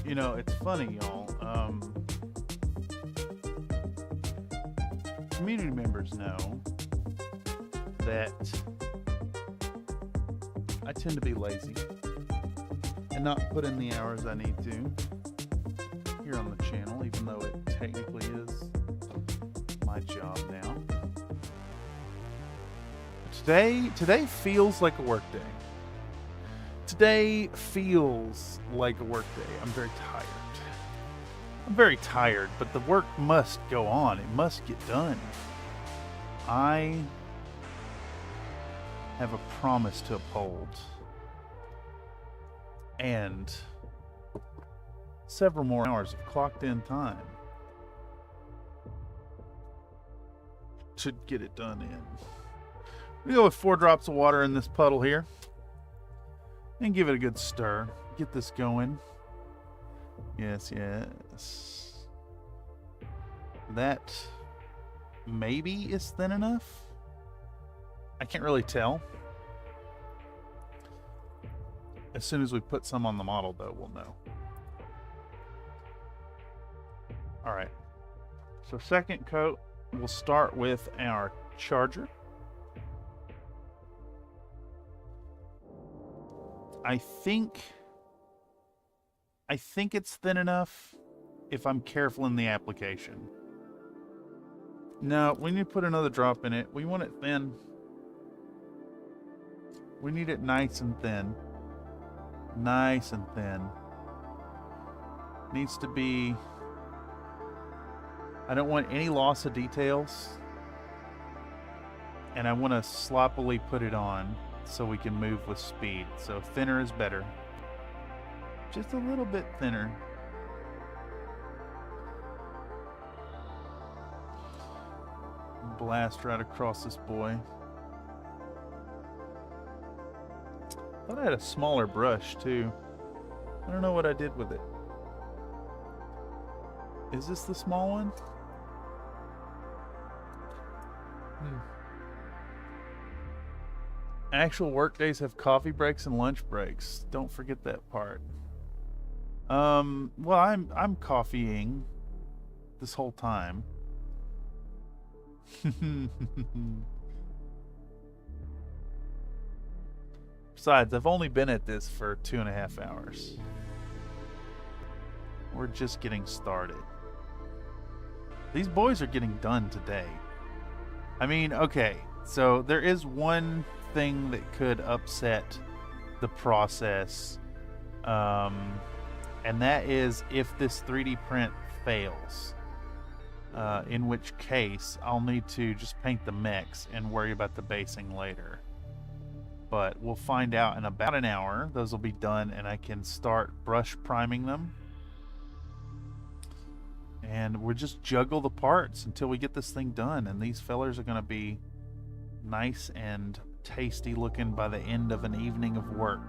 You know, it's funny, y'all. Community members know that I tend to be lazy and not put in the hours I need to here on the channel, even though it technically is my job now. Today feels like a work day. Today feels like a work day. I'm very tired. I'm very tired, but the work must go on. It must get done. I have a promise to uphold. And several more hours of clocked in time to get it done in. We go with 4 drops of water in this puddle here and give it a good stir. Get this going. Yes, yes. That maybe is thin enough. I can't really tell. As soon as we put some on the model, though, we'll know. All right. So second coat, we'll start with our charger. I think it's thin enough if I'm careful in the application. No, we need to put another drop in it. We want it thin. We need it nice and thin. Nice and thin. Needs to be... I don't want any loss of details. And I want to sloppily put it on so we can move with speed. So thinner is better. Just a little bit thinner. Blast right across this boy. Thought I had a smaller brush too. I don't know what I did with it. Is this the small one? Actual work days have coffee breaks and lunch breaks. Don't forget that part. Well, I'm coffeeing this whole time. Besides, I've only been at this for 2.5 hours. We're just getting started. These boys are getting done today. I mean, okay, so there is one thing that could upset the process, and that is if this 3D print fails, in which case I'll need to just paint the mechs and worry about the basing later. But we'll find out in about an hour. Those will be done and I can start brush priming them. And we'll just juggle the parts until we get this thing done, and these fellers are going to be nice and tasty looking by the end of an evening of work.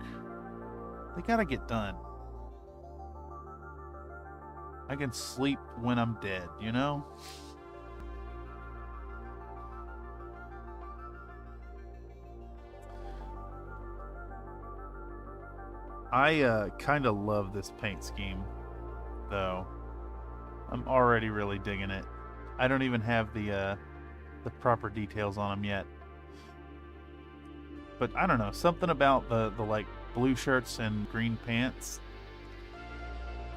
They got to get done. I can sleep when I'm dead, you know? I kind of love this paint scheme, though. I'm already really digging it. I don't even have the proper details on them yet. But I don't know, something about the like blue shirts and green pants,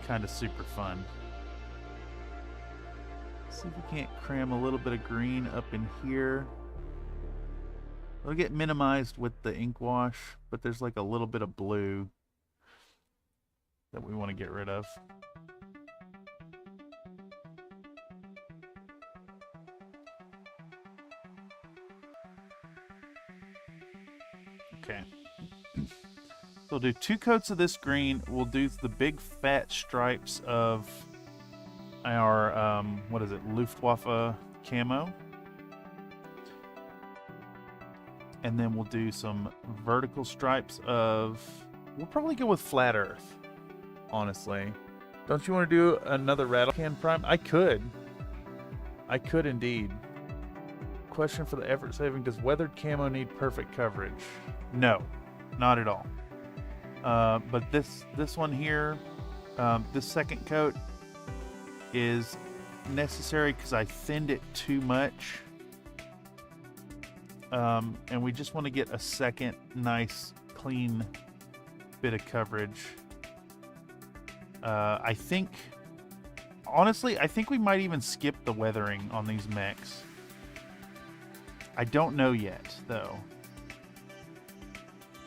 kind of super fun. See if we can't cram a little bit of green up in here. It'll get minimized with the ink wash, but there's like a little bit of blue that we want to get rid of. Okay. So we'll do 2 coats of this green. We'll do the big fat stripes of our, what is it, Luftwaffe camo. And then we'll do some vertical stripes of, we'll probably go with Flat Earth, honestly. Don't you want to do another rattle can prime? I could indeed. Question for the effort saving: does weathered camo need perfect coverage? No, not at all. But this one here, this second coat is necessary because I thinned it too much. And we just want to get a second nice clean bit of coverage. I think, honestly, I think we might even skip the weathering on these mechs. I don't know yet, though.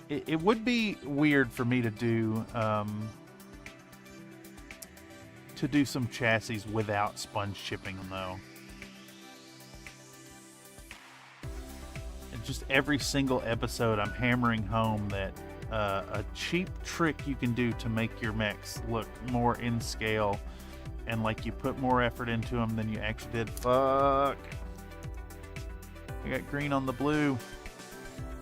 It would be weird for me to do to do some chassis without sponge chipping them, though. And just every single episode, I'm hammering home that a cheap trick you can do to make your mechs look more in scale and like you put more effort into them than you actually did. Fuck. I got green on the blue.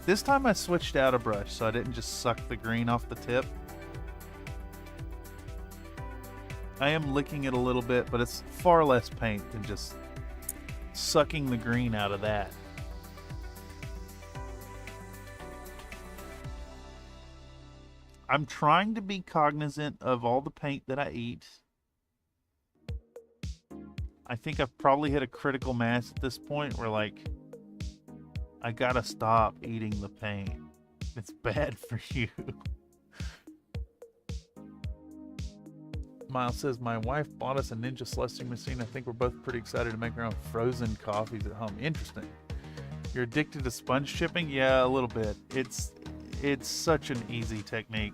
This time I switched out a brush so I didn't just suck the green off the tip. I am licking it a little bit, but it's far less paint than just sucking the green out of that. I'm trying to be cognizant of all the paint that I eat. I think I've probably hit a critical mass at this point where, like, I gotta stop eating the paint. It's bad for you. Miles says, my wife bought us a Ninja Slicing machine. I think we're both pretty excited to make our own frozen coffees at home. Interesting. You're addicted to sponge chipping? Yeah, a little bit. It's such an easy technique.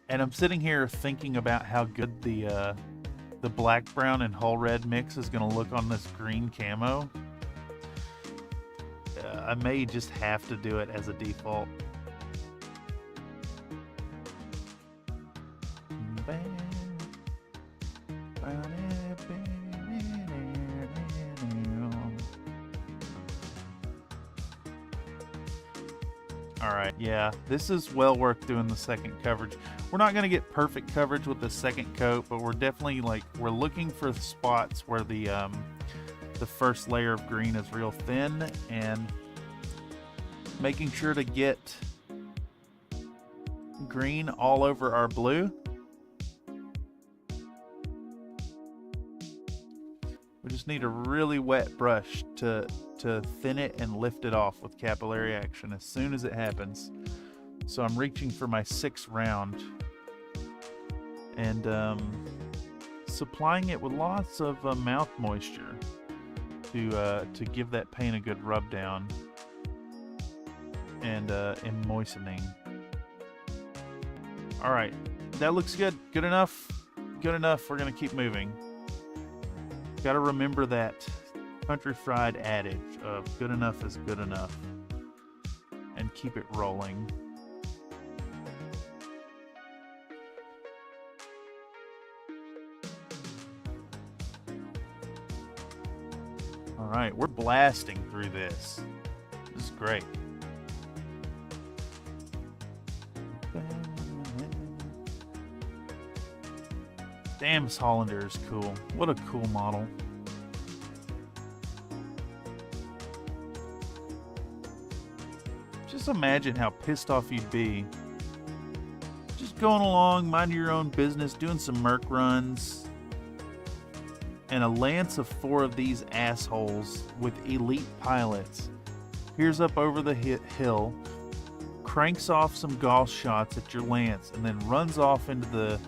And I'm sitting here thinking about how good the black, brown, and hull red mix is going to look on this green camo. I may just have to do it as a default. Alright, yeah, this is well worth doing the second coverage. We're not going to get perfect coverage with the second coat, but we're definitely, like, we're looking for spots where the first layer of green is real thin, and making sure to get green all over our blue. We just need a really wet brush to thin it and lift it off with capillary action as soon as it happens. So I'm reaching for my 6th round and supplying it with lots of mouth moisture to give that paint a good rub down and moistening. All right, that looks good. Good enough. Good enough. We're gonna keep moving. Got to remember that country fried adage of good enough is good enough, and keep it rolling. All right, we're blasting through this. This is great. Damn, this Hollander is cool. What a cool model. Just imagine how pissed off you'd be. Just going along, minding your own business, doing some Merc runs, and a lance of 4 of these assholes with elite pilots peers up over the hill, cranks off some golf shots at your lance, and then runs off into the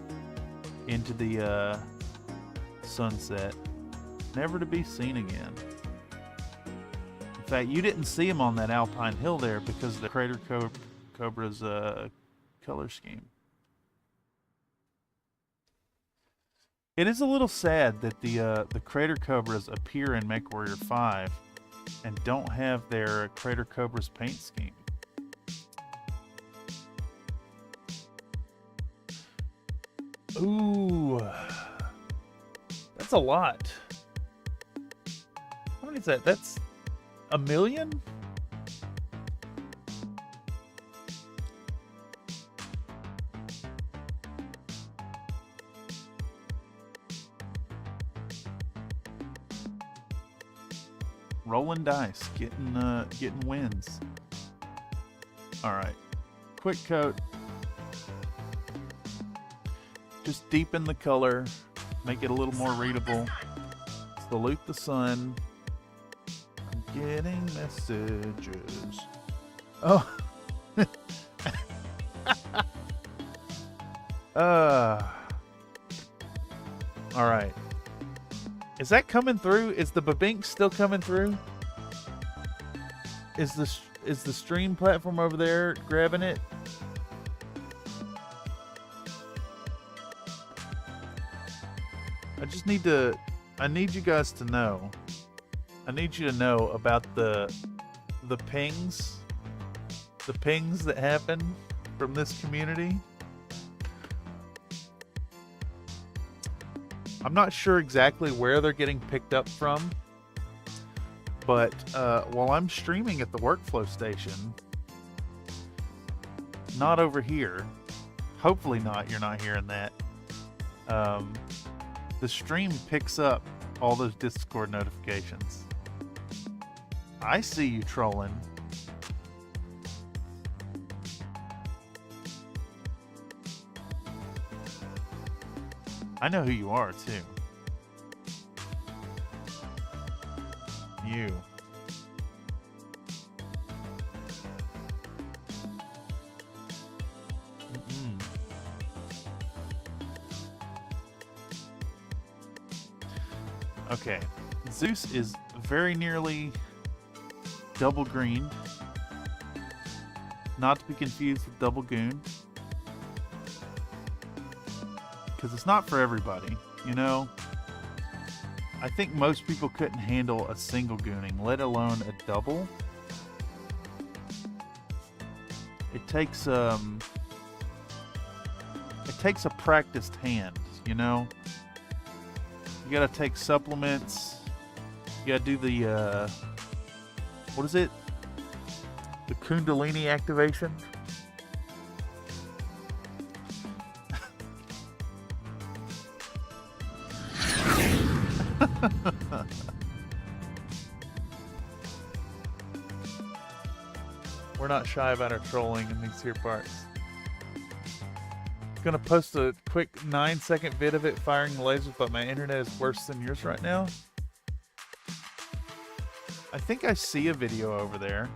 sunset, never to be seen again. In fact, you didn't see him on that alpine hill there because of the Crater Cobras color scheme. It is a little sad that the Crater Cobras appear in MechWarrior 5 and don't have their Crater Cobras paint scheme. Ooh, that's a lot. How many is that? That's 1 million? Rolling dice, getting wins. All right, quick coat. Just deepen the color, make it a little more readable. Salute the sun. I'm getting messages. Oh. All right. Is that coming through? Is the babink still coming through? Is the stream platform over there grabbing it? I need you guys to know. I need you to know about the pings. The pings that happen from this community. I'm not sure exactly where they're getting picked up from, but while I'm streaming at the workflow station, not over here, hopefully not, you're not hearing that, the stream picks up all those Discord notifications. I see you trolling. I know who you are, too. You. Okay. Zeus is very nearly double greened. Not to be confused with double gooned. Because it's not for everybody, you know? I think most people couldn't handle a single gooning, let alone a double. It takes a practiced hand, you know? You gotta take supplements. You gotta do the, what is it? The Kundalini activation? We're not shy about our trolling in these here parts. Gonna post a quick 9-second vid of it firing the lasers, but my internet is worse than yours right now. I think I see a video over there.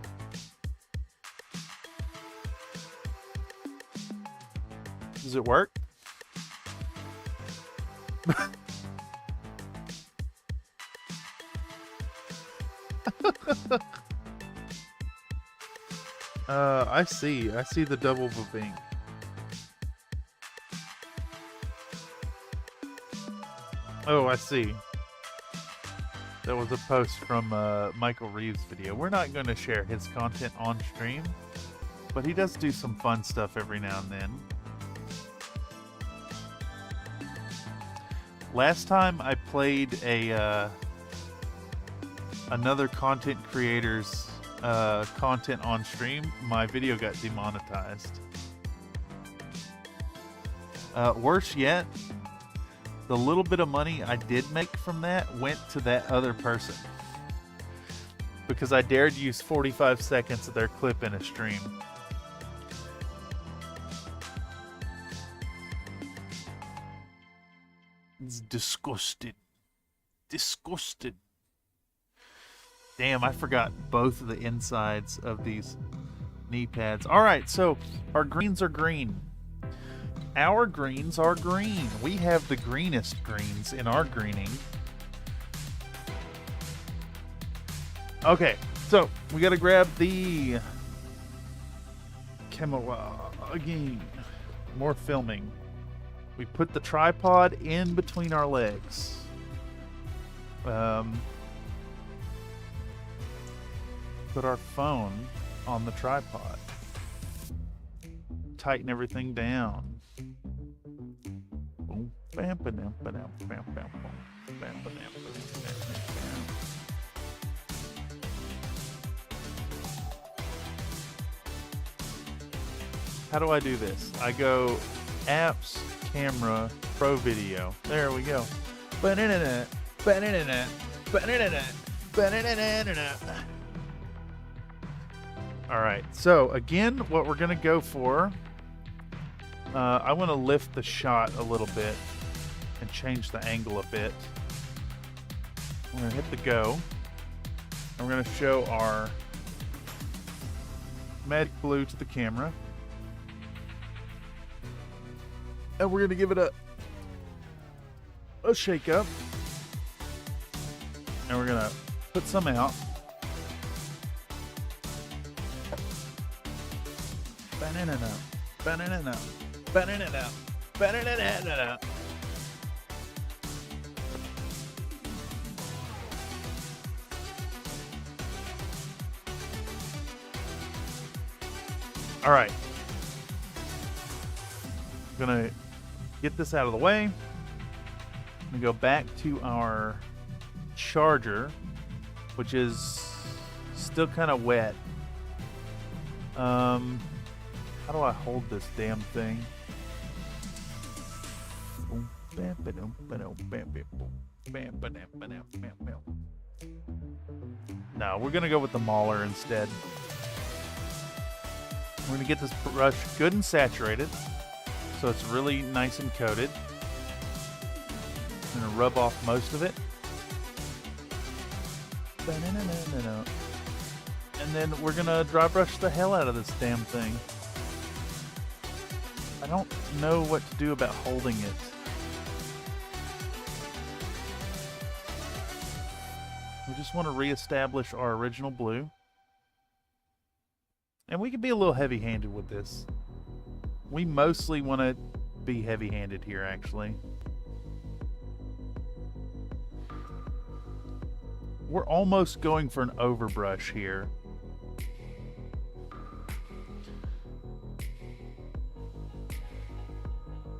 Does it work? I see the double bing. Oh, I see. That was a post from Michael Reeves' video. We're not going to share his content on stream, but he does do some fun stuff every now and then. Last time I played another content creator's content on stream, my video got demonetized. Worse yet, the little bit of money I did make from that went to that other person because I dared use 45 seconds of their clip in a stream. It's disgusted. Disgusted. Damn, I forgot both of the insides of these knee pads. All right, so our greens are green. Our greens are green. We have the greenest greens in our greening. Okay, so we got to grab the camera again. More filming. We put the tripod in between our legs. Put our phone on the tripod. Tighten everything down. How do I do this? I go apps, camera, pro video. There we go. All right, so again, what we're gonna go for, I want to lift the shot a little bit and change the angle a bit. We're gonna hit the go, and we're gonna show our magic blue to the camera, and we're gonna give it a shake up, and we're gonna put some out. All right. I'm going to get this out of the way. I'm going to go back to our charger, which is still kind of wet. How do I hold this damn thing? No, we're gonna go with the mauler instead. We're gonna get this brush good and saturated, so it's really nice and coated. I'm gonna rub off most of it. And then we're gonna dry brush the hell out of this damn thing. I don't know what to do about holding it. We just want to reestablish our original blue. And we can be a little heavy-handed with this. We mostly want to be heavy-handed here, actually. We're almost going for an overbrush here.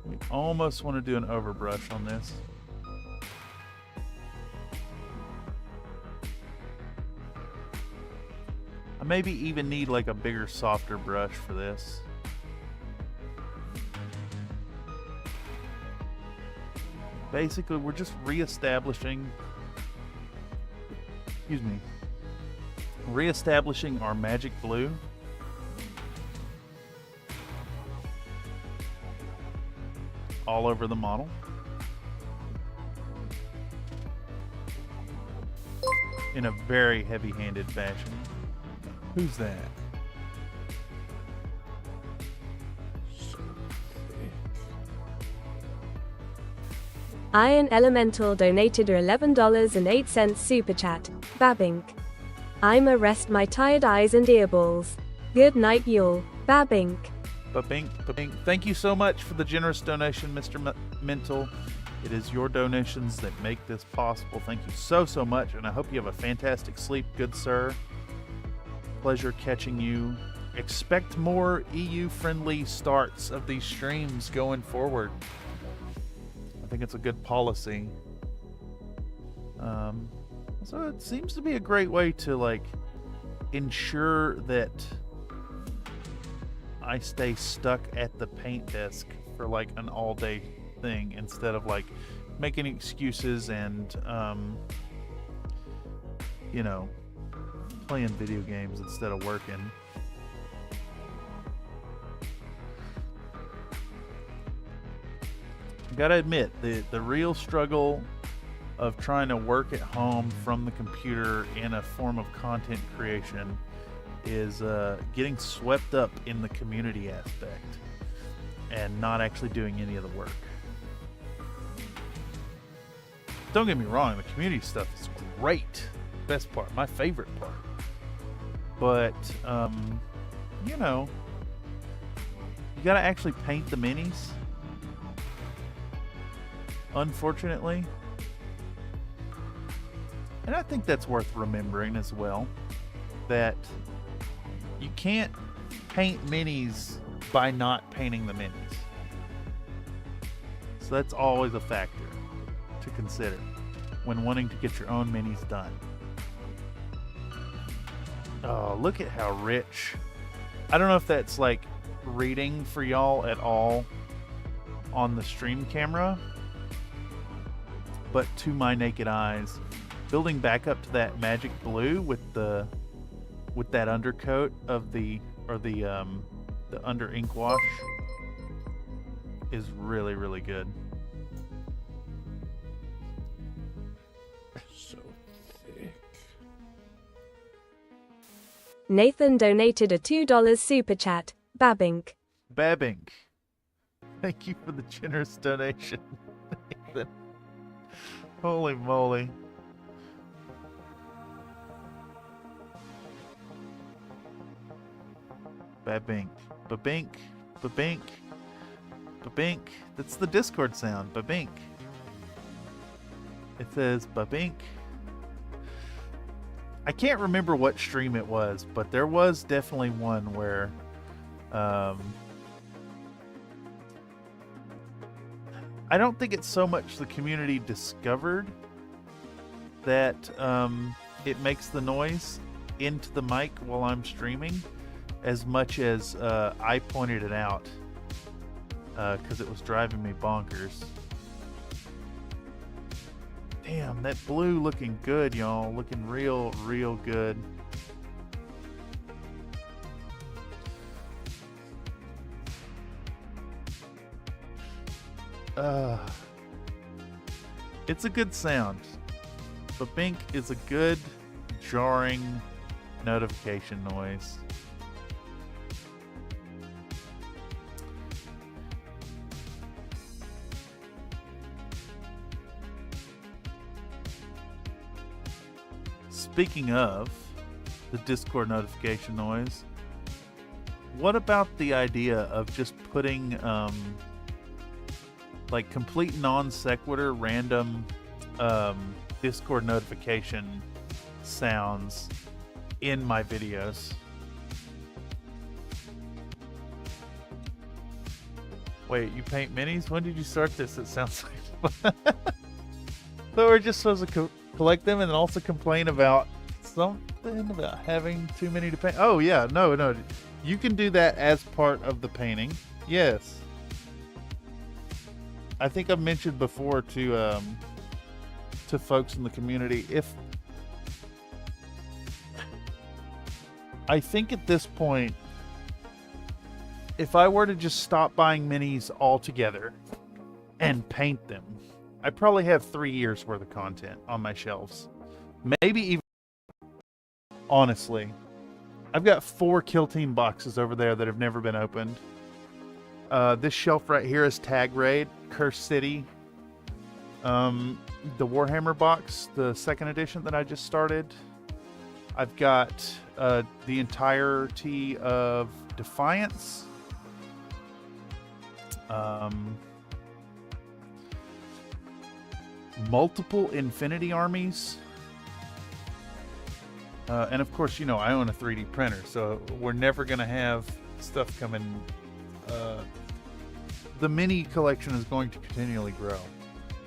We almost want to do an overbrush on this. I maybe even need like a bigger, softer brush for this. Basically, we're just reestablishing, reestablishing our magic blue. All over the model. In a very heavy-handed fashion. Who's that? Iron Elemental donated a $11.08 super chat. Babink. I'ma rest my tired eyes and earballs. Good night, y'all. Babink. Babink, babink. Thank you so much for the generous donation, Mr. Mental. It is your donations that make this possible. Thank you so, so much, and I hope you have a fantastic sleep, good sir. Pleasure catching you. Expect more EU-friendly starts of these streams going forward. I think it's a good policy. So it seems to be a great way to like ensure that I stay stuck at the paint desk for like an all-day thing instead of like making excuses and you know, playing video games instead of working. I gotta admit, the real struggle of trying to work at home from the computer in a form of content creation is getting swept up in the community aspect and not actually doing any of the work. Don't get me wrong, the community stuff is great. Best part, my favorite part. But, you know, you gotta actually paint the minis. Unfortunately. And I think that's worth remembering as well. That you can't paint minis by not painting the minis. So that's always a factor to consider when wanting to get your own minis done. Oh, look at how rich. I don't know if that's like reading for y'all at all on the stream camera, but to my naked eyes, building back up to that magic blue with that undercoat of the under ink wash is really, really good. So thick. Nathan donated a $2 super chat. Babink. Babink. Thank you for the generous donation, Nathan. Holy moly. Babink. Babink. Babink. Babink. That's the Discord sound. Babink. It says babink. I can't remember what stream it was, but there was definitely one where I don't think it's so much the community discovered that it makes the noise into the mic while I'm streaming, as much as I pointed it out because it was driving me bonkers. Damn, that blue looking good, y'all. Looking real, real good. It's a good sound. The bink is a good, jarring notification noise. Speaking of the Discord notification noise, what about the idea of just putting like complete non sequitur random Discord notification sounds in my videos? Wait, you paint minis? When did you start this? It sounds like so we're just supposed to collect them and then also complain about something about having too many to paint. Oh yeah, no, you can do that as part of the painting. Yes, I think I've mentioned before to folks in the community, if I think at this point, if I were to just stop buying minis altogether and paint them, I probably have 3 years worth of content on my shelves. Maybe even, honestly, I've got 4 Kill Team boxes over there that have never been opened. This shelf right here is Tag Raid, Curse City, the Warhammer box, the 2nd edition that I just started. I've got the entirety of Defiance. Multiple Infinity Armies. And of course, you know, I own a 3D printer, so we're never going to have stuff coming. The mini collection is going to continually grow.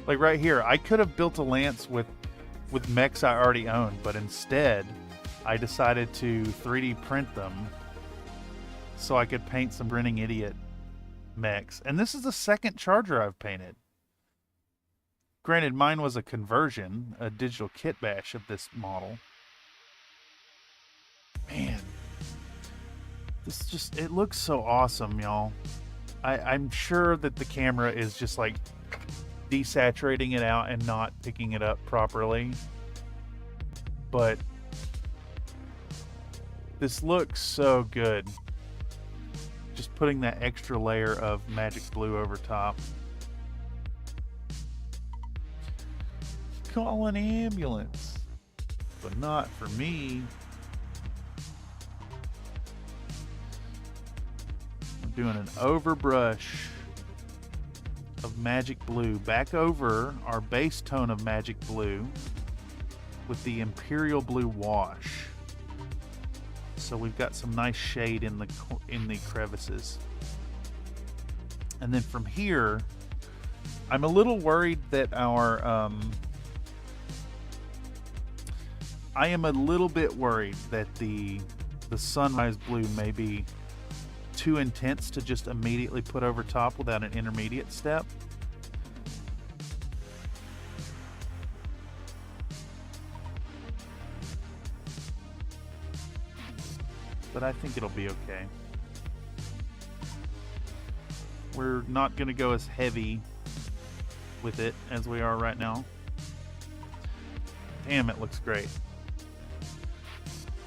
Like right here, I could have built a lance with mechs I already own, but instead I decided to 3D print them so I could paint some grinning idiot mechs. And this is the 2nd charger I've painted. Granted, mine was a conversion, a digital kit bash of this model. Man, this just, it looks so awesome, y'all. I'm sure that the camera is just like desaturating it out and not picking it up properly. But this looks so good. Just putting that extra layer of magic blue over top. Call an ambulance, but not for me. I'm doing an overbrush of magic blue back over our base tone of magic blue with the imperial blue wash. So we've got some nice shade in the crevices. And then from here, I'm a little worried that our I am a little bit worried that the sunrise blue may be too intense to just immediately put over top without an intermediate step. But I think it'll be okay. We're not going to go as heavy with it as we are right now. Damn, it looks great.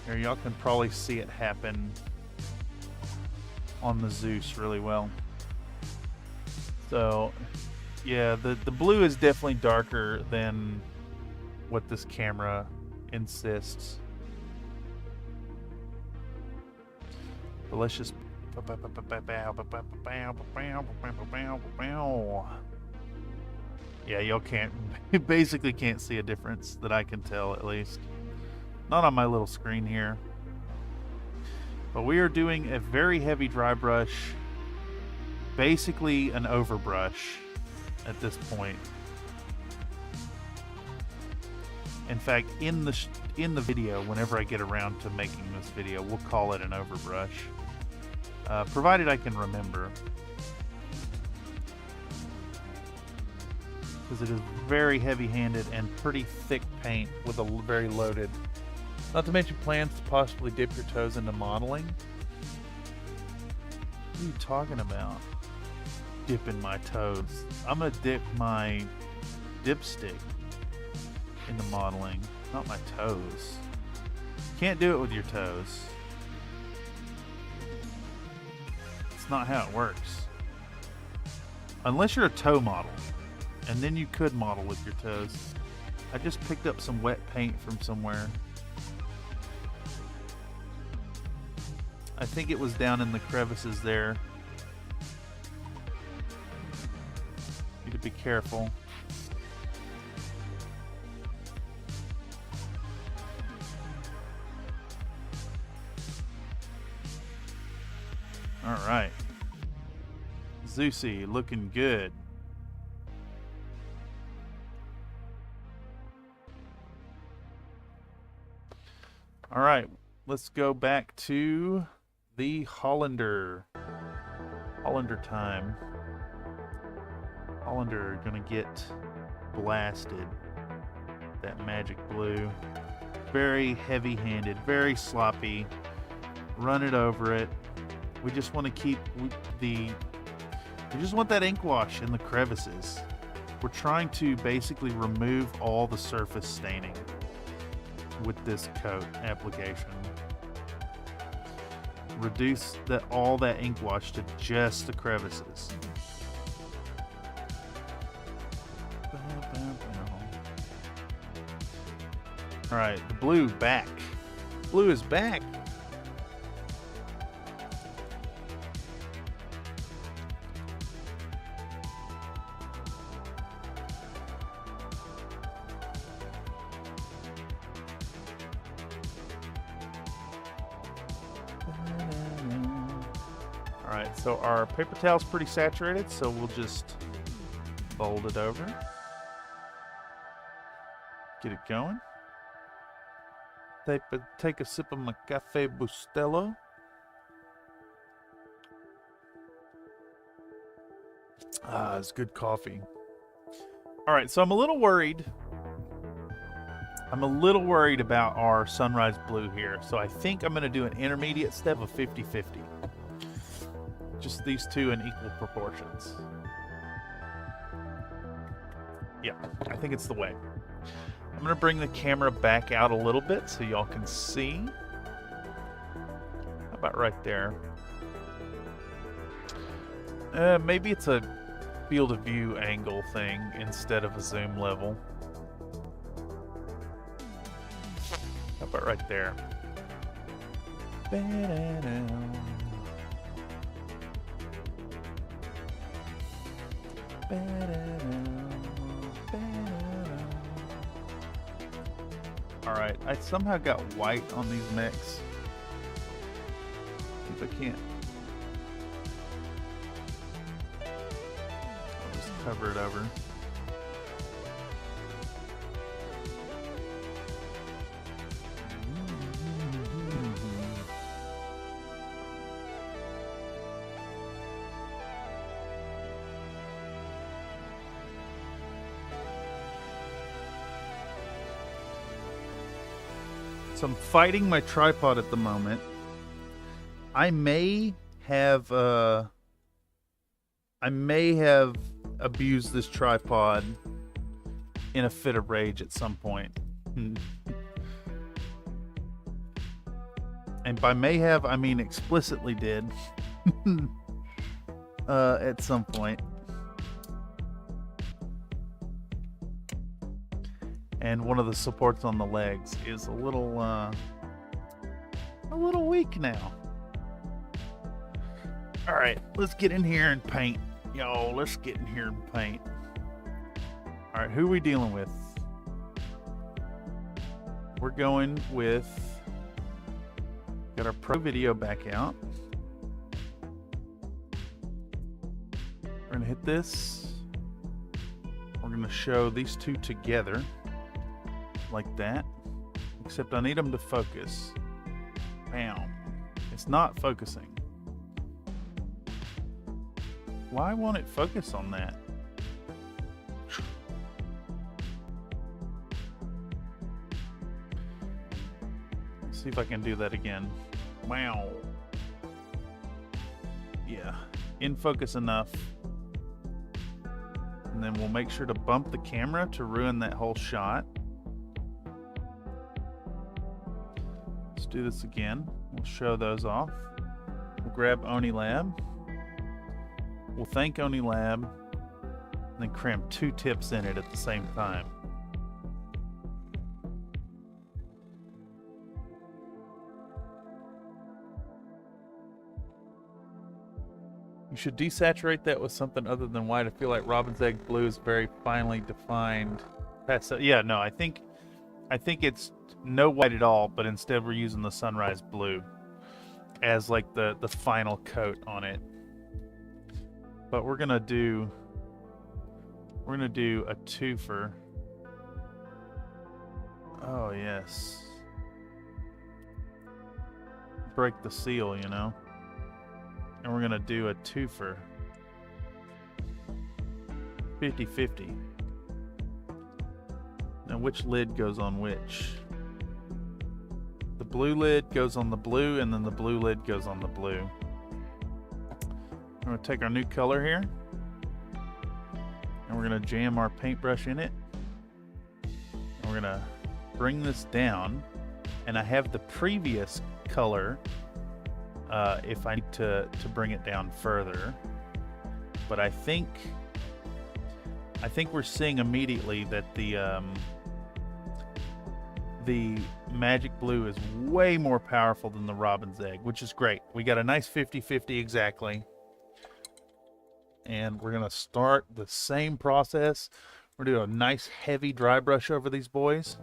Here, y'all can probably see it happen on the Zeus really well. So, yeah, the blue is definitely darker than what this camera insists. But let's just... Yeah, y'all can't... basically can't see a difference that I can tell, at least. Not on my little screen here. But we are doing a very heavy dry brush, basically an overbrush at this point. In fact, in the video, whenever I get around to making this video, we'll call it an overbrush, provided I can remember. Because it is very heavy-handed and pretty thick paint with a very loaded. Not to mention plans to possibly dip your toes into modeling. What are you talking about? Dipping my toes. I'm gonna dip my dipstick into modeling, not my toes. Can't do it with your toes. It's not how it works. Unless you're a toe model, and then you could model with your toes. I just picked up some wet paint from somewhere. I think it was down in the crevices there. Need to be careful. All right. Zeusy looking good. All right, let's go back to the Hollander. Hollander time. Hollander gonna get blasted. That magic blue. Very heavy-handed, very sloppy. Run it over it. We just want to keep we just want that ink wash in the crevices. We're trying to basically remove all the surface staining with this coat application. Reduce all that ink wash to just the crevices. All right, the blue back. Blue is back. Alright, so our paper towel's pretty saturated, so we'll just fold it over. Get it going. Take a sip of my Cafe Bustelo. Ah, it's good coffee. Alright, so I'm a little worried. I'm a little worried about our sunrise blue here, so I think I'm going to do an intermediate step of 50-50. Just these two in equal proportions. Yeah, I think it's the way. I'm going to bring the camera back out a little bit so y'all can see. How about right there? Maybe it's a field of view angle thing instead of a zoom level. How about right there? Alright, I somehow got white on these mechs. See if I can't. I'll just cover it over. So I'm fighting my tripod at the moment. I may have abused this tripod in a fit of rage at some point. And by may have, I mean explicitly did. At some point. And one of the supports on the legs is a little weak now. All right, let's get in here and paint. Yo, let's get in here and paint. All right, who are we dealing with? We're going with Got our pro video back out. We're gonna hit this. We're gonna show these two together like that, except I need them to focus. Bam. It's not focusing. Why won't it focus on that? Let's see if I can do that again. Wow. Yeah, in focus enough. And then we'll make sure to bump the camera to ruin that whole shot. Let's do this again. We'll show those off. We'll grab OniLab. We'll thank OniLab, and then cram 2 tips in it at the same time. You should desaturate that with something other than white. I feel like robin's egg blue is very finely defined. Yeah, no, I think it's no white at all, but instead we're using the sunrise blue as like the final coat on it. But we're gonna do a twofer. Oh yes. Break the seal, you know. And we're gonna do a twofer. 50-50. Now which lid goes on which? The blue lid goes on the blue, and then the blue lid goes on the blue. We're gonna take our new color here, and we're gonna jam our paintbrush in it. And we're gonna bring this down, and I have the previous color if I need to bring it down further. But I think we're seeing immediately that the magic blue is way more powerful than the robin's egg, which is great. We got a nice 50-50 exactly. And we're gonna start the same process. We're gonna do a nice heavy dry brush over these boys,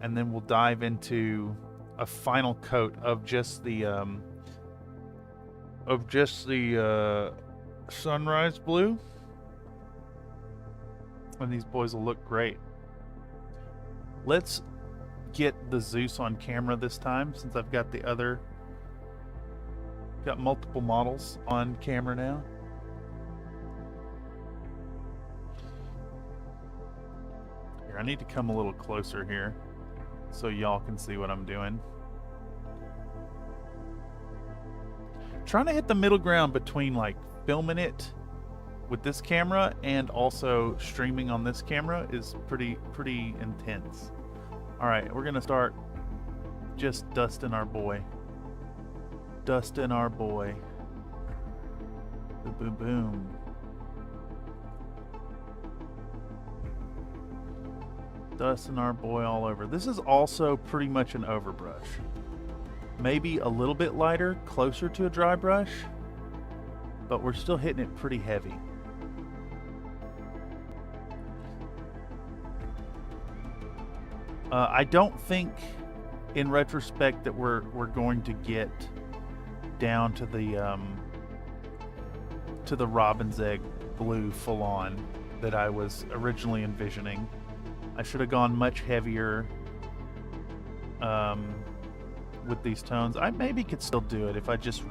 and then we'll dive into a final coat of just the sunrise blue, and these boys will look great. Let's get the Zeus on camera this time, since I've got got multiple models on camera now. Here, I need to come a little closer here so y'all can see what I'm doing. Trying to hit the middle ground between like filming it with this camera and also streaming on this camera is pretty intense. All right, we're gonna start just dusting our boy. Dusting our boy. Boom, boom, boom. Dusting our boy all over. This is also pretty much an overbrush. Maybe a little bit lighter, closer to a dry brush, but we're still hitting it pretty heavy. I don't think, in retrospect, that we're going to get down to the robin's egg blue full on that I was originally envisioning. I should have gone much heavier with these tones. I maybe could still do it if I just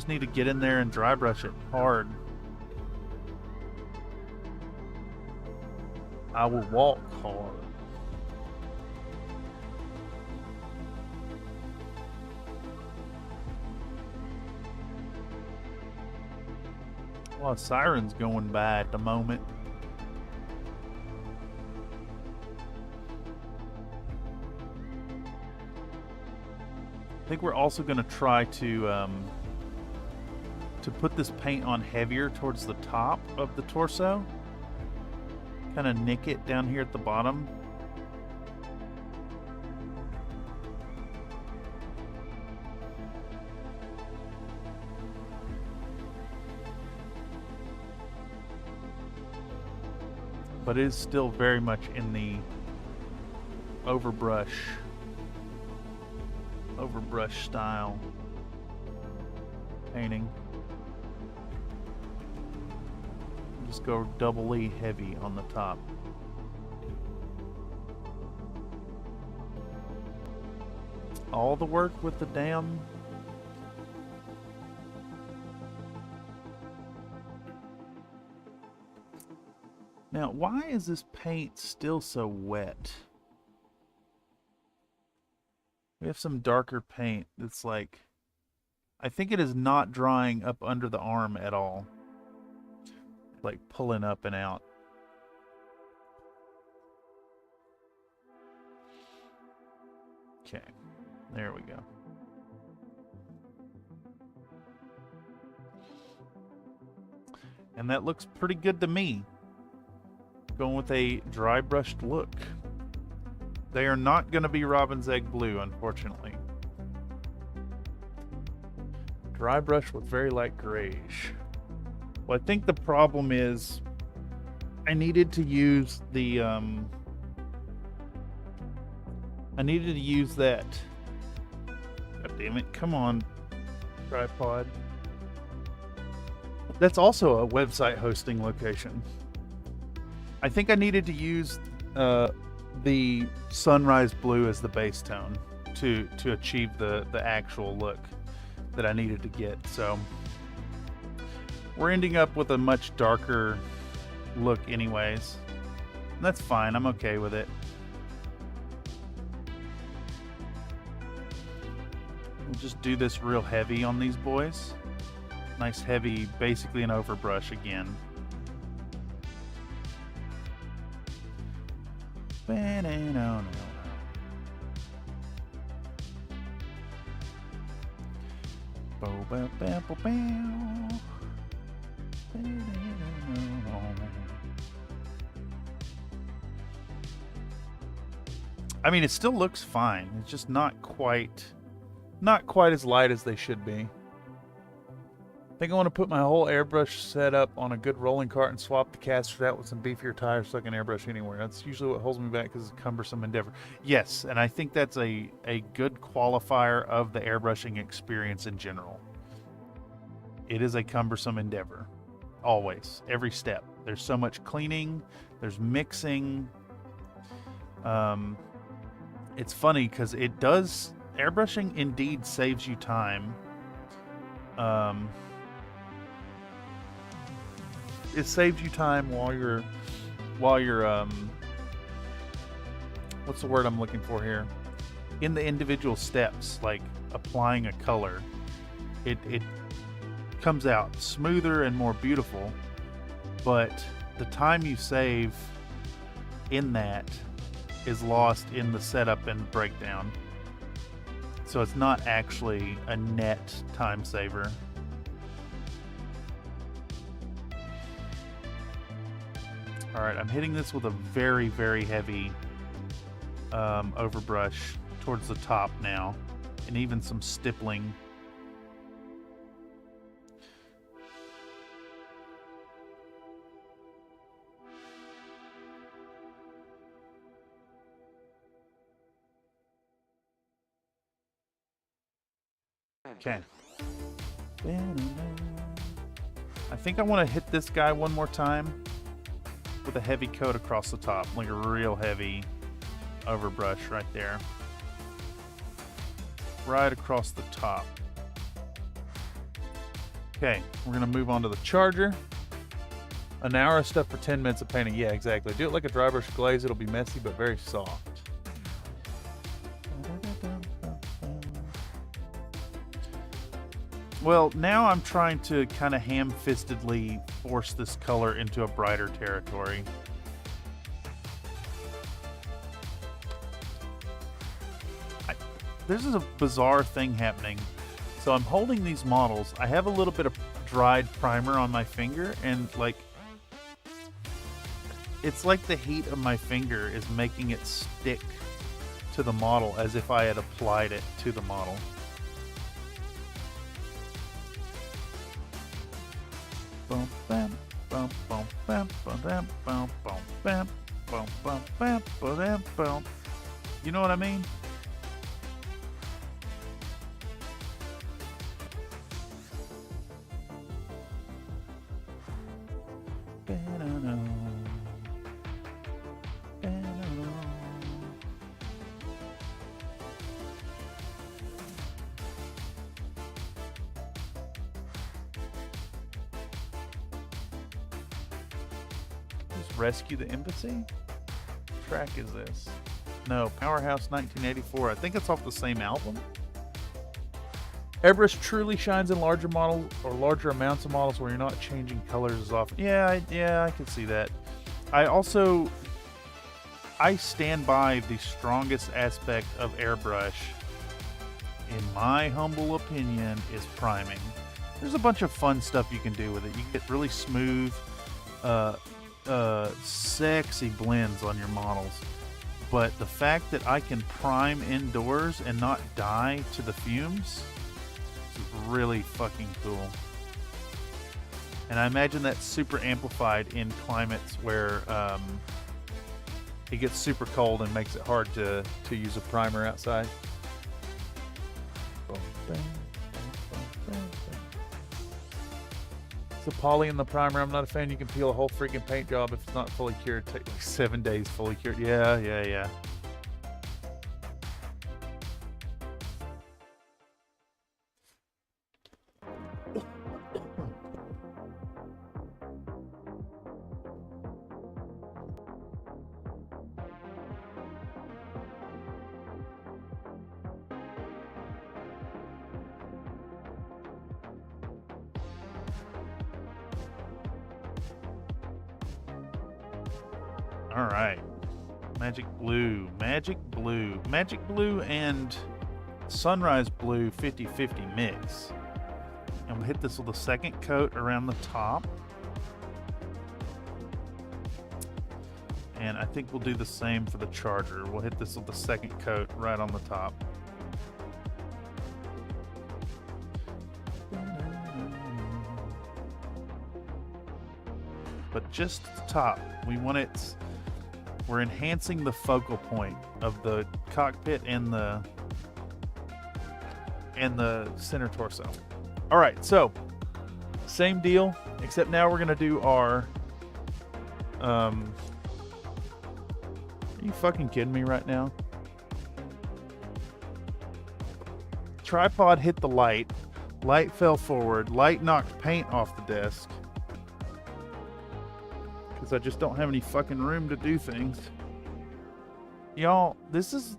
need to get in there and dry brush it hard. I will walk hard. A lot of sirens going by at the moment. I think we're also going to try to put this paint on heavier towards the top of the torso. Kind of nick it down here at the bottom. But it is still very much in the overbrush overbrush style painting. Just go doubly heavy on the top. All the work with the damn Now, why is this paint still so wet? We have some darker paint that's like, I think it is not drying up under the arm at all. Like pulling up and out. Okay, there we go. And that looks pretty good to me. Going with a dry brushed look. They are not going to be Robin's Egg Blue, unfortunately. Dry brush with very light grayish. Well, I think the problem is I needed to use the I needed to use that. God damn it. Come on, tripod. That's also a website hosting location. I think I needed to use the sunrise blue as the base tone to achieve the actual look that I needed to get. So we're ending up with a much darker look anyways. And that's fine. I'm okay with it. We'll just do this real heavy on these boys. Nice heavy, basically an overbrush again. I mean, it still looks fine. It's just not quite as light as they should be. I think I want to put my whole airbrush setup on a good rolling cart and swap the caster out with some beefier tires so I can airbrush anywhere. That's usually what holds me back because it's a cumbersome endeavor. Yes, and I think that's a good qualifier of the airbrushing experience in general. It is a cumbersome endeavor. Always. Every step. There's so much cleaning. There's mixing. It's funny because it does... Airbrushing indeed saves you time. It saves you time while you're what's the word I'm looking for here? In the individual steps, like applying a color, it comes out smoother and more beautiful, but the time you save in that is lost in the setup and breakdown. So it's not actually a net time saver. Alright, I'm hitting this with a very, very heavy overbrush towards the top now, and even some stippling. Okay. I think I want to hit this guy one more time with a heavy coat across the top, like a real heavy overbrush right there. Right across the top. Okay, we're going to move on to the charger. An hour of stuff for 10 minutes of painting. Yeah, exactly. Do it like a dry brush glaze. It'll be messy, but very soft. Well, now I'm trying to kind of ham-fistedly force this color into a brighter territory. This is a bizarre thing happening. So I'm holding these models. I have a little bit of dried primer on my finger, and like, it's like the heat of my finger is making it stick to the model as if I had applied it to the model. Boom, bam, boom, boom, bam, boom, bam, boom, boom, bam, boom, boom, bam, boom, bam, boom. You know what I mean? Just rescue the embassy? What track is this? No, Powerhouse 1984. I think it's off the same album. Airbrush truly shines in larger models or larger amounts of models where you're not changing colors as often. Yeah, I can see that. I stand by the strongest aspect of airbrush, in my humble opinion, is priming. There's a bunch of fun stuff you can do with it. You get really smooth, sexy blends on your models. But the fact that I can prime indoors and not die to the fumes is really fucking cool. And I imagine that's super amplified in climates where it gets super cold and makes it hard to use a primer outside. So poly in the primer, I'm not a fan. You can peel a whole freaking paint job if it's not fully cured. Take like 7 days fully cured. Yeah. All right, Magic Blue and Sunrise Blue 50-50 mix. And we'll hit this with a second coat around the top. And I think we'll do the same for the charger. We'll hit this with the second coat right on the top. But just at the top, we want it. We're enhancing the focal point of the cockpit and the center torso. All right, so same deal, except now we're gonna do our. Are you fucking kidding me right now? Tripod hit the light. Light fell forward. Light knocked paint off the desk. I just don't have any fucking room to do things. Y'all, this is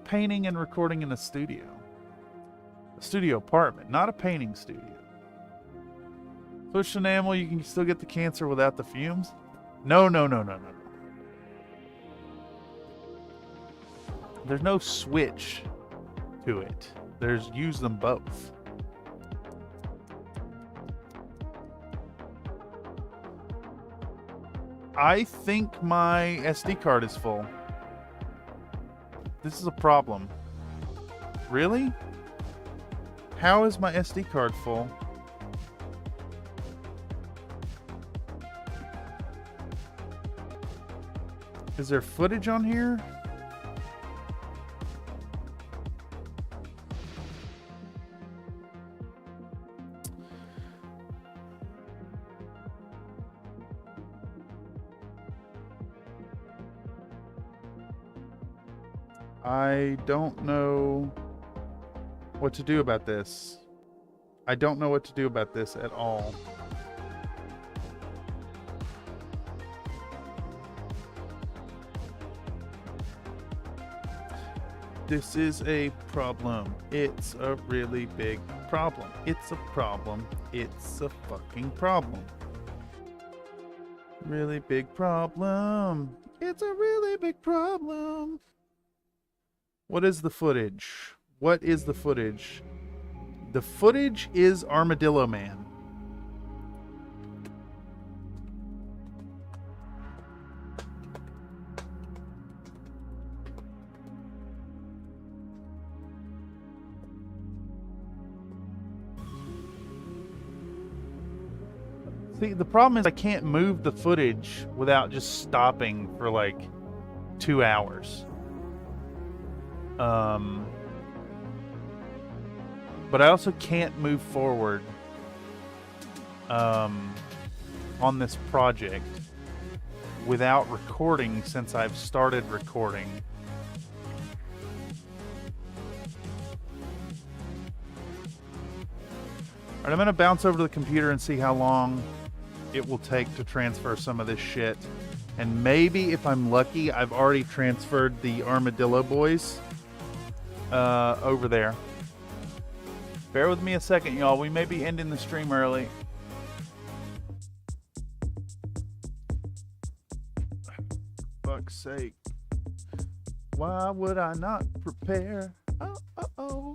painting and recording in a studio apartment, not a painting studio. Push enamel, you can still get the cancer without the fumes. No. There's no switch to it. There's use them both. I think my SD card is full. This is a problem. Really? How is my SD card full? Is there footage on here? I don't know what to do about this. I don't know what to do about this at all. This is a problem. It's a really big problem. It's a problem. It's a fucking problem. Really big problem. It's a really big problem. What is the footage? What is the footage? The footage is Armadillo Man. See, the problem is I can't move the footage without just stopping for like 2 hours. But I also can't move forward on this project without recording since I've started recording. Alright, I'm going to bounce over to the computer and see how long it will take to transfer some of this shit. And maybe, if I'm lucky, I've already transferred the armadillo boys over there. Bear with me a second, y'all. We may be ending the stream early. Fuck's sake. Why would I not prepare? Oh, oh, oh.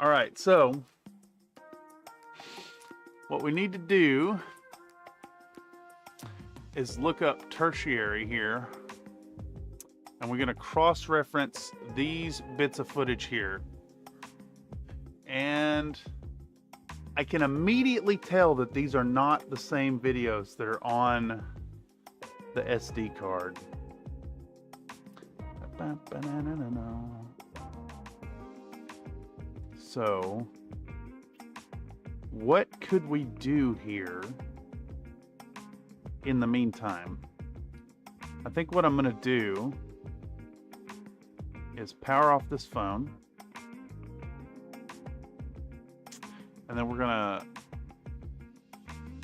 All right, so what we need to do is look up tertiary here, and we're going to cross-reference these bits of footage here. And I can immediately tell that these are not the same videos that are on the SD card. So, what could we do here in the meantime? I think what I'm going to do is power off this phone. And then we're going to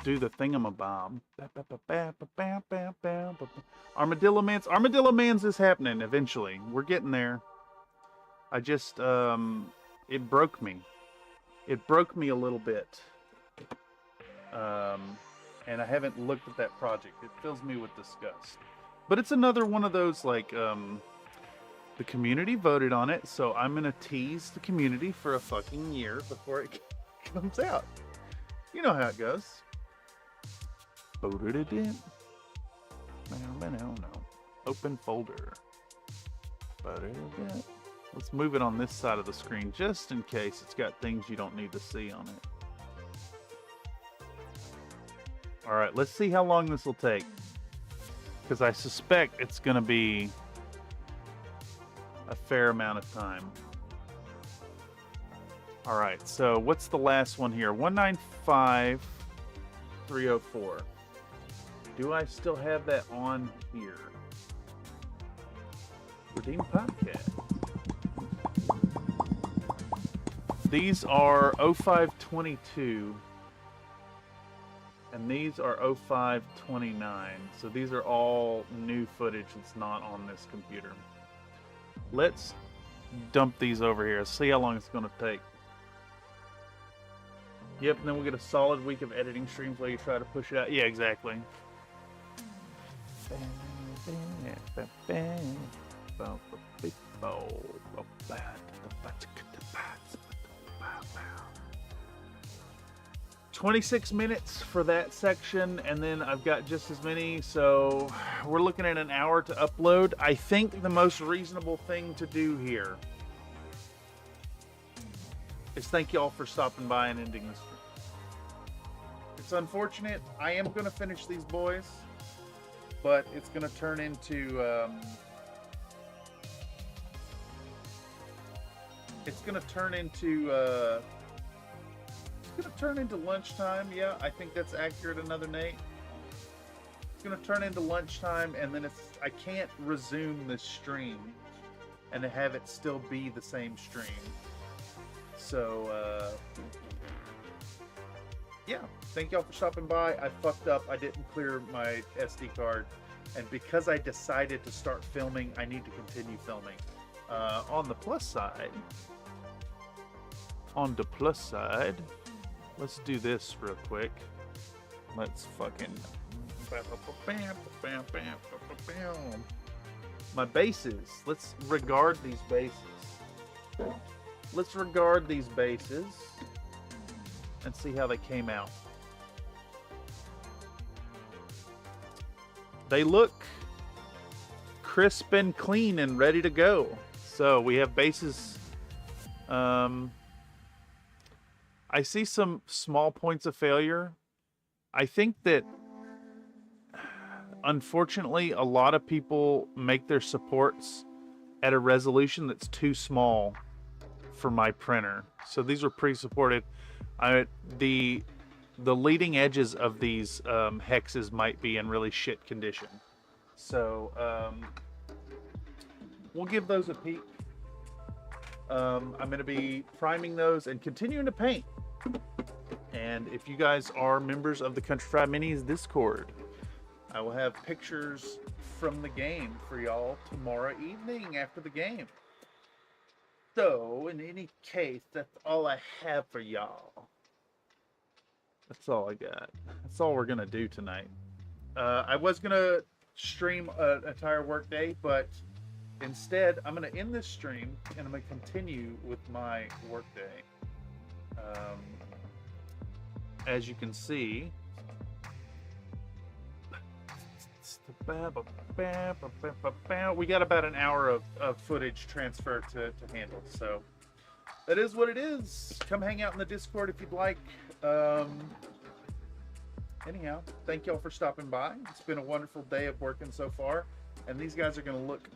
do the thingamabob. Armadillo Man's. Armadillo Man's is happening eventually. We're getting there. I just, it broke me. It broke me a little bit. And I haven't looked at that project. It fills me with disgust. But it's another one of those, like, the community voted on it, so I'm going to tease the community for a fucking year before it comes out. You know how it goes. Open folder. Let's move it on this side of the screen just in case it's got things you don't need to see on it. Alright, let's see how long this will take. Because I suspect it's going to be a fair amount of time. Alright, so what's the last one here? 195,304. Do I still have that on here? Redeem podcast. These are 0522 and these are 0529. So these are all new footage that's not on this computer. Let's dump these over here. See how long it's going to take. Yep, and then we'll get a solid week of editing streams while you try to push it out. Yeah, exactly. $26 minutes for that section, and then I've got just as many, so we're looking at an hour to upload. I think the most reasonable thing to do here is thank you all for stopping by and ending this stream. It's unfortunate. I am going to finish these boys, but it's going to turn into it's going to turn into lunchtime. Yeah, I think that's accurate. Another Nate. It's going to turn into lunchtime, and then I can't resume this stream and have it still be the same stream. So, yeah, thank y'all for stopping by. I fucked up. I didn't clear my SD card. And because I decided to start filming, I need to continue filming. On the plus side, let's do this real quick. Let's fucking My bases. Let's regard these bases. Let's regard these bases and see how they came out. They look crisp and clean and ready to go. So we have bases. I see some small points of failure. I think that unfortunately a lot of people make their supports at a resolution that's too small for my printer. So these are pre-supported. The leading edges of these hexes might be in really shit condition. So we'll give those a peek. I'm going to be priming those and continuing to paint. And if you guys are members of the Country Fried Minis Discord, I will have pictures from the game for y'all tomorrow evening after the game. So, in any case, that's all I have for y'all. That's all I got. That's all we're going to do tonight. I was going to stream an entire workday, but instead, I'm going to end this stream and I'm going to continue with my workday. As you can see, we got about an hour of footage transfer to handle. So that is what it is. Come hang out in the Discord if you'd like. Anyhow, thank y'all for stopping by. It's been a wonderful day of working so far. And these guys are going to look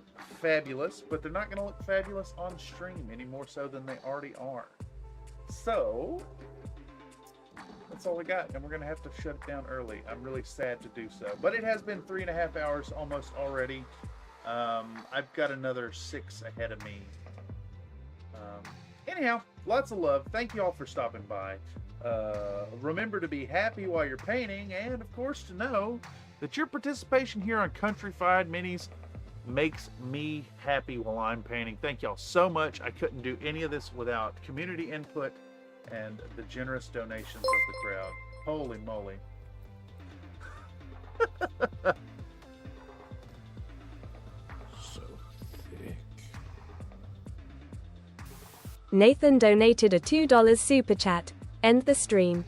fabulous, but they're not going to look fabulous on stream any more so than they already are. So that's all I got, and we're going to have to shut it down early. I'm really sad to do so. But it has been 3.5 hours almost already. I've got another 6 ahead of me. Anyhow, lots of love. Thank you all for stopping by. Remember to be happy while you're painting, and of course to know that your participation here on Country Fried Minis makes me happy while I'm painting. Thank y'all so much. I couldn't do any of this without community input and the generous donations of the crowd. Holy moly. So thick. Nathan donated a $2 super chat. End the stream.